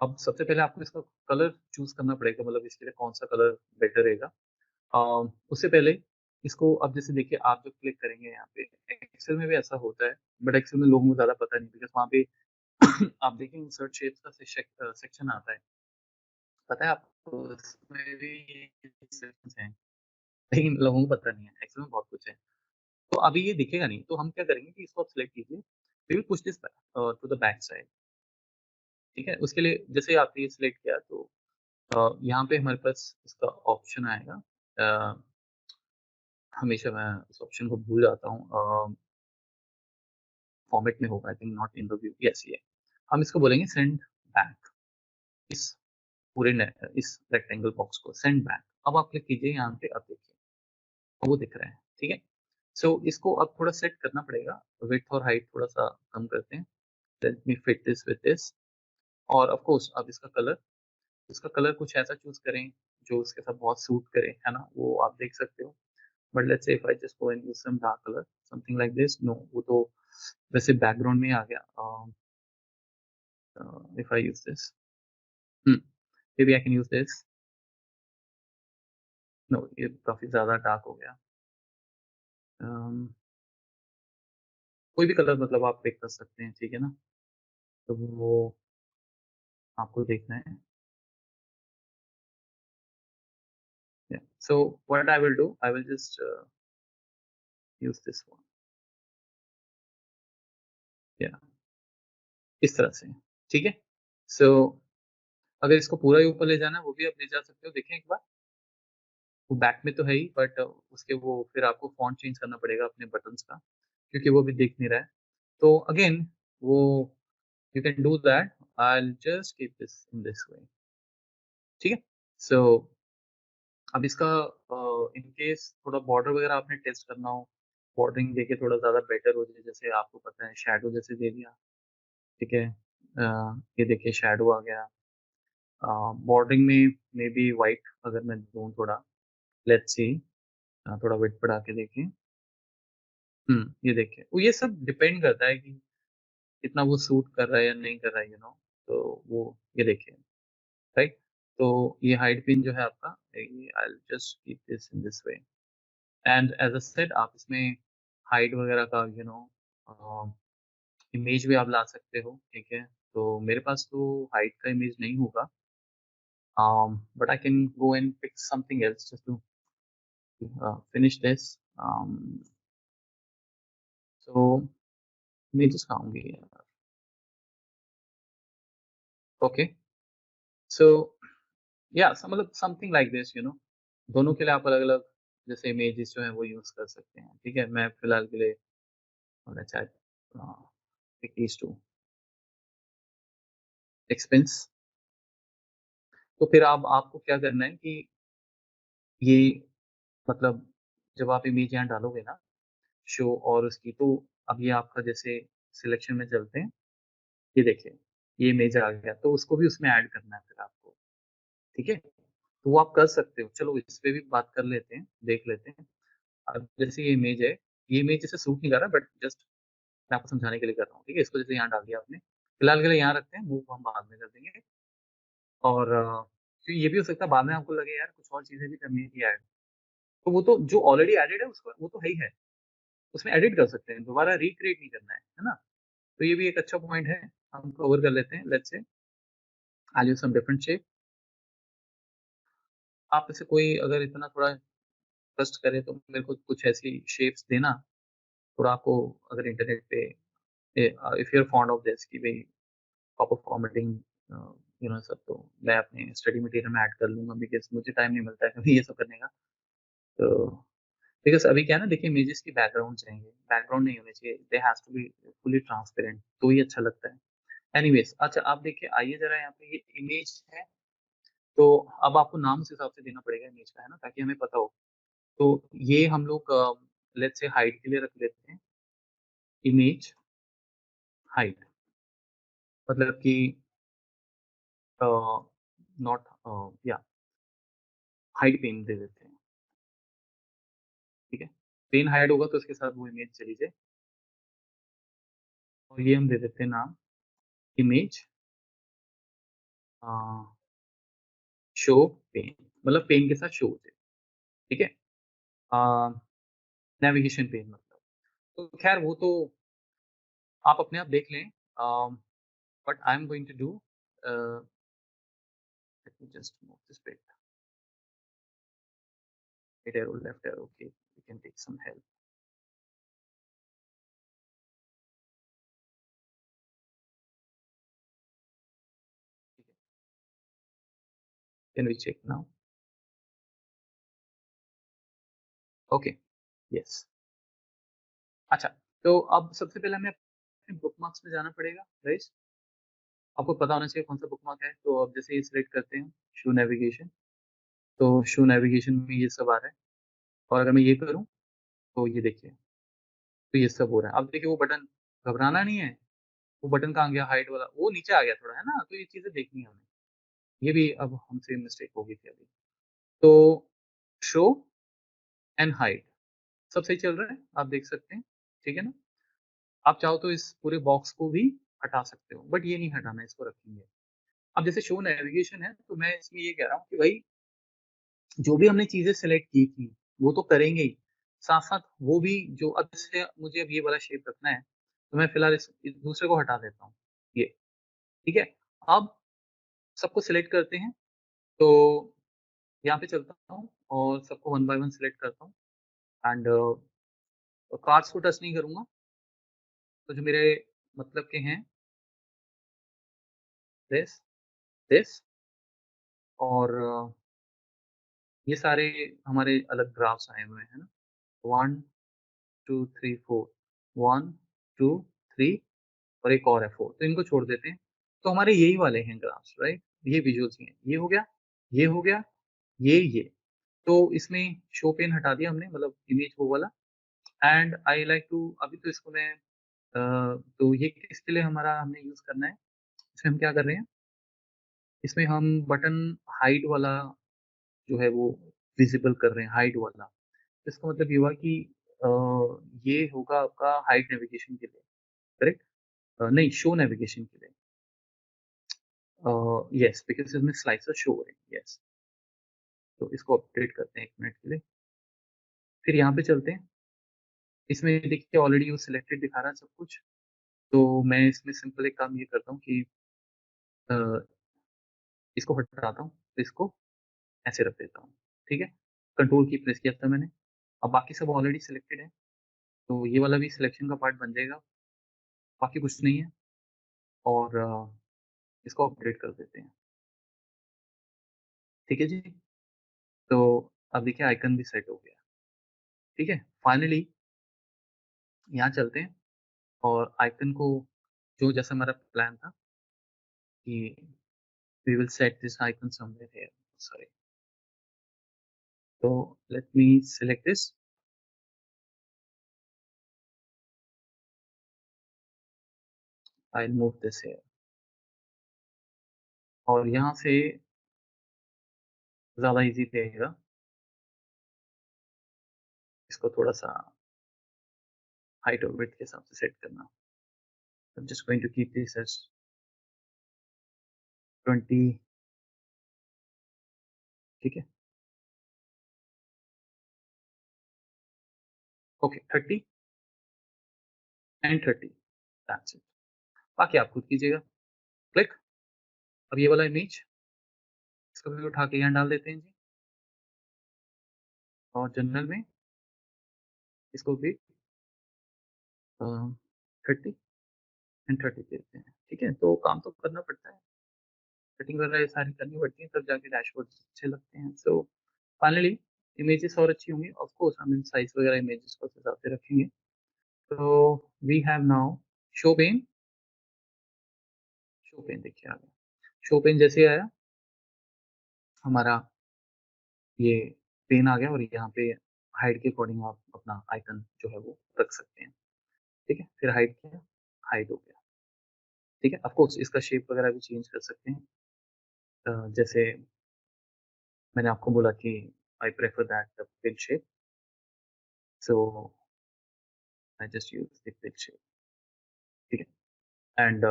अब सबसे पहले आपको इसका कलर चूज करना पड़ेगा, मतलब इसके लिए कौन सा कलर बेटर रहेगा। उससे पहले इसको अब जैसे देखिए, आप जब क्लिक करेंगे यहाँ पे, एक्सेल में भी ऐसा होता है, बट एक्सेल में लोगों को ज्यादा पता नहीं, बिकॉज वहाँ पे आप देखेंगे इंसर्ट शेप्स का सेक्शन आता है, पता है आपको? उसमें भी sections हैं, लेकिन लोगों को पता नहीं है, एक्सेल में बहुत कुछ है। तो अभी ये दिखेगा नहीं, तो हम क्या करेंगे कि इसको आप सिलेक्ट कीजिए, we will push this to the back side. ठीक है, उसके लिए जैसे आपने ये सिलेक्ट किया, तो यहाँ पे हमारे पास इसका ऑप्शन आएगा। हमेशा मैं इस ऑप्शन को भूल जाता हूँ। फॉर्मेट में होगा, I think not in the view, yes ये हम इसको बोलेंगे सेंड बैक। इस इस रेक्टेंगल बॉक्स को सेंड बैक। अब आप क्लिक कीजिए यहाँ पे, अब देखिए वो दिख रहा है, ठीक है। सो इसको अब थोड़ा सेट करना पड़ेगा, विड्थ और हाइट थोड़ा सा कम करते हैं। Let me fit this with this. और ऑफ कोर्स अब इसका कलर कुछ ऐसा चूज करें जो उसके साथ बहुत सूट करे, है ना, वो आप देख सकते हो। But let's say if I just go and use some dark colour something like this, no वो तो वैसे बैकग्राउंड में ही आ गया। If I use this, maybe I can use this. No, ये काफी ज्यादा डार्क हो गया। um, कोई भी कलर मतलब आप पिक कर सकते हैं, ठीक है ना। तो वो आपको देखना है। Yeah. So what I will do, I will just use this one. Yeah, इस तरह से, ठीक है। So अगर इसको पूरा ही ऊपर ले जाना है वो भी आप ले जा सकते हो। देखें एक बार, वो बैक में तो है ही, बट उसके वो फिर आपको फॉन्ट चेंज करना पड़ेगा अपने बटन्स का, क्योंकि वो भी दिख नहीं रहा है। तो अगेन वो you can do that. I just keep this in this वे, ठीक है। सो अब इसका इन केस थोड़ा बॉर्डर वगैरह आपने टेस्ट करना हो, बॉर्डरिंग देके थोड़ा ज्यादा बेटर हो जाए, जैसे आपको पता है शैडो जैसे दे दिया, ठीक है। ये देखिए शैडो आ गया। बॉर्डरिंग में मे बी वाइट अगर मैं दूँ थोड़ा, लेट्स सी, थोड़ा वेट बढ़ा के देखें। ये देखिए वो, ये सब डिपेंड करता है कि कितना वो सूट कर रहा है या नहीं कर रहा है, यू नो। तो वो ये देखिए, राइट। तो ये हाइड पिन जो है आपका, ये I just keep this in this way. And as a said आप इसमें हाइट वगैरह का, यू नो, इमेज भी आप ला सकते हो, ठीक है। तो मेरे पास तो हाइट का इमेज नहीं होगा, but I can go and pick something else just to finish this. So images कहाँ होंगे यार? Okay, so yeah, मतलब something like this, you know, दोनों के लिए आप अलग अलग जैसे इमेजेस जो हैं वो यूज कर सकते हैं, ठीक है। मैं फिलहाल के लिए होना चाहता pick these two expense। तो फिर आप आपको क्या करना है कि ये मतलब जब आप इमेज यहाँ डालोगे ना, शो और उसकी, तो अब ये आपका जैसे सिलेक्शन में चलते हैं, ये देखिए ये इमेज आ गया, तो उसको भी उसमें ऐड करना है फिर आपको, ठीक है। तो वो आप कर सकते हो। चलो इस पे भी बात कर लेते हैं, देख लेते हैं। अब जैसे ये इमेज है, ये इमेज जैसे सूट नहीं कर रहा, बट जस्ट मैं आपको समझाने के लिए कर रहा हूँ, ठीक है। इसको जैसे यहाँ डाल दिया आपने, फिलहाल के लिए यहाँ रखते हैं, मूव हम बाद में कर देंगे। और फिर ये भी हो सकता है बाद में आपको लगे यार कुछ और चीजें भी करनी थी ऐड, तो वो तो जो ऑलरेडी एडेड है उसको वो तो है ही है, उसमें एडिट कर सकते हैं, दोबारा रिक्रिएट नहीं करना है ना। तो ये भी एक अच्छा पॉइंट है, हम कवर कर लेते हैं। Let's say I use some different shape. आप में से कोई अगर इतना थोड़ा ट्रस्ट करे तो मेरे को कुछ ऐसी शेप्स देना, थोड़ा आपको अगर इंटरनेट पे, if you are fond of this कि भाई प्रॉपर फॉर्मेटिंग, यू नो सब, तो मैं अपने स्टडी मटेरियल में ऐड कर लूंगा, बिकॉज मुझे टाइम नहीं मिलता है कभी ये सब करने का। तो बिकॉज अभी क्या है ना, देखिए इमेजेस की बैकग्राउंड चाहिए, बैकग्राउंड नहीं होने चाहिए, they has to be fully transparent, तो ही अच्छा लगता है। एनीवेज, अच्छा आप देखिए, आइए जरा यहाँ पे, ये इमेज है, तो अब आपको नाम उस हिसाब से देना पड़ेगा इमेज का, है ना, ताकि हमें पता हो। तो ये हम लोग लेट्स से हाइट के लिए रख लेते हैं, इमेज हाइट, मतलब कि नॉट, या हाइड पेन दे देते हैं, ठीक है। पेन हाइड होगा तो उसके साथ वो इमेज चली जाए, और ये हम दे देते हैं नाम, इमेज शो पेन, मतलब पेन के साथ शो हो जाए, ठीक है। नेविगेशन पेन मतलब, तो खैर वो तो आप अपने आप देख लें। But I am going to do, let me just move this bit, right arrow, left arrow, okay, we can take some help, ठीक है। Can we check now? Okay, yes। अच्छा, तो अब सबसे पहले हमें बुकमार्क्स में जाना पड़ेगा राइट। आपको पता होना चाहिए कौन सा बुकमार्क है। तो अब जैसे ये सिलेक्ट करते हैं शो नेविगेशन, तो शो नेविगेशन में ये सब आ रहा है। और अगर मैं ये करूँ तो ये देखिए, तो ये सब हो रहा है। अब देखिए वो बटन, घबराना नहीं है, वो बटन कहाँ गया, हाइड वाला वो नीचे आ गया थोड़ा, है ना। तो ये चीजें देखनी है हमें। ये भी अब हमसे मिस्टेक हो गई थी अभी। तो शो एंड हाइड सब सही चल रहा है, आप देख सकते हैं, ठीक है ना। आप चाहो तो इस पूरे बॉक्स को भी हटा सकते हो, बट ये नहीं हटाना, इसको रखेंगे। अब जैसे शो नेविगेशन है, तो मैं इसमें ये कह रहा हूँ कि भाई जो भी हमने चीजें सेलेक्ट की थी वो तो करेंगे ही, साथ साथ वो भी जो अब जैसे मुझे अब ये वाला शेप रखना है, तो मैं फिलहाल इस दूसरे को हटा देता हूँ, ये ठीक है। अब सबको सिलेक्ट करते हैं, तो यहाँ पे चलता हूँ और सबको वन बाय वन सिलेक्ट करता हूँ। एंड कार्ड्स को टच नहीं करूंगा, तो जो मेरे मतलब के हैं, दिस दिस और ये सारे हमारे अलग ग्राफ्स आए हुए हैं ना, 1 2 3 4, 1 2 3 और एक और है 4, तो इनको छोड़ देते हैं। तो हमारे यही वाले हैं ग्राफ्स राइट, ये विजुअल्स ही हैं। ये हो गया, ये हो गया, ये तो इसमें शो पेन हटा दिया हमने, मतलब इमेज वो वाला। एंड आई लाइक टू, अभी तो इसको मैं तो ये किसके लिए हमारा हमने यूज करना है, इसमें हम क्या कर रहे हैं, इसमें हम बटन हाइड वाला जो है वो विजिबल कर रहे हैं, हाइड वाला। इसका मतलब ये हुआ कि अ, ये होगा आपका हाइड नेविगेशन के लिए, करेक्ट। नहीं, शो नेविगेशन के लिए, यस, बिकॉज इसमें स्लाइसर शो है, यस। तो इसको अपडेट करते हैं 1 मिनट के लिए, फिर यहाँ पे चलते हैं। इसमें देखिए ऑलरेडी वो सिलेक्टेड दिखा रहा है सब कुछ। तो मैं इसमें सिंपल एक काम ये करता हूँ कि अ, इसको हटाता हूँ, तो इसको ऐसे रख देता हूँ, ठीक है। कंट्रोल की प्रेस किया था मैंने। अब बाकी सब ऑलरेडी सिलेक्टेड है, तो ये वाला भी सिलेक्शन का पार्ट बन जाएगा, बाकी कुछ नहीं है। और इसको अपडेट कर देते हैं, ठीक है जी। तो अब देखिए आइकन भी सेट हो गया, ठीक है। फाइनली यहाँ चलते हैं और आइकन को, जो जैसा हमारा प्लान था कि we will set this icon somewhere here, sorry. तो let me select this, I will move this here. और यहाँ से ज़्यादा इजी रहेगा इसको थोड़ा सा हाइट और विड्थ के हिसाब से सेट करना। I'm just going to keep this as 20, ठीक है। Okay, 30 and 30, that's it. बाकी आप खुद कीजिएगा। क्लिक। अब ये वाला इमेज, इसको भी उठा के यहाँ डाल देते हैं जी, और जनरल में इसको भी 30 एंड 30 देते हैं, ठीक है। तो काम तो करना पड़ता है, सेटिंग वगैरह ये सारी करनी पड़ती है, तब जाके डैशबोर्ड अच्छे लगते हैं। सो फाइनली इमेजेस और अच्छी होंगी, ऑफ कोर्स हम इन साइज वगैरह इमेजेस को उस हिसाब से रखेंगे। तो we have now show pane. Show pane देखिए आ गया। शो पेन जैसे आया हमारा, ये पेन आ गया, और यहाँ पे हाइड के अकॉर्डिंग आप अपना आइकन जो है वो रख सकते हैं, ठीक है। फिर हाइड किया, हाइड हो गया, ठीक है। ऑफ कोर्स इसका शेप वगैरह भी चेंज कर सकते हैं। जैसे मैंने आपको बोला कि I prefer that the pin shape, so I just use the pin shape, ठीक है। एंड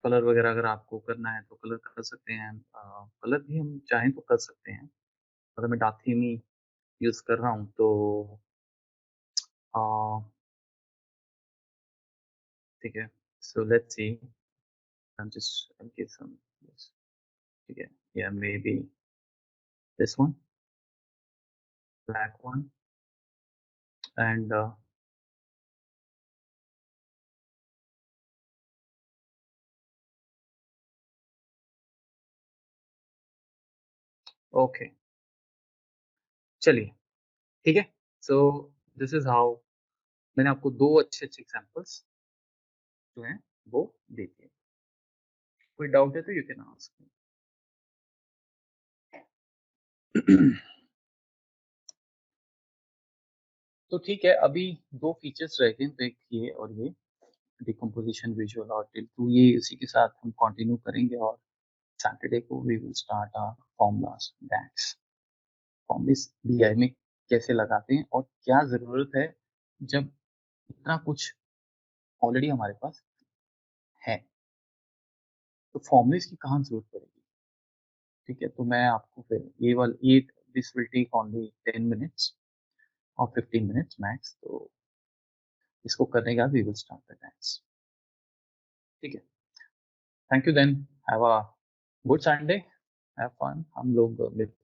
कलर वगैरह अगर आपको करना है तो कलर कर सकते हैं। कलर भी हम चाहें तो कर सकते हैं। अगर मैं डार्क थीम ही यूज कर रहा हूँ तो अ, ठीक है। So let's see, I'm just I'll give some this. Okay, yeah, maybe this one, black one, and okay, चलिए, ठीक है। So this is how मैंने आपको 2 अच्छे एग्जांपल्स जो हैं वो दे दिए। कोई डाउट है तो यू कैन आस्क। तो ठीक है, अभी 2 फीचर्स रह गए, तो एक ये और ये डिकम्पोजिशन, विजुअल और टिल, तो ये इसी के साथ हम कंटिन्यू करेंगे। और सैटरडे को we will start our formulas DAX. Formulas BI में कैसे लगाते हैं और क्या ज़रूरत है जब इतना कुछ ऑलरेडी हमारे पास है, तो फॉर्मूलास की कहाँ ज़रूरत पड़ेगी। ठीक है, तो मैं आपको फिर ये this will take only 10 minutes और 15 मिनट्स मैक्स, तो इसको करने के बाद we will start the DAX. ठीक है, thank you then, have a good Sunday, have fun. हम लोग मिलते